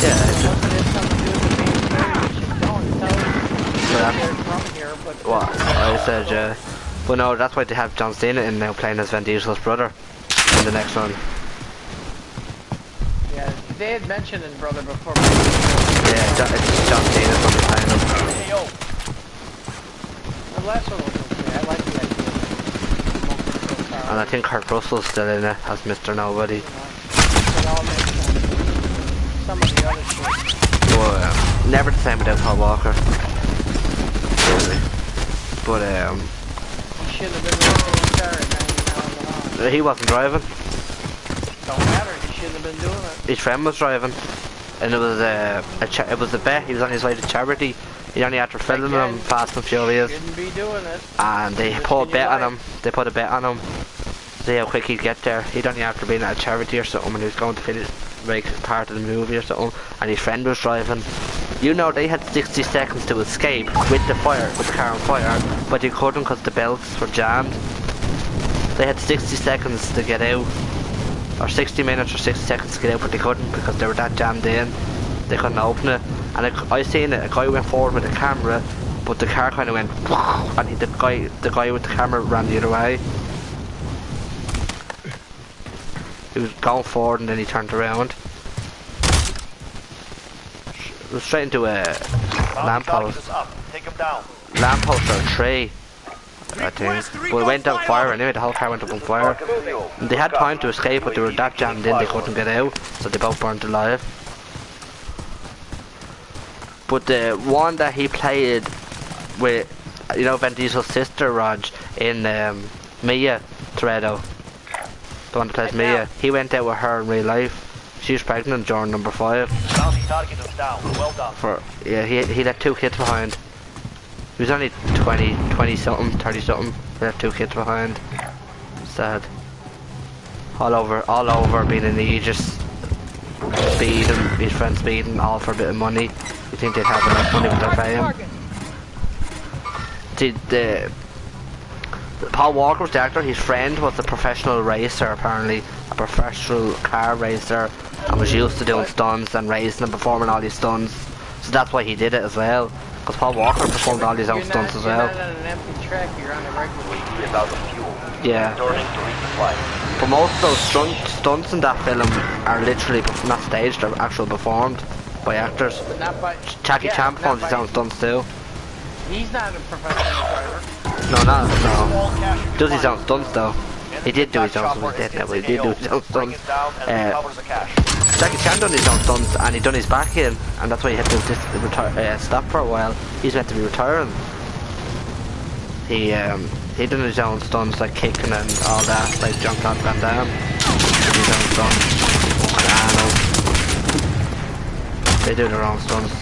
Yeah. It has something to do with the main story. You should tell they're from here, but... What? I said, yeah. But no, that's why they have John Cena in now playing as Vin Diesel's brother in the next one. Yeah, they had mentioned his brother before. Yeah, it's John Cena's going to be playing him. The last one was okay. I like the idea. And I think Kurt Russell's still in it as Mr. Nobody. It all makes sense. Some of the other shit. Well, never the same without Paul Walker. Really. But He shouldn't have been running the car at 90 miles an hour. he wasn't driving. Don't matter. He shouldn't have been doing it. His friend was driving, and it was a bet. He was on his way to charity. He only had to film him Fast and Furious. Shouldn't be doing it. And they put a bet on him. They put a bet on him. See how quick he'd get there. He'd only have to be at a charity or something, and he was going to finish, make part of the movie or something. And his friend was driving. You know, they had 60 seconds to escape with the car on fire, but they couldn't because the belts were jammed. They had 60 seconds to get out, or 60 minutes or 60 seconds to get out, but they couldn't because they were that jammed in. They couldn't open it. And I seen it. A guy went forward with a camera, but the car kind of went, and the guy with the camera ran the other way. He was going forward and then he turned around. It was straight into a lamppost. Take him down. Lamppost or a tree. I think. But it went on fire anyway, the whole car went up on fire. And they had time to escape, but they were that jammed in they couldn't get out, so they both burnt alive. But the one that he played with, you know, Vin Diesel's sister, Rog, in Mia Toretto, the one that plays Mia, he went out with her in real life. She was pregnant during number 5. Target is down. Well done. Yeah, he left 2 kids behind. He was only 20 something, 30 something. He left 2 kids behind. Sad. All over being in the Aegis. Speeding, his friends speeding, all for a bit of money. You think they'd have enough money with their fame? The Paul Walker was the actor. His friend was a professional racer, apparently. A professional car racer. And was used to doing stunts and racing and performing all these stunts. So that's why he did it as well. Because Paul Walker performed all his own stunts as well. You're not on an empty track, you're on a regular. Without the fuel. Yeah. Returning to resupply. But most of those stunts in that film are literally not staged, they're actually performed by actors. But not by... Jackie Chan performs his own stunts too. He's not a professional driver. No. Does his own stunts though. He did do his own stunts, he did do his own stunts. Jackie Chan done his own stunts and he done his back in, and that's why he had to stop for a while. He's meant to be retiring. He done his own stunts like kicking and all that, like Jean-Claude Van Damme. His own stunts. They do their own stunts.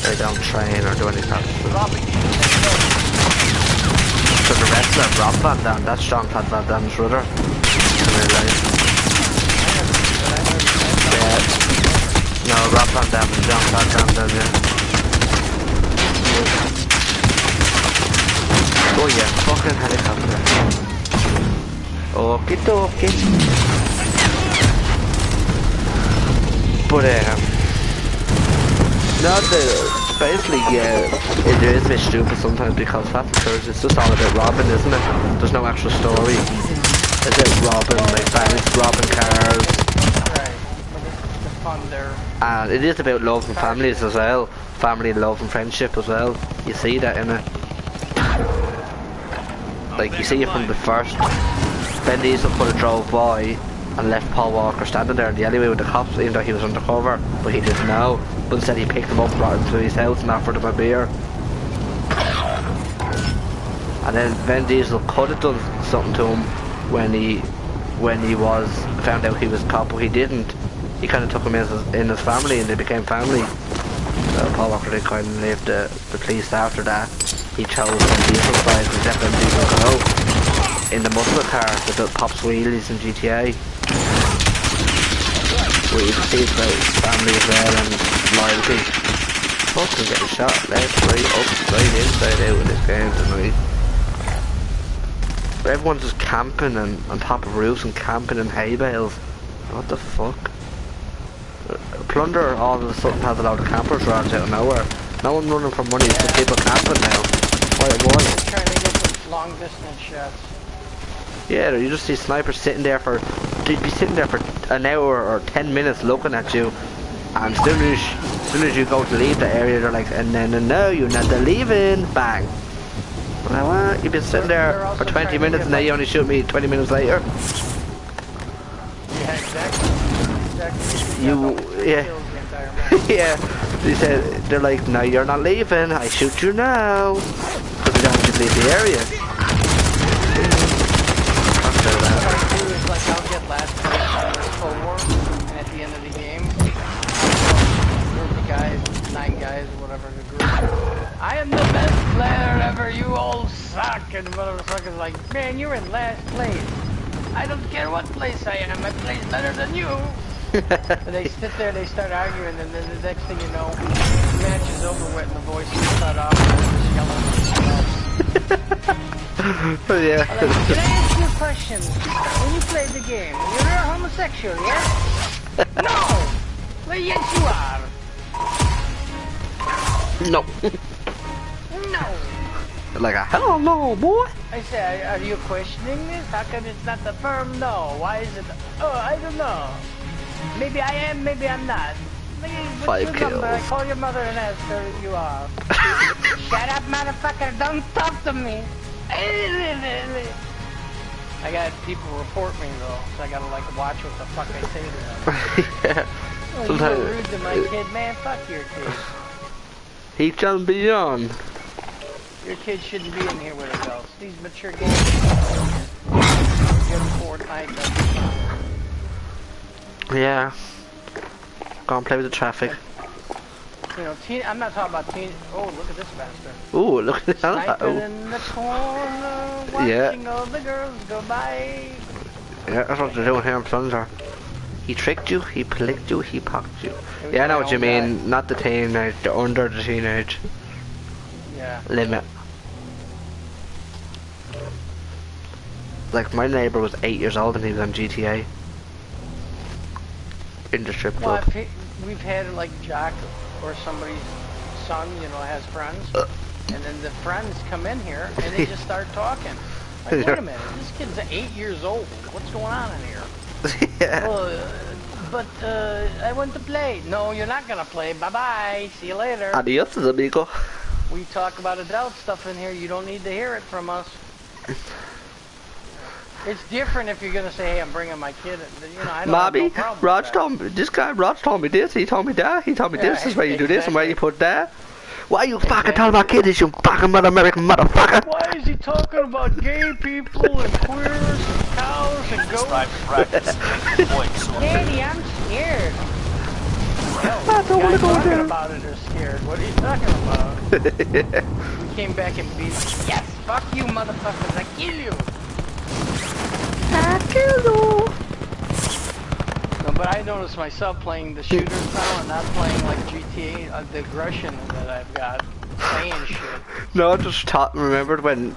They don't train or do anything. So the wrestler Rob Van Damme, that's Jean-Claude Van Damme's brother. In real life. Yeah. No, Rob Van Damme and Jean-Claude Van Damme, yeah. Oh yeah, fucking helicopter. Okie dokie. But basically, it is a bit stupid sometimes because Fast and Furious, it's just all about robbing, isn't it? There's no actual story. It's about robbing, like banks, robbing cars. Right, but the fun there. And it is about love and families as well. Family, love and friendship as well. You see that in it. Like, you see it from the first. Vin Diesel could have drove by and left Paul Walker standing there in the alleyway with the cops, even though he was undercover, but he didn't know. But instead he picked him up, brought him to his house and offered him a beer. And then Vin Diesel could have done something to him when he was found out he was a cop, but he didn't. He kind of took him in his family and they became family. So Paul Walker did kind of leave the police after that. He chose Vin Diesel's side and let Vin Diesel go in the muscle car that pops wheelies in GTA. Where you can see it's about family as well and loyalty. Fucking getting shot left, right, up, right, inside out in this game tonight. Everyone's just camping and on top of roofs and camping in hay bales. What the fuck? Plunder all of a sudden has a lot of campers rods out of nowhere. No one running for money, it's just people camping now. Why? Trying to get some long distance shots. Yeah, you just see snipers sitting there they'd be sitting there for an hour or 10 minutes looking at you, and as soon as you go to leave the area, they're like, no, you're not leaving, bang. Well, what? You've been sitting there for 20 minutes and now you only shoot me 20 minutes later. Yeah, exactly. Yeah. Yeah. They said, they're like, no, you're not leaving, I shoot you now. Because we don't want you to leave the area. What I do is like I'll get last place on this full war, and at the end of the game, group of guys, 9 guys, whatever the group. I am the best player ever, you all suck, and motherfuckers like, man, you're in last place. I don't care what place I am, I play better than you. And they sit there, they start arguing, and then the next thing you know, the match is over with, and the voice is cut off, and they're just yelling at Oh yeah. can I ask you a question? When you play the game, you're a homosexual, yes? No! Well, yes you are. No. No. Like a hell no, boy. I say, are you questioning this? How come it's not the firm no? Why is it? Oh, I don't know. Maybe I am, maybe I'm not. What's 5 your kills. number? I call your mother and ask her if you are. Shut up, motherfucker! Don't talk to me! I got people report me though, so I gotta like watch what the fuck I say to them. Yeah. Oh, you were rude to my kid, man. Fuck your kid. He can be on. Your kid shouldn't be in here with adults. These mature games. Good Fortnite. Yeah. Go and play with the traffic. You know, I'm not talking about teen. Oh, look at this bastard. Ooh, look at that. Sniping in the corner, watching all the girls go by. Yeah, that's what they're doing here in Plunder. He tricked you, he plicked you, he pocked you. Yeah, I know what you mean. Guy. Not the teenage, the under the teenage. Yeah. Limit. Like my neighbour was 8 years old and he was on GTA. In the strip club. Well, we've had like Jack or somebody's son, you know, has friends, and then the friends come in here and they just start talking. Like, wait a minute, this kid's 8 years old. What's going on in here? Yeah. Well, but I want to play. No, you're not gonna play. Bye bye. See you later. Adios, amigo. We talk about adult stuff in here. You don't need to hear it from us. It's different if you're gonna say, "Hey, I'm bringing my kid." You know, I don't have no problem Raj with told me. This guy, Raj told me this. He told me that. He told me this is where you do this and where you put that. Why you fucking telling my kid this, you fucking American motherfucker? Why is he talking about gay people and queers and cows and goats? Daddy, I'm scared. Hell, I don't want to go talking there. about it or scared. What are you talking about? He came back and beat us. Yes, fuck you, motherfuckers. I kill you. No, but I noticed myself playing the shooters now and not playing like GTA, the aggression that I've got, saying shit. No, I just remembered when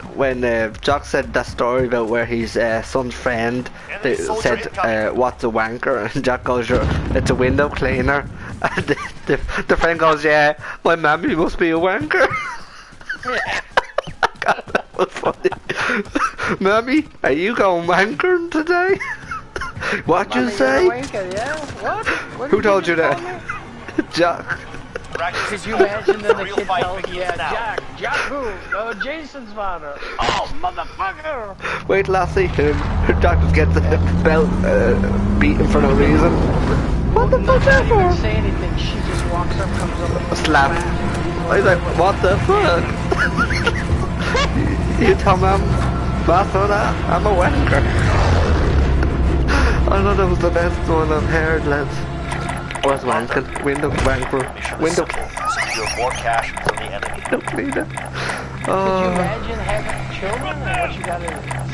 Jock said that story about where his son's friend said, what's a wanker? And Jock goes, it's a window cleaner. And the friend goes, yeah, my mammy must be a wanker. Yeah. God, that was funny. Mammy, are you going wankering today? What'd you say? Wanker, yeah? What? Who told you that? Jack. Could you imagine that the kid tells you, yeah, Jack who? Oh, Jason's father. Oh, motherfucker! Wait till I see him. Jack just gets the belt beaten for no reason. What the fuck is that for? She doesn't say anything. She just walks up, comes over and slap. He's like, what the fuck? You tell me I'm a wanker. I thought that was the best one I've heard, lads. What's wanking? Window wanker. Window. Secure more cash from the enemy. Window cleaner. Could you imagine having children and what you gotta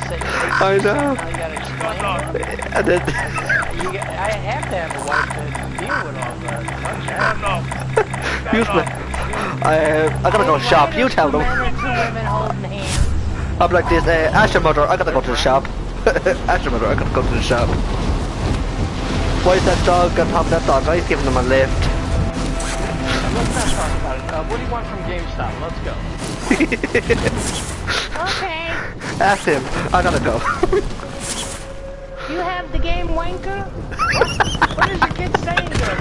say? I know. You gotta explain it. And then I have to have a wife to deal with all that. I gotta go shop. You tell them. I'm like this. Ask your mother. I gotta go to the shop. Ask your mother. I gotta go to the shop. Why is that dog on top of that dog? I was giving him a lift. Let's not talk about it. What do you want from GameStop? Let's go. Okay. Ask him. I gotta go. You have the game, wanker? What is your kid saying to him?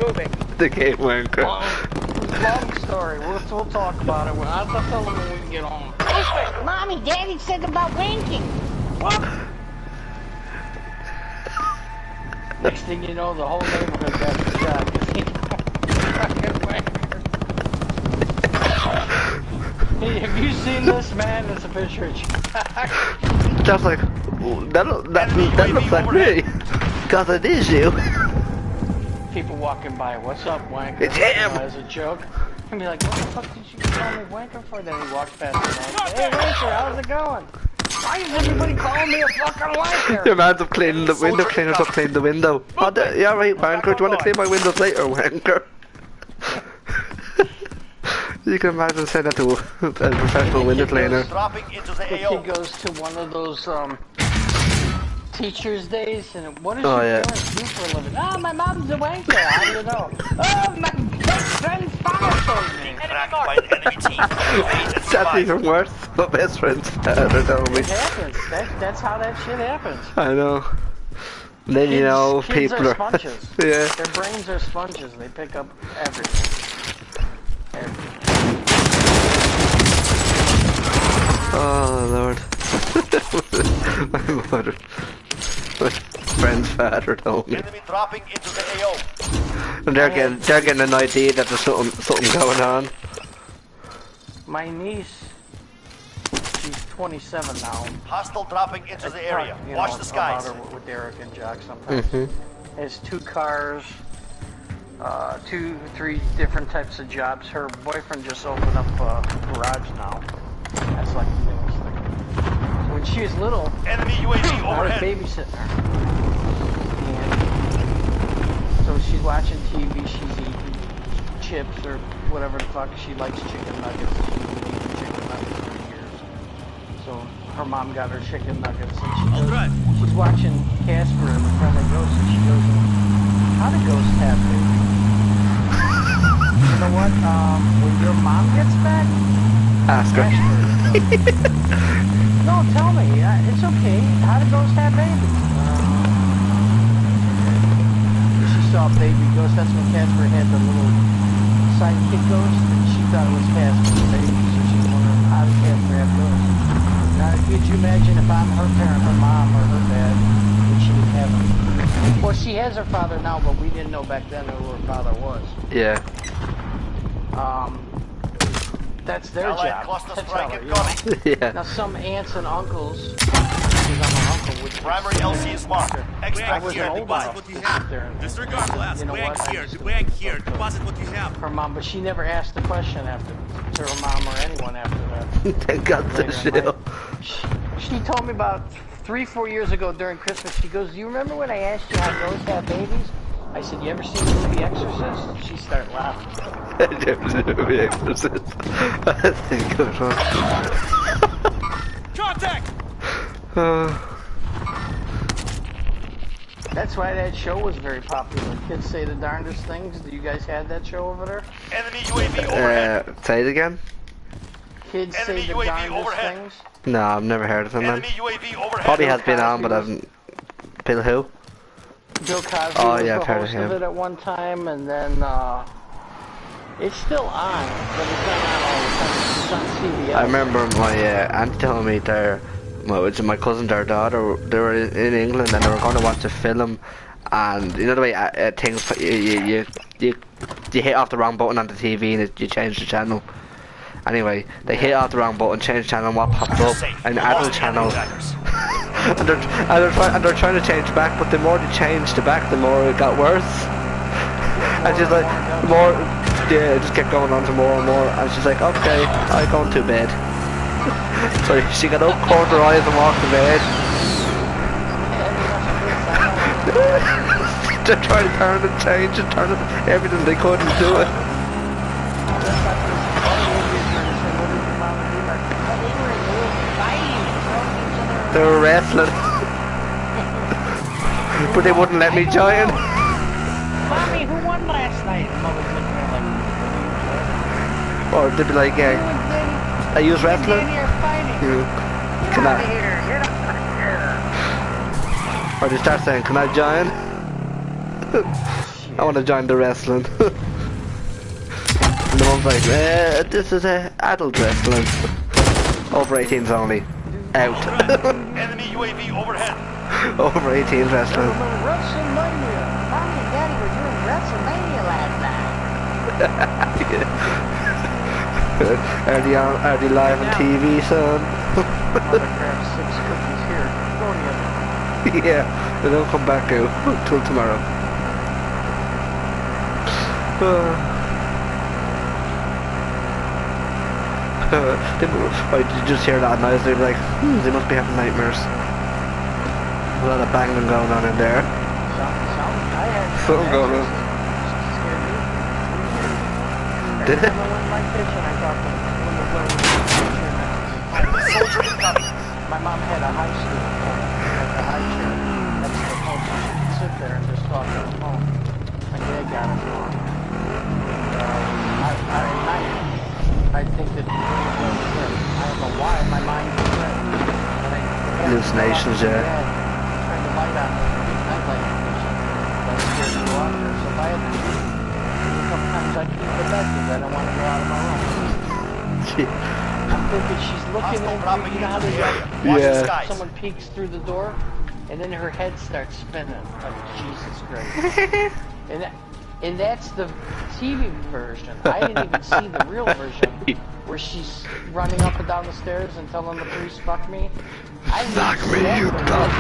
Moving. The game wanker. Long story. We'll talk about it. I'll tell them when we get home. Mommy, Daddy said about wanking. What? Next thing you know, the whole neighborhood got shot because he fucking wanker. Hey, have you seen this, man? It's a picture of Jack. Just like, that looks like me. Because it is you. People walking by, what's up, wanker? It's him! As a joke. And be like, what the fuck did you call me wanker for? Then he walks past me like, hey, wanker, how's it going? Why is everybody calling me a fucking wanker? Your man's up cleaning the window, cleaners up cleaning the window. Oh, yeah, right, wanker, do you want to clean my windows later, wanker? You can imagine saying that to a professional window cleaner. The kid goes to one of those, teacher's days, and what does your parents do for a living? Oh, my mom's a wanker. How do you know? Oh, my best friend's father told me. That's even worse. My best friend's father told me. It happens. That's how that shit happens. I know. Then you know, kids people are sponges. Yeah. Their brains are sponges. They pick up everything. My mother. My friend's father told me. Enemy dropping into the AO. And they're getting an idea that there's something going on. My niece, she's 27 now. Hostile dropping into the area. Watch the skies. With Derek and Jack sometimes. Has 2 cars, 2, 3 different types of jobs. Her boyfriend just opened up a garage now. That's like the newest thing. So when she was little, enemy UAV I overhead. was babysitting her. And so she's watching TV, she's eating chips or whatever the fuck. She likes chicken nuggets. She's been eating chicken nuggets for years. So her mom got her chicken nuggets and she's watching Casper and the Friendly Ghost and she goes, how do ghosts have babies? You know what? When your mom gets back, ask her. No, tell me. It's okay. How do ghosts have babies? She saw a baby ghost. That's when Casper had the little sidekick ghost, and she thought it was Casper's baby. So she's wondering, how does Casper have ghosts? Now, could you imagine if I'm her parent, her mom, or her dad, would she have him? Well, she has her father now, but we didn't know back then who her father was. Yeah. That's their job. That's how yeah. Now some aunts and uncles, because I'm an uncle, would primary LC is marked. Extract here, deposit what you have. Disregard blast. Bank here, deposit what you have. Her mom, but she never asked the question after to her mom or anyone after that. Thank God the show. She told me about 3-4 years ago during Christmas. She goes, "Do you remember when I asked you how ghosts have babies?" I said, "You ever seen the movie Exorcist?" She started laughing. I never seen the movie Exorcist. That's a good one. Contact! That's why that show was very popular. Kids say the darndest things. Do you guys have that show over there? Enemy UAV overhead. Say it again. Kids enemy say the UAV darndest overhead. things. No, I've never heard of him, man. Enemy UAV overhead. Probably has been on, but I've... Bill who? Bill Cosby oh, was yeah, the I've heard host of him. it at one time, and then it's still on, but it's not on all the time. It's on CBS. I remember my aunt telling me my cousin, their daughter, they were in England and they were going to watch a film, and you know the way things you hit off the wrong button on the TV and you change the channel. Anyway, they hit off the wrong button, change the channel, and what popped up? An adult channel. and they're trying to change back, but the more they changed the back, the more it got worse. And she's like, more, yeah, it just kept going on to more and more. And she's like, okay, I'm going to bed. So she got up, closed her eyes, and walked to bed. They're trying to turn and change and turn it, everything they could and do it. They were wrestling. But they wouldn't let me join. Mommy, who won last night? Or they'd be like, I use wrestling? Can I? Or they start saying, can I join? I want to join the wrestling. And the one's like, this is adult wrestling. Over 18s only. Out. Enemy UAV overhead. Over 18 wrestling. WrestleMania. Mommy and Daddy were doing WrestleMania last night. Are they live on TV, son? Mother grabbed 6 cookies here. Go in the other. Yeah, they don't come back out till tomorrow. I just hear that noise, they're like, they must be having nightmares. A lot of banging going on in there. Something going on. Did it? My mom had a high school phone, like a high chair. That's the phone, so she could sit there and just talk on the phone. My dad got it. I think that I don't know why my mind was right. Hallucinations, yeah. Turned the light on, nightlight, so I scared to go out there. So if I had to shoot, sometimes I keep it back because I don't want to go out of my room. I'm thinking she's looking over, you know how they someone peeks through the door, and then her head starts spinning. Like, Jesus Christ. And that's the TV version. I didn't even see the real version, where she's running up and down the stairs and telling the police, fuck me. Fuck me, you fuck.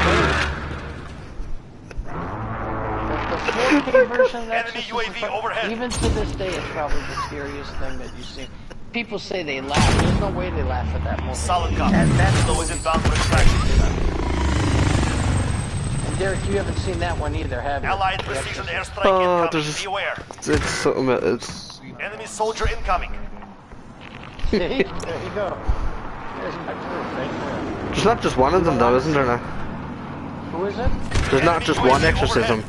The 4K version of that, even to this day, is probably the scariest thing that you see. People say they laugh. There's no way they laugh at that movie. Solid copy. That's always inbound for extraction. And Derek, you haven't seen that one either, have you? Allied precision airstrike incoming. Be aware. It's something. It's enemy soldier incoming. See? There you go. There's my proof right there. There's not just one of them, though, isn't there? Now? Who is it? There's not just one exorcism.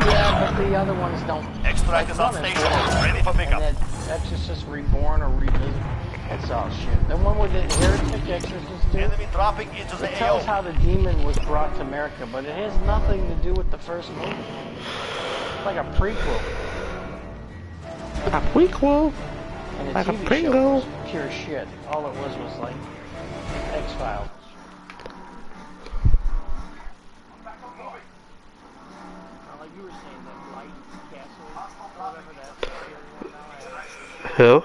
Yeah, but the other ones don't. Extract is on station, ready for pickup. And Exorcist Reborn or Revisit. That's all shit. The one with the heretic Exorcist too. Enemy dropping into the AO. It tells how the demon was brought to America, but it has nothing to do with the first movie. It's like a prequel. A prequel? And the like TV a Pringle? show was pure shit. All it was like X-Files. Who?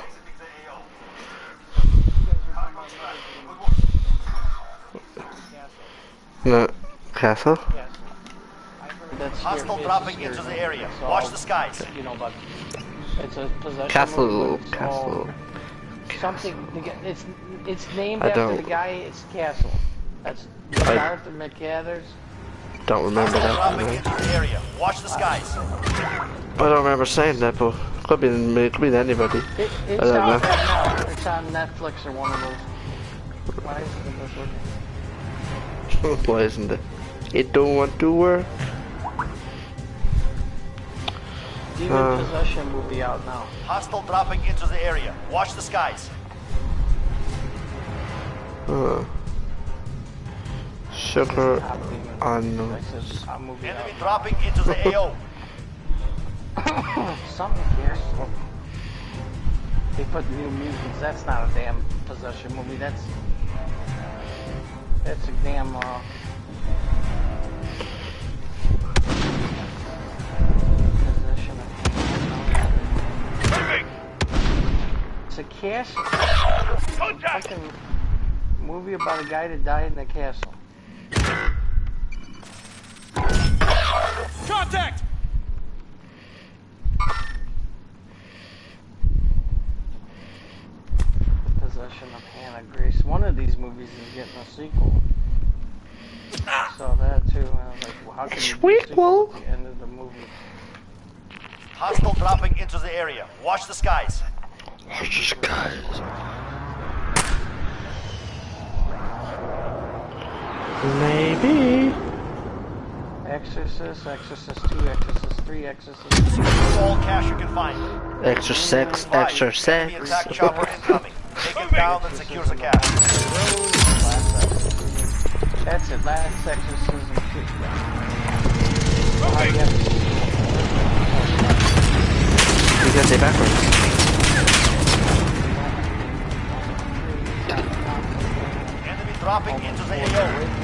No, castle? Hostile dropping into the area. Watch the skies. You know about it's a possession Castle, movie, castle. Something. It's named after the guy. It's Castle. That's Arthur McCathers. Don't remember that. Dropping into the area. Watch the skies. I don't remember saying that, but it could be anybody. It's out right now. It's on Netflix or one of those. Why isn't it working? Why isn't it? It don't want to work. Demon Possession will be out now. Hostile dropping into the area. Watch the skies. Sugar on. Enemy dropping into the AO. Something here. They put New Mutants. That's not a damn Possession movie. That's a damn. Possession. It's a castle. Fucking movie about a guy that died in a castle. Contact! Possession of Hannah Grace. One of these movies is getting a sequel. I saw that too. And I was like, well, how can you do a sequel at the end of the movie? Hostile dropping into the area. Watch the skies. Watch the skies. Maybe. Exorcist, Exorcist 2, Exorcist 3, Exorcist 2. All cash you can find. Extra sex, extra sex. Enemy attack chopper incoming. Take him down and secure the cash. That's it, last Exorcism 2. You gotta say backwards. Enemy dropping into the AO.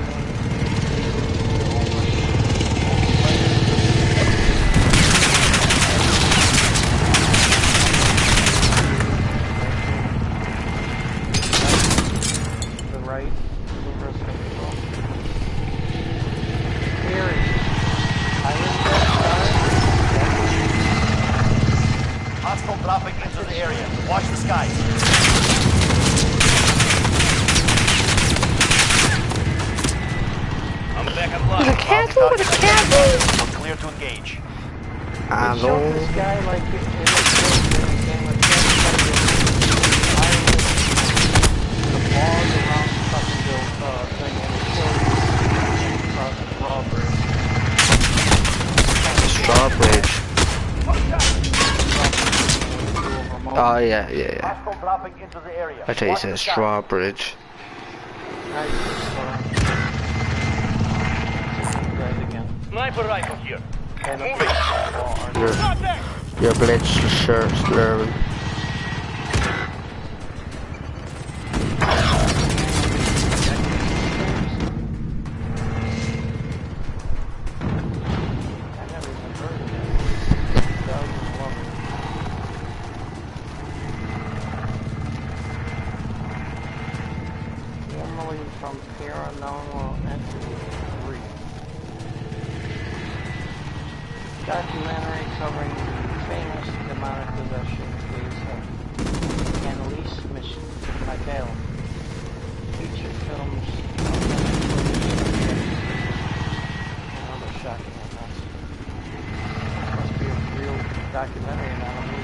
Hostile dropping into the area. Watch the skies. I'm back on line. With a castle, with a castle. I'm clear to engage. I know. This guy like Strawbridge. Oh yeah. Hostile dropping into the area. I thought you said Strawbridge. Sniper rifle here. Your blitz shirt slurring. volume from here unknown will enter 3. Documentary covering famous demonic possession case of Annalise Michael. Feature films and other shocking events. Must be a real documentary and not a movie.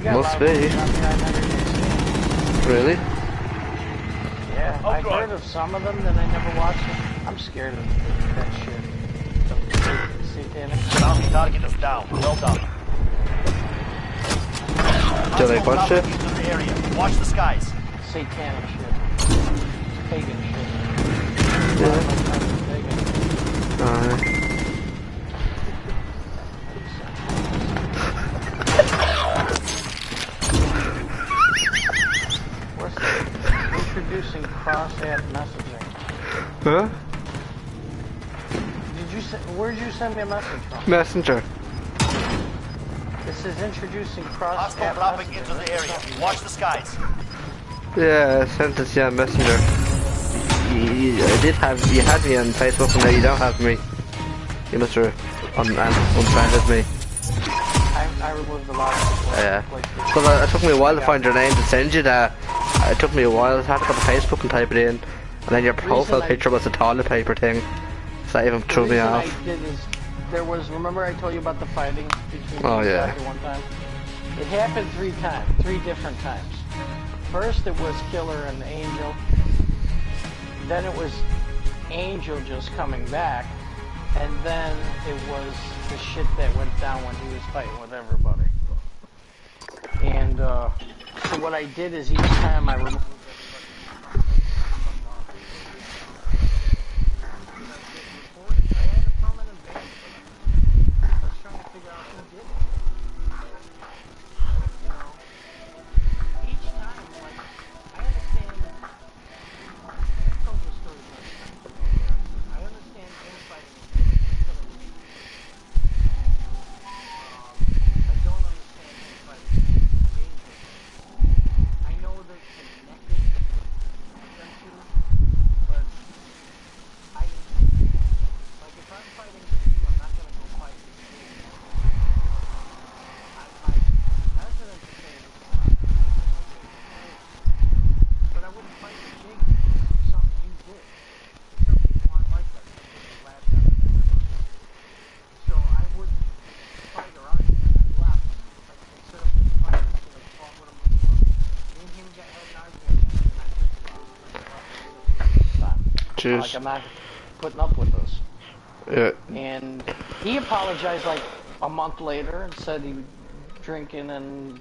Must be. Really? Yeah, I've heard of some of them, then I never watched them. I'm scared of that shit. Satanic. Bounty target is down. Well done. Did I watch it? Into the area. Watch the skies. Satanic shit. Pagan shit. Yeah. Introducing cross-app messaging. Huh? Where'd you send me a message from? Messenger. This is introducing cross-app Hostile dropping messaging. into the area. Watch the skies. Yeah, I sent it, yeah, Messenger. You had me on Facebook and now you don't have me. You must have unfriended me. I removed a lot of people. Yeah. Because it took me a while to find your name to send you that. It took me a while. I had to go to Facebook and type it in. And then your profile picture was a toilet paper thing. So that even threw me off. I did is, remember I told you about the fighting between guys at one time? It happened 3 different times. First it was Killer and Angel. Then it was Angel just coming back. And then it was the shit that went down when he was fighting with everybody. And so what I did is each time I removed like I'm not putting up with this. Yeah. And he apologized like a month later and said he was drinking and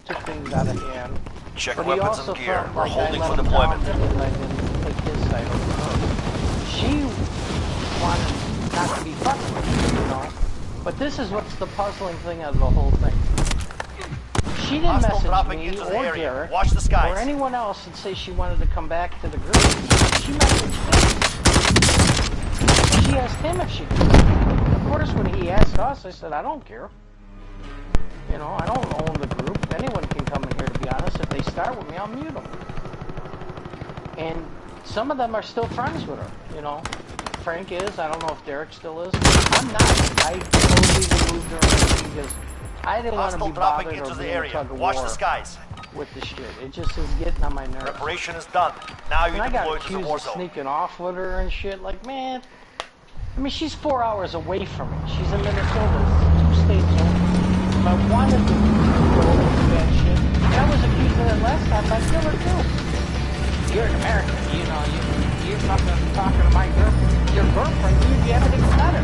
took things out of hand. Check but weapons and gear. We're holding for deployment. I didn't take his side over her. She wanted not to be fucked with, you know. But this is what's the puzzling thing out of the whole thing. She didn't message me or Derek or anyone else and say she wanted to come back to the group. She messaged him. She asked him if she could. Of course, when he asked us, I said, I don't care. You know, I don't own the group. Anyone can come in here, to be honest. If they start with me, I'll mute them. And some of them are still friends with her, you know. Frank is. I don't know if Derek still is. I'm not. I totally removed her because I didn't want to be bothered or be in a tug of war with the shit. It just is getting on my nerves. Preparation is done. Now you deploy to the Warzone. war zone. Sneaking off with her and shit. Like, man. I mean, she's 4 hours away from me. She's in Minnesota. It's 2 states over. If I wanted to go over that shit, and I was accused of that last time, I'd kill her too. You're an American. You know, you're fucking talking to my girlfriend. Your girlfriend, you'd be everything better.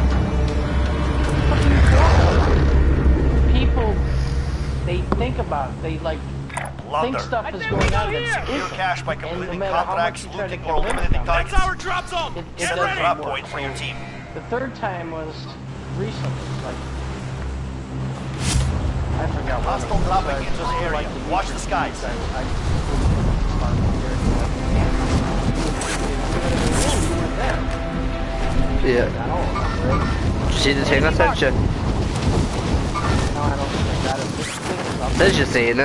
People, they think about it. They like think stuff is going on that's secure cash by completing no contracts, looting, or eliminating targets. That's our drop zone. Set a drop point for your team. The third time was recently, like I forgot what. Hostile dropping into the area. Watch the skies. Yeah. Did you see the thing I sent you? No, I don't think I got it. Did you see it?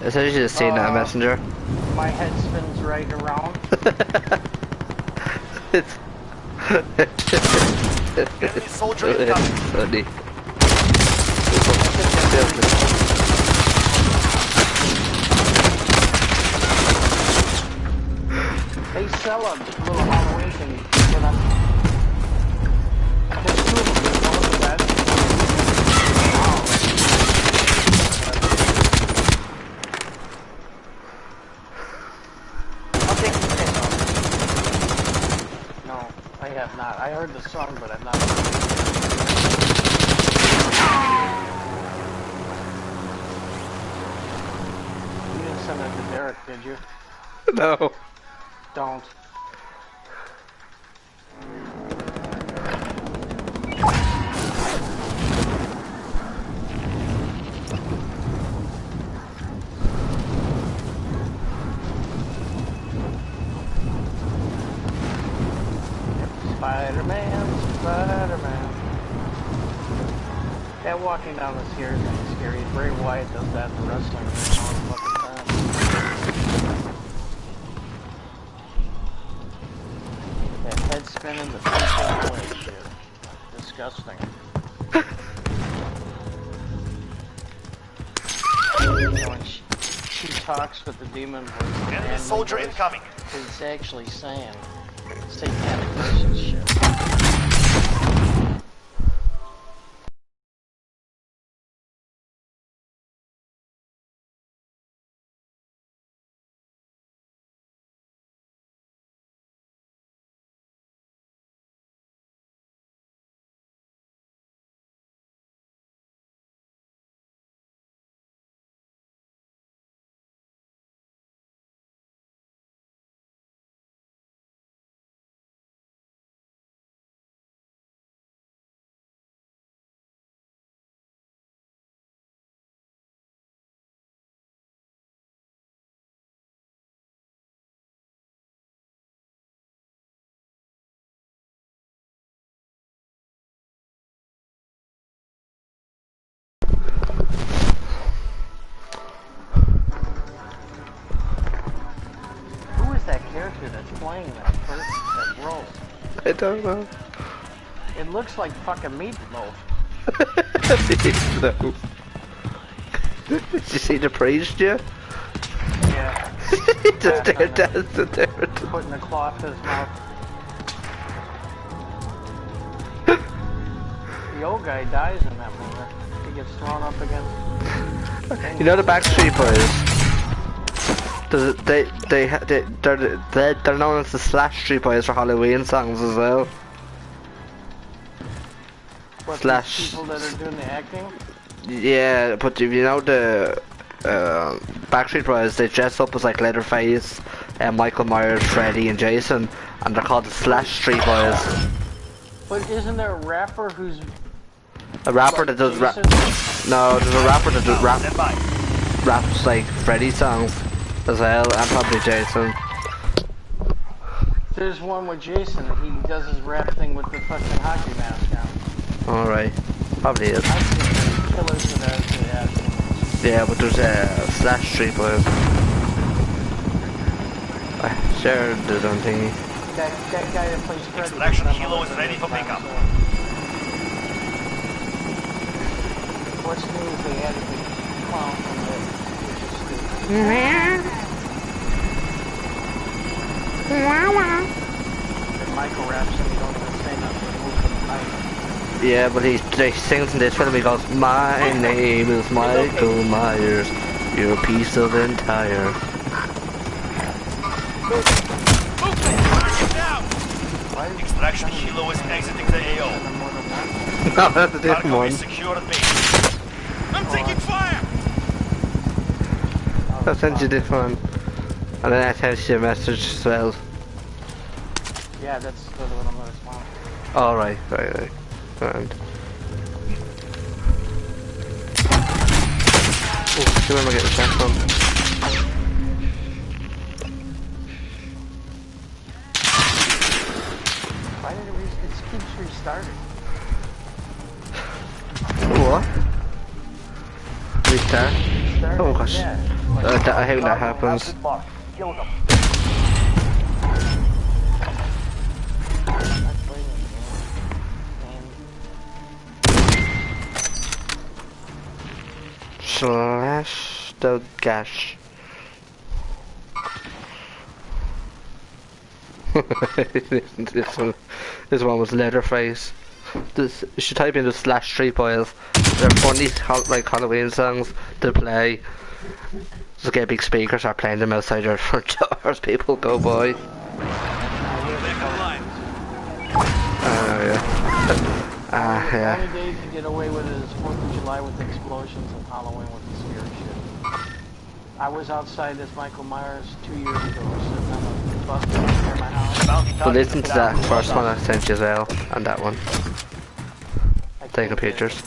As soon as you just seen that messenger. My head spins right around. It's Enemy soldier incoming. funny. They sell a little Halloween thing for them. There's two of them. There's one with the bed. I'll take the pick off. No, I have not. I heard the song, but I've not. You didn't send it to Derek, did you? No. Don't. Spider-Man, Spider-Man. That walking down the stairs is scary. Bray Wyatt does that in wrestling all the fucking time. That head spinning, the facial play shit. Disgusting. You know, when she talks with the demon voice. Enemy soldier incoming. It's actually saying satanic versus shit. That character that's playing that role? I don't know. It looks like fucking Meatloaf. No. Did you see the priest, yeah? Yeah. He just stared dancing there. Putting the cloth in his mouth. The old guy dies in that movie. He gets thrown up against. You know the Backstreet Boys? They're known as the Slash Street Boys for Halloween songs as well. What, Slash. People that are doing the acting? Yeah, but you know the Backstreet Boys, they dress up as like Leatherface, Michael Myers, Freddy, and Jason, and they're called the Slash Street Boys. But isn't there a rapper who's a rapper that does rap? No, there's a rapper that does raps like Freddy songs as well, and probably Jason. There's one with Jason. He does his rap thing with the fucking hockey mask on. Alright, probably is. I've seen killers that actually have. Yeah, but there's a Slash Street Boys. I shared the damn thingy. That guy that plays Freddy. Extraction kilo is ready for pickup. What's new is they added the clown from it, which is stupid. And Michael raps and he don't even say nothing. Moves with the knife. Yeah, but he sings in this film, he goes, "My name is Michael Myers, you're a piece of entire." Extraction kilo is exiting the AO. No, that's a different Cargo one. is secure at base. I'm taking fire! I'll send you this one. And then I sent you a message as well. Yeah, that's the one I'm gonna respond. Alright, right. And oh, where am I getting shot from? Why did it keeps restarting? What? Restart? Oh gosh. Yeah. I hate when that happens. Kill them. Slash the gash. this one was Leatherface. This you should type in the slash street boys. They're funny like Halloween songs to play. Just get big speakers, start playing them outside your front doors. People go by. Yeah. The only days you get away with it is 4th of July with explosions and Halloween with the scary shit. I was outside as Michael Myers 2 years ago, sitting on a bus near my house. But listen to that first one I sent you as well, and that one. Taking pictures.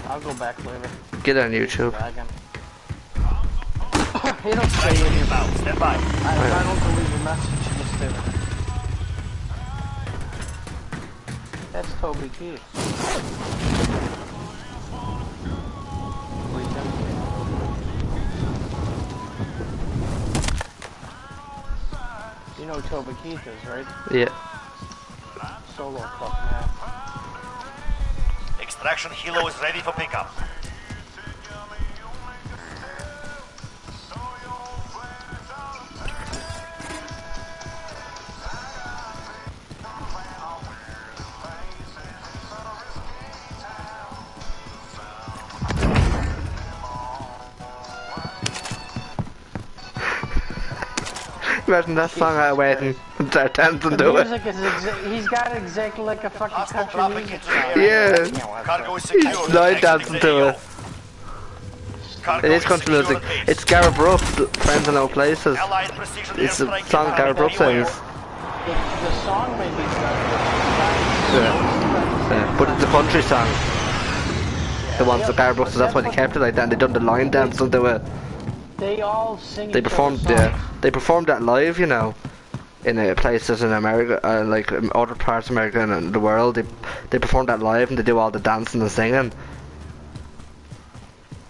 I'll go back later. Get it on YouTube. It'll stay in your mouth. Stand by. I don't believe the message. Just do it. That's Toby Keith. You know who Toby Keith is, right? Yeah. Solo fuck man. Extraction helo is ready for pickup. Imagine that song at a wedding and start dancing to it. He's got exactly like a fucking country music song. Yeah. Cargo is secure. He's live dancing to it. It is country music. It's Gareth Brooks, Friends in Low Places. It's a song Gareth Brooks sings. The song may be Yeah, but it's a country song. The ones that Gareth Brooks, so that's why they kept it like that and they done the line dance into it. They all sing. They performed they performed that live, you know, in places in America, like other parts of America and the world. They performed that live and they do all the dancing and singing.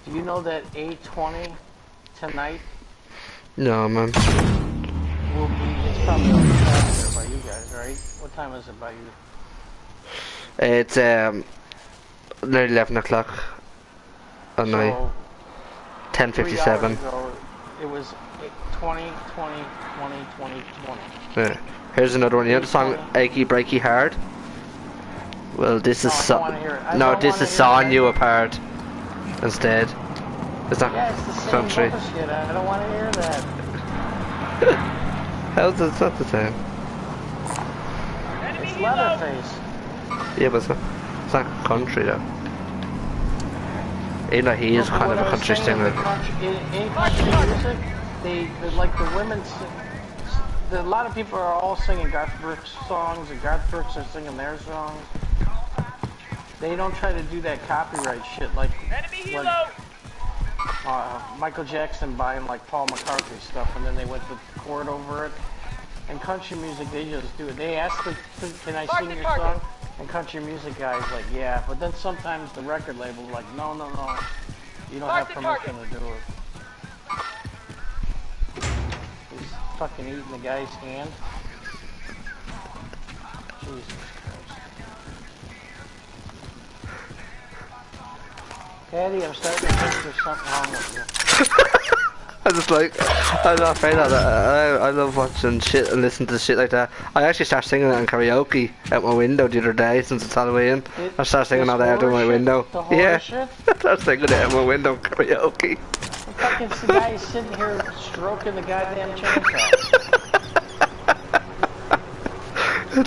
Do you know that 8:20 tonight? No, man. Will be. It's probably already past there by you guys, right? What time is it by you? It's nearly 11 o'clock at night. 10:57. It was 20, 20, 20, 20, 20. Yeah. Here's another one. You know the song "Achy Breaky Heart"? Well, this is this is "Sawing You Apart" instead. It's not country. Bullshit. I don't want to hear that. How's it? It's not the same. It's Leatherface. Yeah, but it's not country though. Even though he is kind of a country singer. In country music, they like the women. A lot of people are all singing Garth Brooks songs, and Garth Brooks are singing their songs. They don't try to do that copyright shit like Michael Jackson buying like Paul McCartney stuff, and then they went to court over it. And country music, they just do it. They ask, "Can I sing your song?" And country music guys like, yeah, but then sometimes the record label's like, no, you don't have permission to do it. He's fucking eating the guy's hand. Jesus Christ. Caddy, I'm starting to think there's something wrong with you. I'm not afraid of that. I love watching shit and listening to shit like that. I actually started singing it in karaoke out my window the other day since it's Halloween. I started singing all that out of my window. Yeah, I started singing it out my window karaoke. The fucking guy is sitting here stroking the goddamn chainsaw.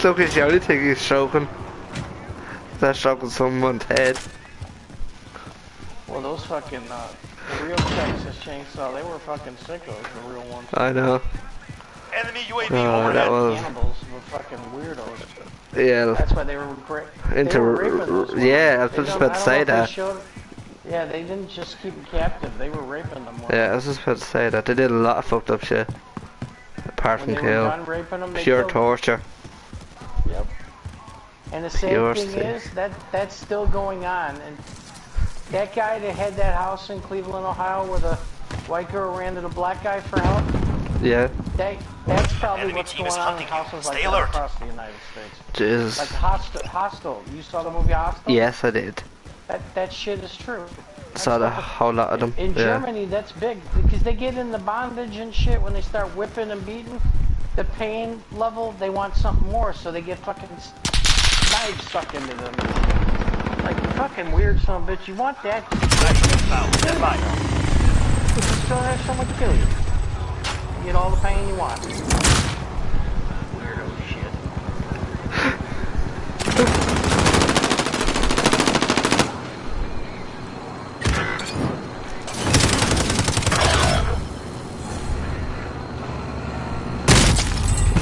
Look, it's the only thing he's stroking. That's stroking someone's head. Well, those fucking the real Texas chainsaw, they were fucking sickos, the real ones. I know. Enemy UAV overhead. Cannibals were fucking weirdos. Yeah. That's why they were great. Yeah, I was just about to say that. Yeah, they didn't just keep them captive, they were raping them. Yeah, I was just about to say that. They did a lot of fucked up shit. Apart from kill. Pure torture. Yep. And the same thing is, that's still going on. And that guy that had that house in Cleveland, Ohio, where the white girl ran to the black guy for help. Yeah. That's probably what's going on in houses like that across the United States. Jesus. Like Hostel. You saw the movie Hostel? Yes, I did. That shit is true. Saw a whole lot of them. In Germany, that's big because they get into bondage and shit when they start whipping and beating. The pain level, they want something more, so they get fucking knives stuck into them. Like fucking weird son of a bitch. You want that? Stand by. You still have someone kill you. You get all the pain you want. Weirdo shit.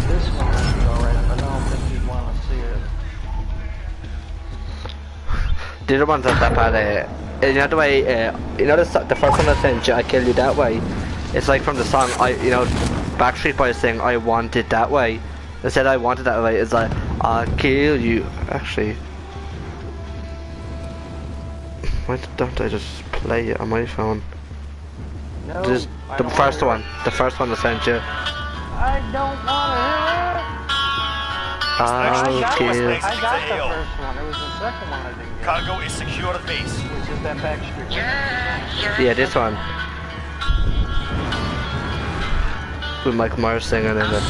This one would be alright, but I don't think you'd want to see it. The other ones are that bad. You know the way, you know the first one I sent you, I Kill You That Way. It's like from the song, Backstreet Boys sing, I Want It That Way. They said I Want It That Way. It's like, I'll kill you. Actually, why don't I just play it on my phone? No, Just the first one I sent you. I don't want to hear it. I got the first one. It was the second one I didn't get. Cargo is secure at base. Which is that Backstreet one. Yeah, this one. With Michael Myers singing in it.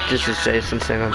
This is Jason singing.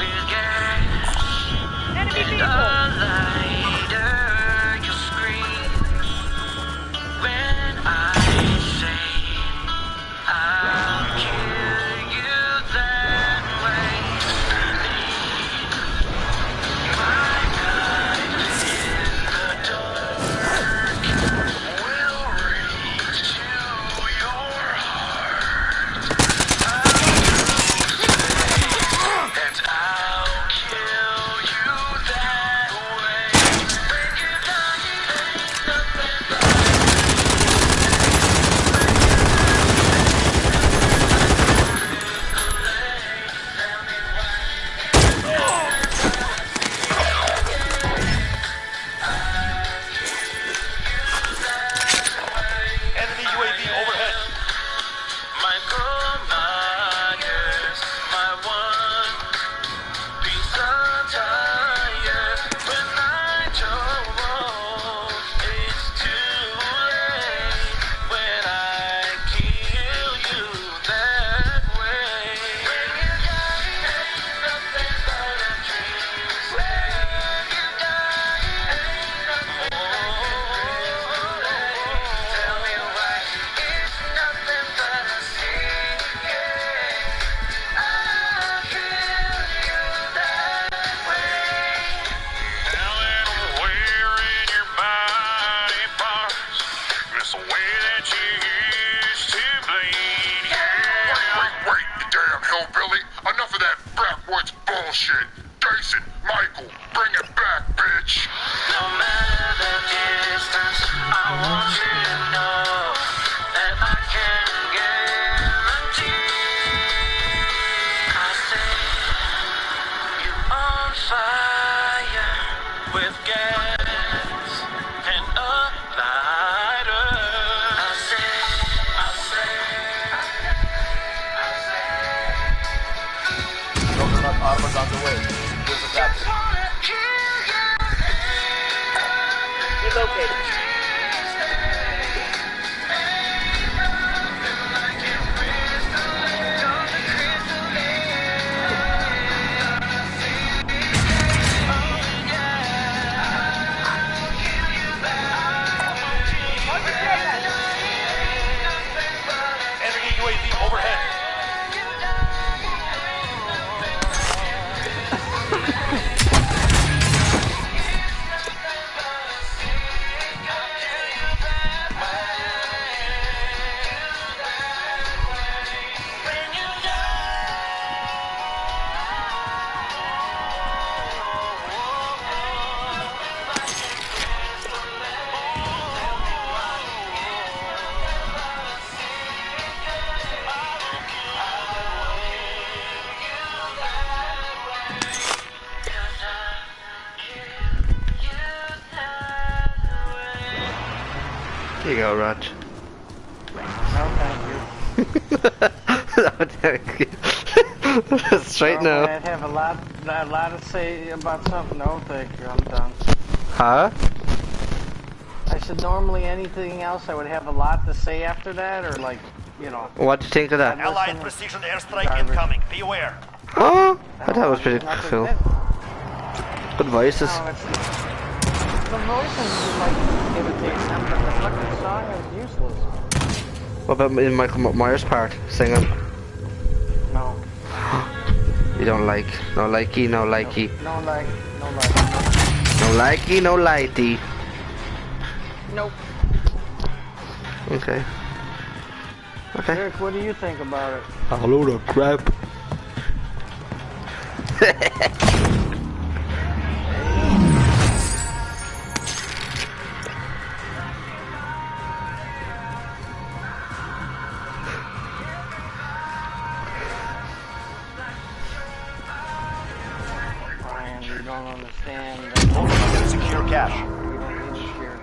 Here you go, Raj. No, thank you. No, thank you. Straight now. I'd have a lot to say about something. No, thank you. I'm done. Huh? I said normally anything else I would have a lot to say after that, or like, you know. What do you think of that? Allied precision airstrike incoming. Be aware. Oh, I thought it was pretty cool. Good voices. No, the voices you might imitate them, but the fucking song is useless. What about in Michael Myers' part, singing? No. You don't like. No likey, no likey. No like. No likey, no lighty. Nope. Okay. Okay. Eric, what do you think about it? A load of crap. Brian, you don't understand. Secure cache.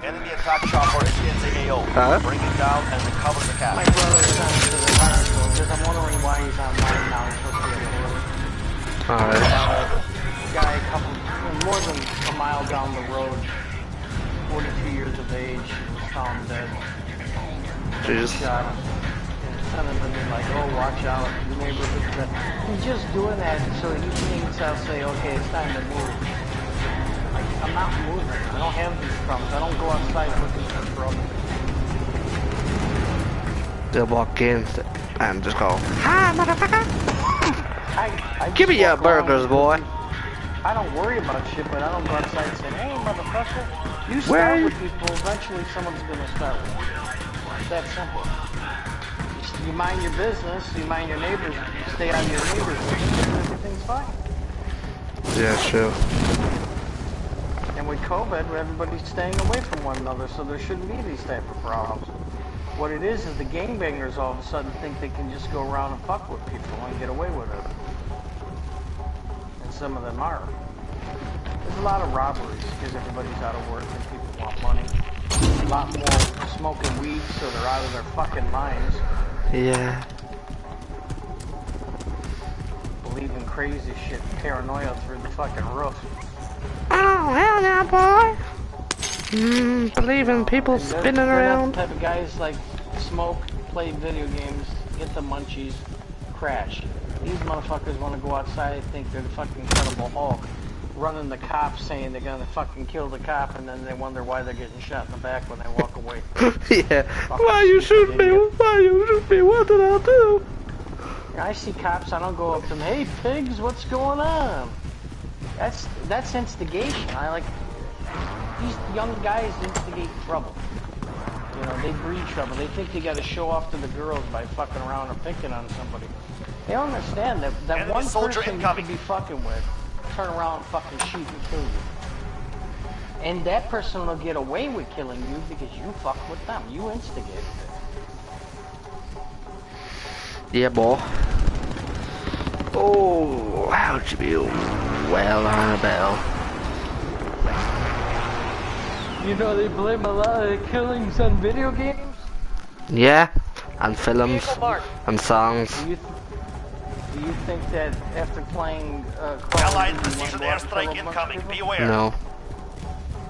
Enemy attack chopper is in the AO. Bring it down and recover the cache. My brother's son to the hospital because I'm wondering why he's online now. He's supposed to be at work. Alright. Guy more than a mile down the road, 42 years of age, was found dead. Jesus. Shot him. And son of them like, oh, watch out, the neighborhood's dead. He's just doing that so he thinks I'll say, okay, it's time to move. Like, I'm not moving. I don't have these problems. I don't go outside looking for trouble. They'll walk in and just go, hi, motherfucker! I Give me your burgers, boy. I don't worry about shit, but I don't go outside and say, hey, motherfucker. You start with people, eventually someone's gonna start with you. It's that simple. You mind your business, you mind your neighbors, stay out of your neighbors' business, and everything's fine. Yeah, true. And with COVID, everybody's staying away from one another, so there shouldn't be these type of problems. What it is the gangbangers all of a sudden think they can just go around and fuck with people and get away with it. And some of them are. There's a lot of robberies because everybody's out of work and people want money. A lot more smoking weed so they're out of their fucking minds. Yeah. Believing crazy shit, paranoia through the fucking roof. Oh, hell yeah, boy! Believing people spinning around. They're the type of guys like smoke, play video games, get the munchies, crash. These motherfuckers want to go outside and think they're the fucking Incredible Hulk, running the cops saying they're gonna fucking kill the cop, and then they wonder why they're getting shot in the back when they walk away. Yeah. Why you shoot me? Why you shoot me? What did I do? I see cops, I don't go up to them, hey pigs, what's going on? That's instigation. I like, these young guys instigate trouble. You know, they breed trouble. They think they gotta show off to the girls by fucking around or picking on somebody. They don't understand that one person you could be fucking with, turn around and fucking shoot and kill you. And that person will get away with killing you because you fucked with them. You instigated it. Yeah, boy. Oh, how'd you be? Well, Annabelle. You know, they blame a lot of killings on video games? Yeah, and films, and songs. Do you think that after playing Allied precision airstrike incoming, be aware. No.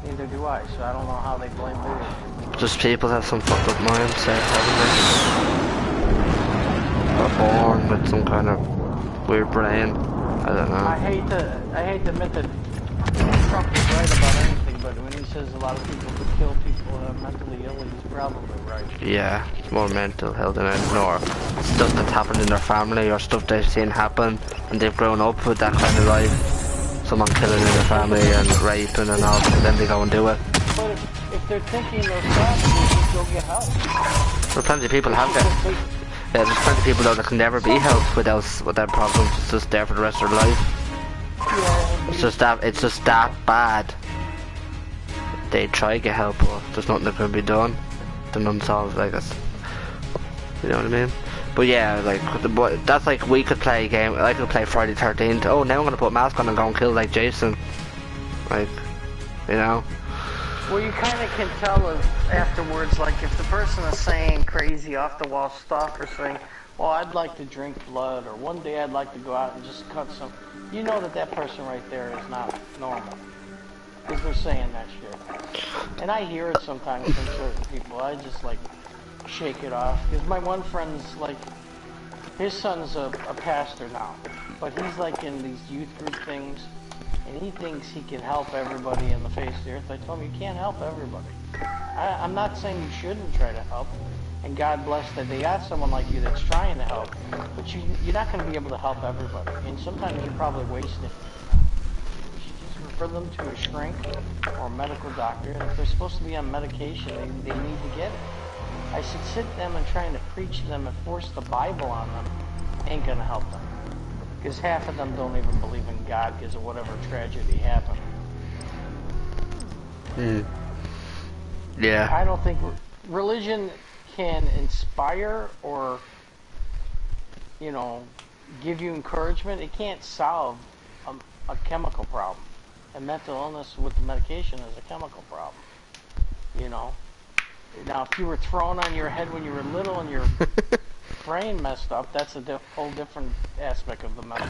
Neither do I, so I don't know how they blame video games. Just people have some fucked up mindset, haven't they? Or born with some kind of weird brain. I don't know. I hate to admit that Trump is right about anything, but when he says a lot of people who kill people that are mentally ill, he's probably right. Yeah, it's more mental health than anything, or stuff that's happened in their family, or stuff they've seen happen, and they've grown up with that kind of life. Someone killing in their family and raping and all, and then they go and do it. But if they're thinking those thoughts, they should go get help. Well, plenty of people have that. Yeah, there's plenty of people though that can never be helped without problems. It's just there for the rest of their life. Yeah, It's just that bad. They try to get help, but there's nothing that can be done. They're unsolved, I guess. You know what I mean? But yeah, like that's like we could play a game. I could play Friday 13th. Oh, now I'm gonna put a mask on and go and kill like Jason. Like, you know. Well, you kind of can tell afterwards, like if the person is saying crazy off-the-wall stuff or saying, well, I'd like to drink blood, or one day I'd like to go out and just cut some, you know that person right there is not normal. Because they're saying that shit. And I hear it sometimes from certain people. I just like shake it off. Because my one friend's like, his son's a pastor now. But he's like in these youth group things. And he thinks he can help everybody in the face of the earth. I told him, you can't help everybody. I'm not saying you shouldn't try to help. And God bless that they got someone like you that's trying to help. But you're not going to be able to help everybody. And sometimes you're probably wasting it. You should just refer them to a shrink or a medical doctor. And if they're supposed to be on medication, they need to get it. I said, sit them and trying to preach to them and force the Bible on them ain't going to help them. Because half of them don't even believe in God because of whatever tragedy happened. Yeah. I don't think religion can inspire or, you know, give you encouragement. It can't solve a chemical problem. And mental illness with the medication is a chemical problem. You know. Now, if you were thrown on your head when you were little and your brain messed up, that's a whole different aspect of the mental.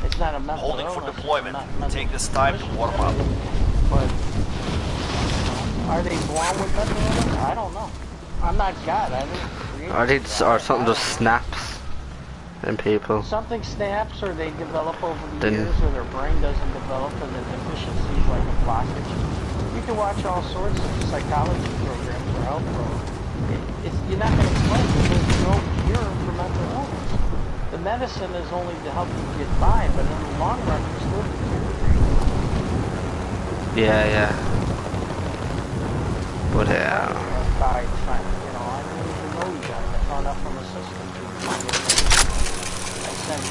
It's not a mental Holding illness. for deployment. Take this time to warm up. But are they born with mental illness? I don't know. I'm not God. I didn't create Or something just snaps in people. Something snaps, or they develop over the years, or their brain doesn't develop, and the deficiency is like a blockage. You can watch all sorts of psychology programs or health programs. You're not going to explain it. There's no cure for mental illness. The medicine is only to help you get by, but in the long run, you're still deteriorating. Yeah. But yeah. I didn't even know you guys. I found out from a sister. I sent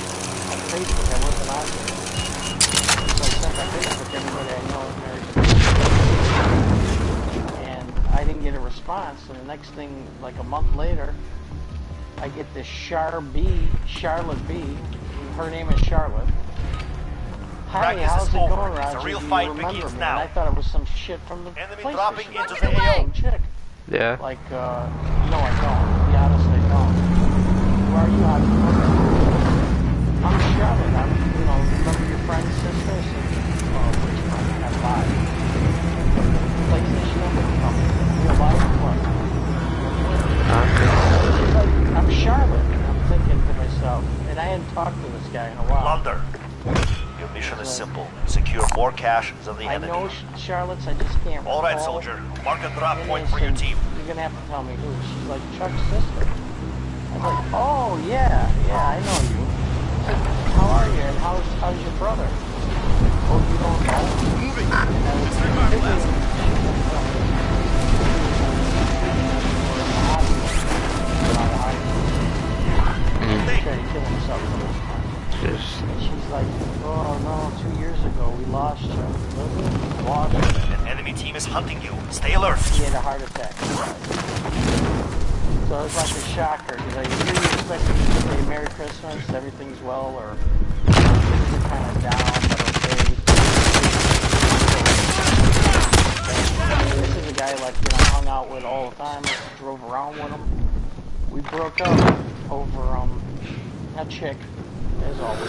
on Facebook. I wasn't on there. So I sent on Facebook everybody I know is married. And I didn't get a response. And the next thing, like a month later, I get this Charlotte B. Her name is Charlotte. Hi, how's it going, Roger? A real Do you fight remember begins me? now. And I thought it was some shit from the Enemy PlayStation. dropping into Some the AO. chick. Yeah. Like, no, I don't. To be honest, I don't. Who are you? How do you know? I'm Charlotte. Remember your friend's sister? Which friend? I have five. PlayStation number company. Real life or what? She's like, I'm Charlotte. And I'm thinking to myself, and I hadn't talked to this guy in a while. Plunder. Your mission is simple. Secure more cash than the enemy. I know Charlotte's, I just can't recall. All right, soldier. Mark a drop point for your team. You're gonna have to tell me who. She's like Chuck's sister. I was like, oh yeah, I know you. I said, how are you? And how's your brother? Oh, you don't know? Moving. Disregard blast. Trying to kill himself from his mind. And she's like, oh no, 2 years ago we lost Chuck. Lost him. An enemy team is hunting you. Stay alert. He had a heart attack. So it was like a shocker, because I really expected to say Merry Christmas, everything's well, or things are kind of down, but okay. This is a guy like, hung out with all the time, drove around with him. We broke up over, a chick, as always.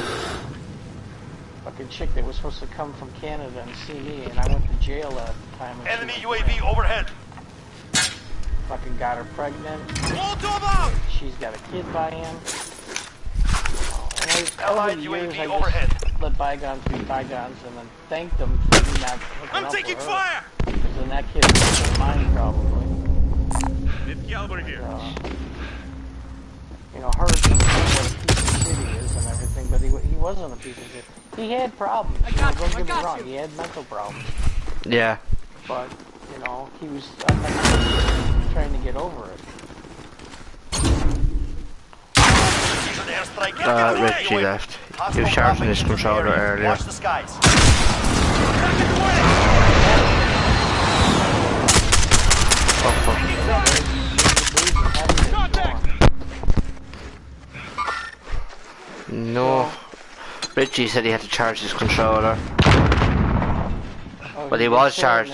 Fucking chick that was supposed to come from Canada and see me, and I went to jail at the time. Enemy UAV overhead. Fucking got her pregnant. All double! She's got a kid by him. And Allied UAV overhead. Just let bygones be bygones, and then thanked them for me not hooking I'm up taking with her. fire! Because then that kid was mine probably. Fifth caliber here. Heard from what a piece of shit he is and everything, but he wasn't a piece of shit. He had problems. Don't get me wrong. He had mental problems. Yeah. But he was trying to get over it. Richie left. He was charging his controller earlier. Watch the skies. No. Richie said he had to charge his controller. Oh, But he was charged.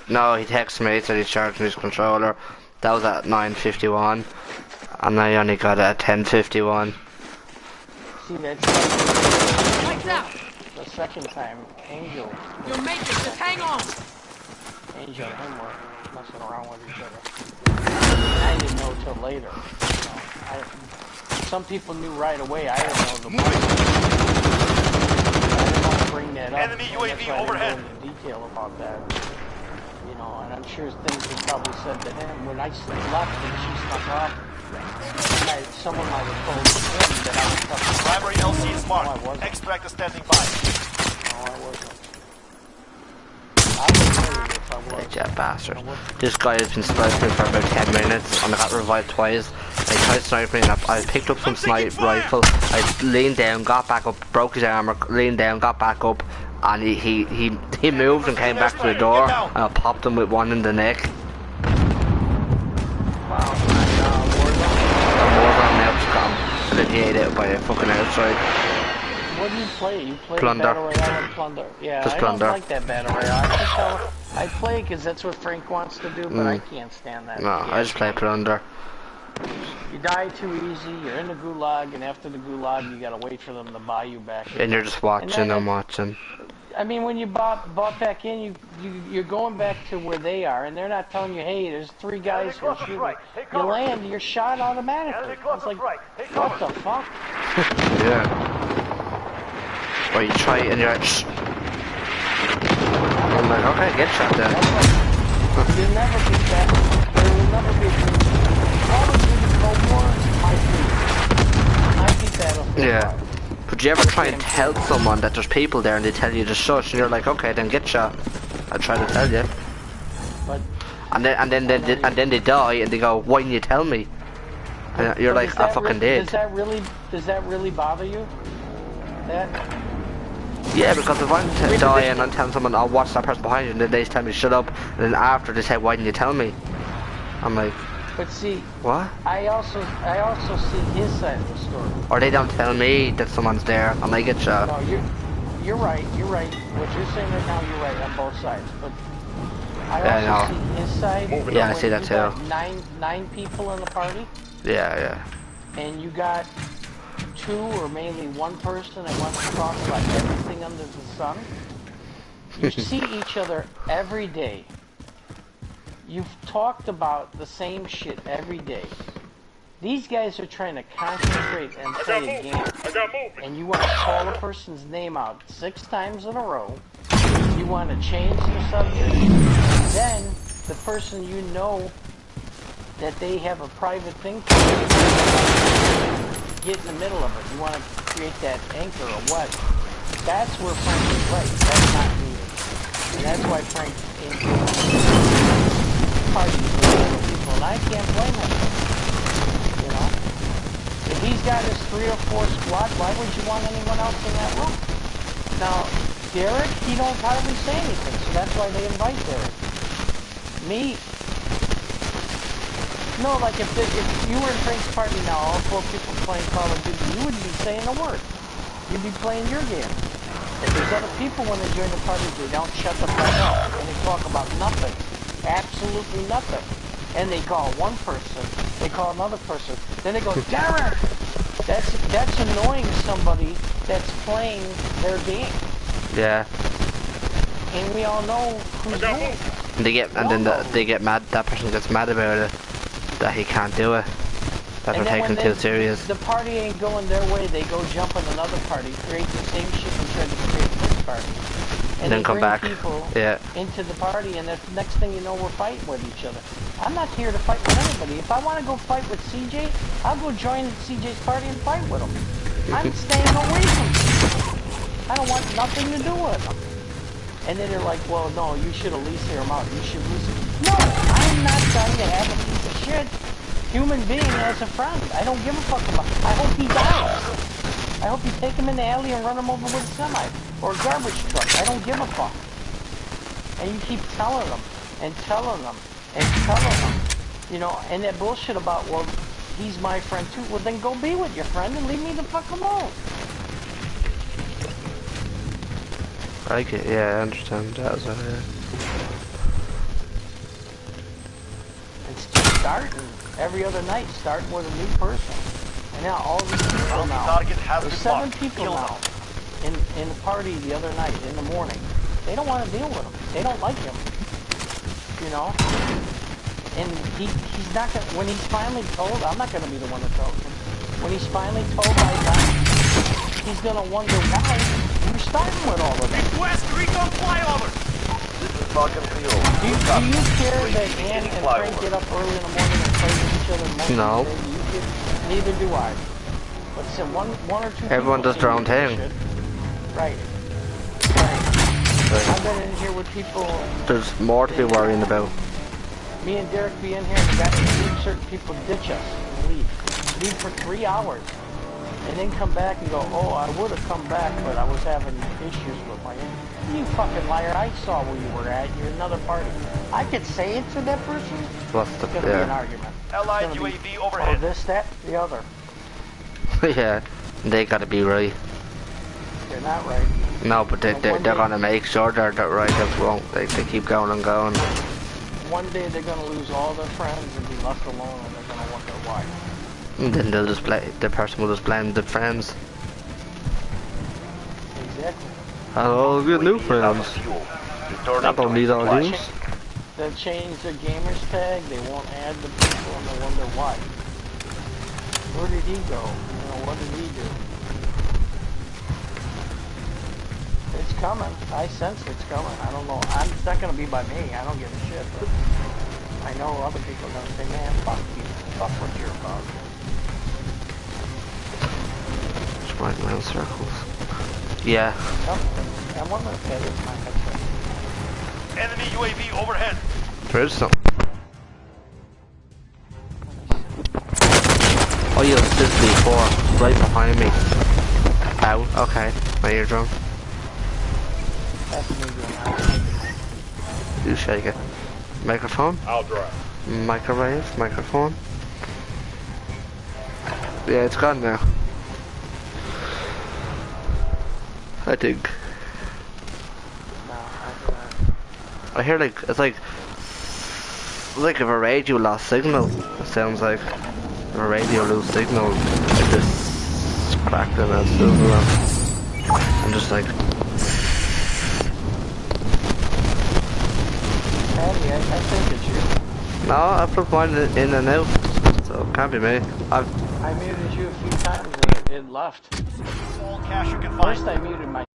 No, he texted me, he said he's charging his controller. That was at 9:51, and I only got it at 10:51. See, that's Lights out! the second time. Angel. You'll make it, just hang on! Angel and him were messing around with each other. I didn't know till later. Some people knew right away. I didn't know the most. I didn't want to bring that up. Enemy UAV overhead. I didn't go into detail about that. You know, and I'm sure things were probably said to him when I left and she snuck off. Someone might have told him that I was fucking. Primary LC is marked. Extract is standing by. No, I wasn't. I would tell you if I was. Yeah, bastard. This guy has been sniping for about 10 minutes and I got revived twice. I tried sniping and I picked up some sniper rifle. I leaned down, got back up, broke his armor, leaned down, got back up, and he moved and came back to the door and I popped him with one in the neck. Wow. Warzone now just got him alleviated out by a fucking outside. What do you play? You play Plunder. Battle Royale and Plunder. Yeah, Just I Plunder. don't like that Battle Royale. I play because that's what Frank wants to do, but I can't stand that. No, I just play Plunder. You die too easy, you're in the gulag, and after the gulag, you gotta wait for them to buy you back. And you're just watching and watching. I mean, when you bought back in, you're going back to where they are, and they're not telling you, hey, there's 3 guys who are shooting. You land, you're shot automatically. It's like, what the fuck? Yeah. Or you try it and you're like, shh. I'm like, okay, get shot then. You'll never be that. There will never be a Call of Duty Cold War might be Battlefield. Yeah. But you ever try and tell someone that there's people there and they tell you to shush and you're like, okay, then get shot. I try to tell you. But and then they die and they go, why didn't you tell me? And you're like, I fucking did. Does that really bother you? That? Yeah, because if I'm dying and I'm telling someone, I'll watch that person behind you, and then they tell me shut up, and then after they say, why didn't you tell me? I'm like, but see, what? I also see his side of the story. Or they don't tell me that someone's there, and I get shot. No, you're right. You're right. What you're saying right now, you're right on both sides. But I also see his side. Yeah, I see that too. Nine people in the party. Yeah. And you got 2 or mainly 1 person that wants to talk about everything under the sun. You see each other every day. You've talked about the same shit every day. These guys are trying to concentrate and play a game. And you want to call a person's name out 6 times in a row. You want to change the subject. Then, the person you know that they have a private thing for, get in the middle of it. You want to create that anchor or what? That's where Frank is right. That's not needed. And that's why Frank came to parties with other people. And I can't blame him. You know? If he's got his 3 or 4 squad, why would you want anyone else in that room? Now, Derek, he don't hardly say anything, so that's why they invite Derek. Me, no, like if you were in Frank's party now, all 4 people playing Call of Duty, you wouldn't be saying a word. You'd be playing your game. If there's other people when they join the party, they don't shut the fuck up and they talk about nothing, absolutely nothing. And they call one person, they call another person, then they go, Derek! That's annoying somebody that's playing their game. Yeah. And we all know who's who. They get mad. That person gets mad about it. That he can't do it. That they're taking too serious. The party ain't going their way. They go jump on another party, create the same shit and try to create this party. And then come back. People into the party, and the next thing you know, we're fighting with each other. I'm not here to fight with anybody. If I want to go fight with CJ, I'll go join CJ's party and fight with him. I'm staying away from him. I don't want nothing to do with him. And then they're like, well, no, you should at least hear him out. You should listen. No, I'm not trying to have a piece of shit human being as a friend. I don't give a fuck about him. I hope he dies. I hope you take him in the alley and run him over with a semi or a garbage truck. I don't give a fuck. And you keep telling them and telling them and telling them, you know, and that bullshit about, well, he's my friend too. Well, then go be with your friend and leave me the fuck alone. I get, yeah, I understand that as well, yeah. starting every other night, starting with a new person. And now all these people now, there's 7 people now in the party the other night, in the morning. They don't want to deal with him. They don't like him. You know? And he's not going to, when he's finally told, I'm not going to be the one that tells him. When he's finally told by them, he's going to wonder why you're starting with all of them. West Recon flyover! This is Falcon 3-0. Do you care that Ann and Frank get up early in the morning and play with each other? No. Neither do I. But so one or two everyone does their own thing. Right. I've been in here with people. There's more to be worrying about. Me and Derek be in here and certain people ditch us and leave. Leave for 3 hours. And then come back and go, oh, I would have come back, but I was having issues with my... You fucking liar, I saw where you were at. You're another party. I could say it to that person. What's the... It's gonna be an argument. Allied UAV overhead. Oh, this, that, the other. Yeah, they gotta be right. They're not right. No, but they're gonna make sure they're right. They keep going and going. One day they're gonna lose all their friends and be left alone, and they're gonna wonder why. And then they'll just the person will just blame the friends. Exactly. I'll get new friends. I don't need all these. They'll change their gamer's tag, they won't add the people, and they'll wonder why. Where did he go? You know, what did he do? It's coming. I sense it's coming. I don't know. It's not gonna be by me. I don't give a shit. But I know other people are gonna say, man, fuck you. Fuck what you're about. Just right around circles. Yeah. Yep. I'm wondering if that is my headset. Enemy UAV overhead. There is some. Oh, yeah, this ps4 right behind me. Ow. Okay. My eardrum. You shake it. Microphone? I'll drive. Microwave? Microphone? Yeah, it's gone now. I think. I hear like, it's like if a radio lost signal. It sounds like if a radio lose signal. Like this crackling and stuff. I'm just like. I think it's you. No, I put mine in and out, so it can't be me. I muted you a few times and it left. All cash you can find. First I muted my...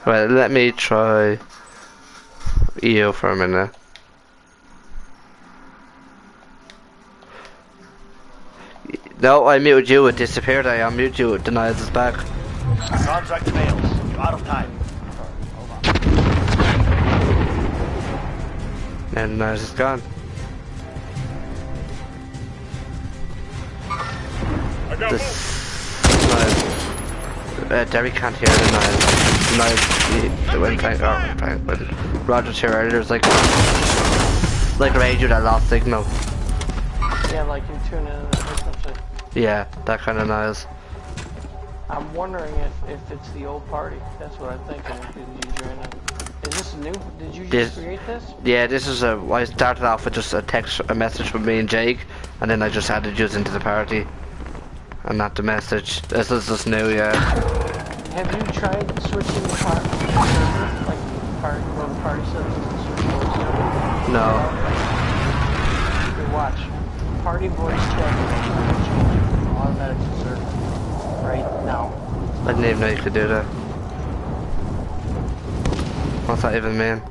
Right, let me try EO for a minute. No, I muted you, it disappeared. I unmuted you, it denies it's back. Contract fails. You're out of time. And now it's gone. Derry can't hear the noise. When Roger's here earlier, it's like radio that lost signal. Yeah, like you tune in and something. Yeah, that kind of noise. I'm wondering if it's the old party. That's what I'm thinking. Did you join it? Is this new? Did you just create this? Yeah, this is I started off with just a message from me and Jake, and then I just added you into the party. And not the message. This is just new, yeah. Have you tried switching the party? Like the party settings to switch those? No. Okay, watch. Party voice chat automatic server. Right now. I didn't even know you could do that. What's that even mean?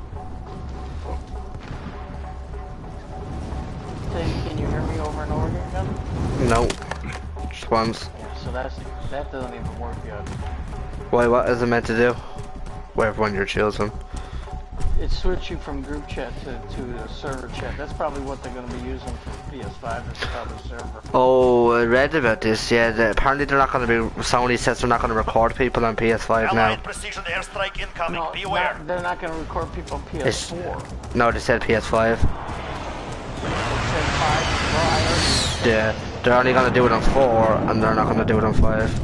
Can you hear me over and over again? No. Just once. Yeah, so that doesn't even work yet. Why, what is it meant to do? Whatever one you're choosing. It switched you from group chat to the server chat. That's probably what they're going to be using for PS5. It's probably server. Oh, I read about this, yeah. Apparently they're not going to be... Sony says they're not going to record people on PS5 now. Precision airstrike incoming. No, be aware. they're not going to record people on PS4. No, they said PS5. Yeah, they're only going to do it on 4, and they're not going to do it on 5.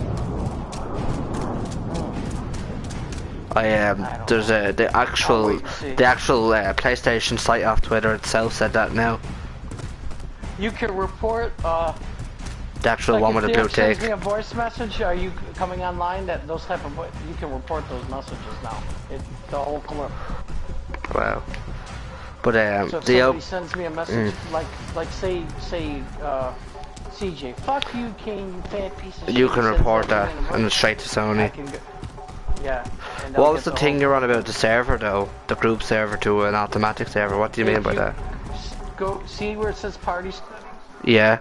There's the actual PlayStation site off Twitter itself said that now. You can report the actual like one with the blue tick. Sends me a voice message. Are you coming online? That those type of you can report those messages now. The whole clip. Wow. But so if somebody sends me a message like say CJ, fuck you, King, you fat piece of shit. You can report that and straight to Sony. Yeah. What was the thing you're on about the server though? The group server to an automatic server? What do you mean by that? Go see where it says party settings? Yeah.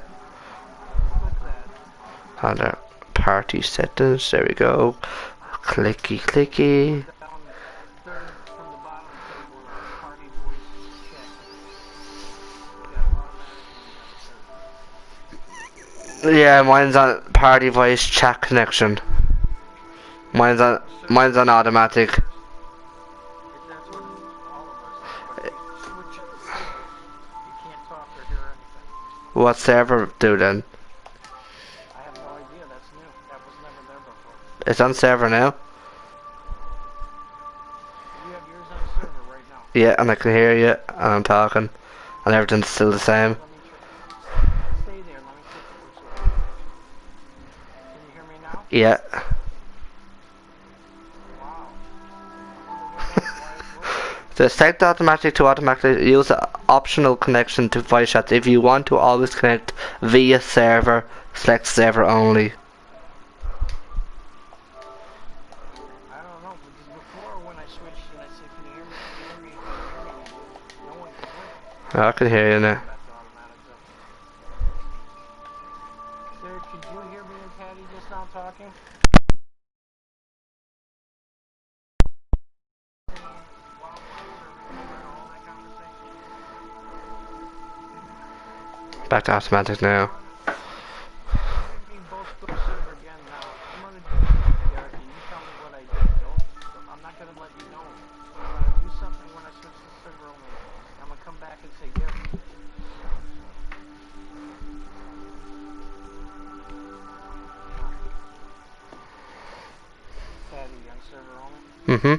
Under party settings, there we go. Clicky clicky. Yeah, mine's on party voice chat connection. Mine's on automatic. What server do then? I have no idea, that's new. That was never there before. It's on server now? You have yours on server right now. Yeah, and I can hear you, and I'm talking, and everything's still the same. Stay there, let me check it. Can you hear me now? Yeah. Set automatic to automatically use an optional connection to voice chat. If you want to always connect via server, select server only. I don't know, because before when I switched and I said, can you hear me, no one could hear me. I can hear you now. Sir, could you hear me and Patty just now talking? Back to automatic now. Mm-hmm.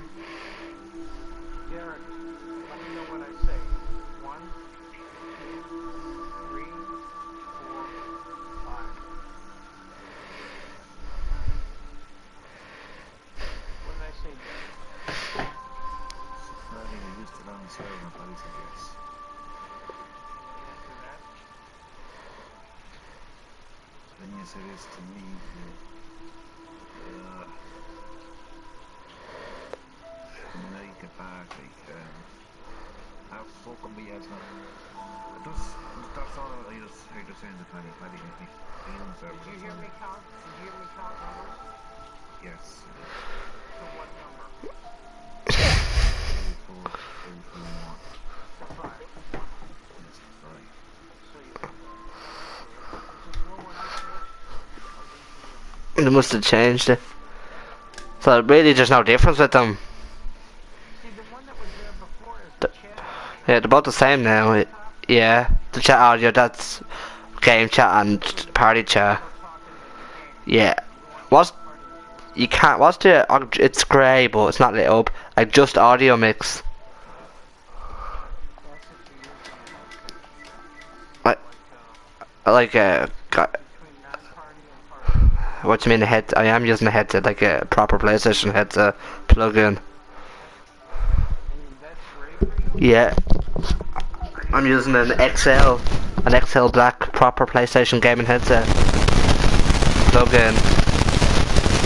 Yes, it is to me. Make a party. How fucking be as not. That's all I just heard you saying the Paddy. Did you hear me count? Did you hear me count numbers? Yes. So what number? 3, 4, 3, 2, 1. 5. Yes, right. So you They must have changed it. So really there's no difference with them. See, the one that was there before is the chat. Yeah, they're both the same now. Yeah, the chat audio, that's game chat and party chat. Yeah. What's the, it's grey but it's not lit up. Like just audio mix. Like what do you mean the head? I am using a headset, like a proper PlayStation headset plug-in. Yeah. I'm using an XL black proper PlayStation gaming headset. Plug-in.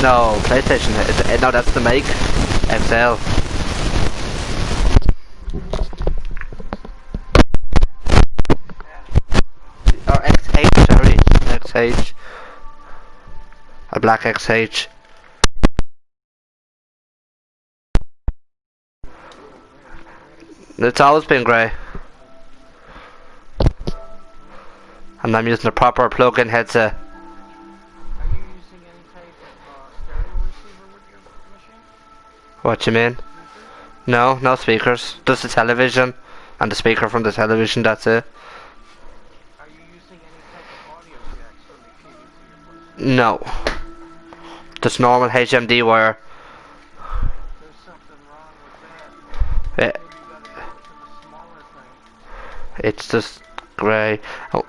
No, PlayStation headset. No, that's the make. XL. Or XH, sorry. XH. A black XH. It's always been grey. And I'm using a proper plug-in headset. Are you using any type of stereo receiver with your machine? What you mean? No, no speakers. Just the television and the speaker from the television, that's it. Are you using any type of audio jacks from the TV to your place? No. Just normal HMD wire. There's some It, it's just grey. Oh,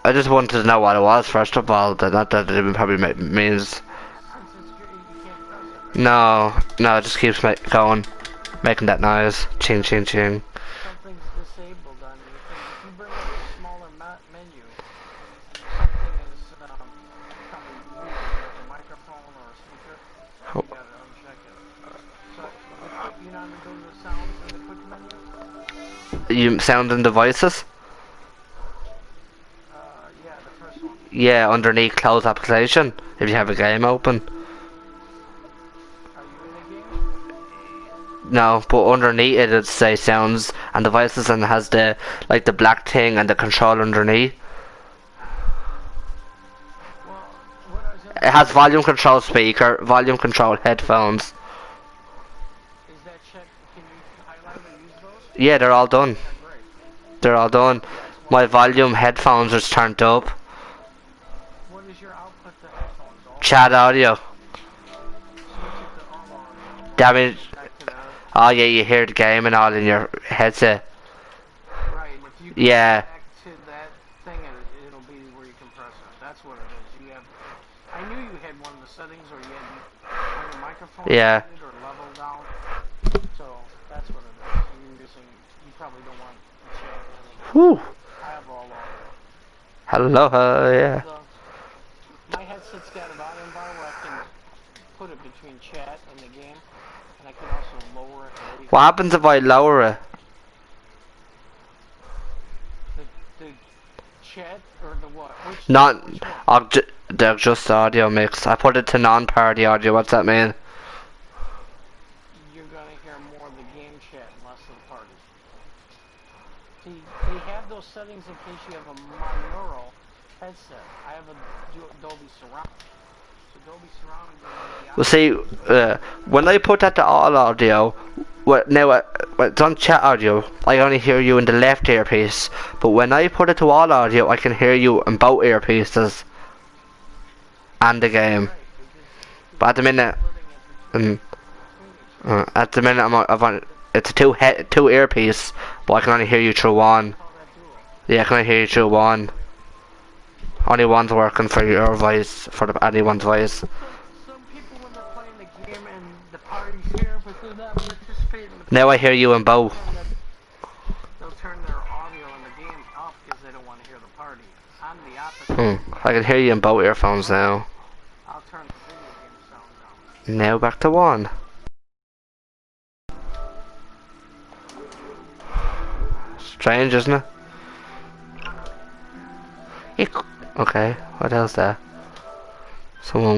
I just wanted to know what it was first of all. Not that it probably means. No, no, it just keeps going, making that noise. Ching, ching, ching. Something's disabled on your thing. If you bring up the smaller menu, something is probably muted, like a microphone or a speaker. You gotta uncheck it. So, you know how to go to the sounds in the quick menu? You sound and devices? Yeah, the first one. Yeah, underneath close application, if you have a game open. Are you in a game? No, but underneath it say sounds and devices, and it has the like the black thing and the control underneath. It has volume control speaker, volume control headphones. Is that check? Can you highlight or use those? Yeah, they're all done. They're all done. My volume headphones are turned up. What is your output to headphones? Chat audio. That means, oh yeah, you hear the game and all in your headset. Right, if you yeah. Back to that thing, it'll be where you compress it. That's what it is. You have. I knew you had one of the settings, or you had your microphone yeah. or level down. So that's what it is. You're using. You probably don't want to chat. Whew. I have all of it. Hello, yeah. My headset's got a volume bar where I can put it between chat and the game, and I can also lower it. What happens if I lower it? The chat or the what? They're just audio mix. I put it to non-party audio. What's that mean? You're gonna hear more of the game chat and less of the party. See, they have those settings in case you have a monaural headset. I have a Dolby Surround. So Dolby Surround. Well, see, when I put that to all audio, when it's on chat audio, I only hear you in the left earpiece. But when I put it to all audio, I can hear you in both earpieces and the game. But at the minute, I'm on. It's a two earpiece, but I can only hear you through one. Yeah, I can only hear you through one. Only one's working for your voice, for anyone's voice. Some people, when they're playing the game and the party's here, but they're not participating. Now I hear you in both. They'll turn their audio in the game up because they don't want to hear the party. I'm the opposite. I can hear you in both earphones now. I'll turn the video game sound down. Now back to one. Strange, isn't it? Okay, what else there? Someone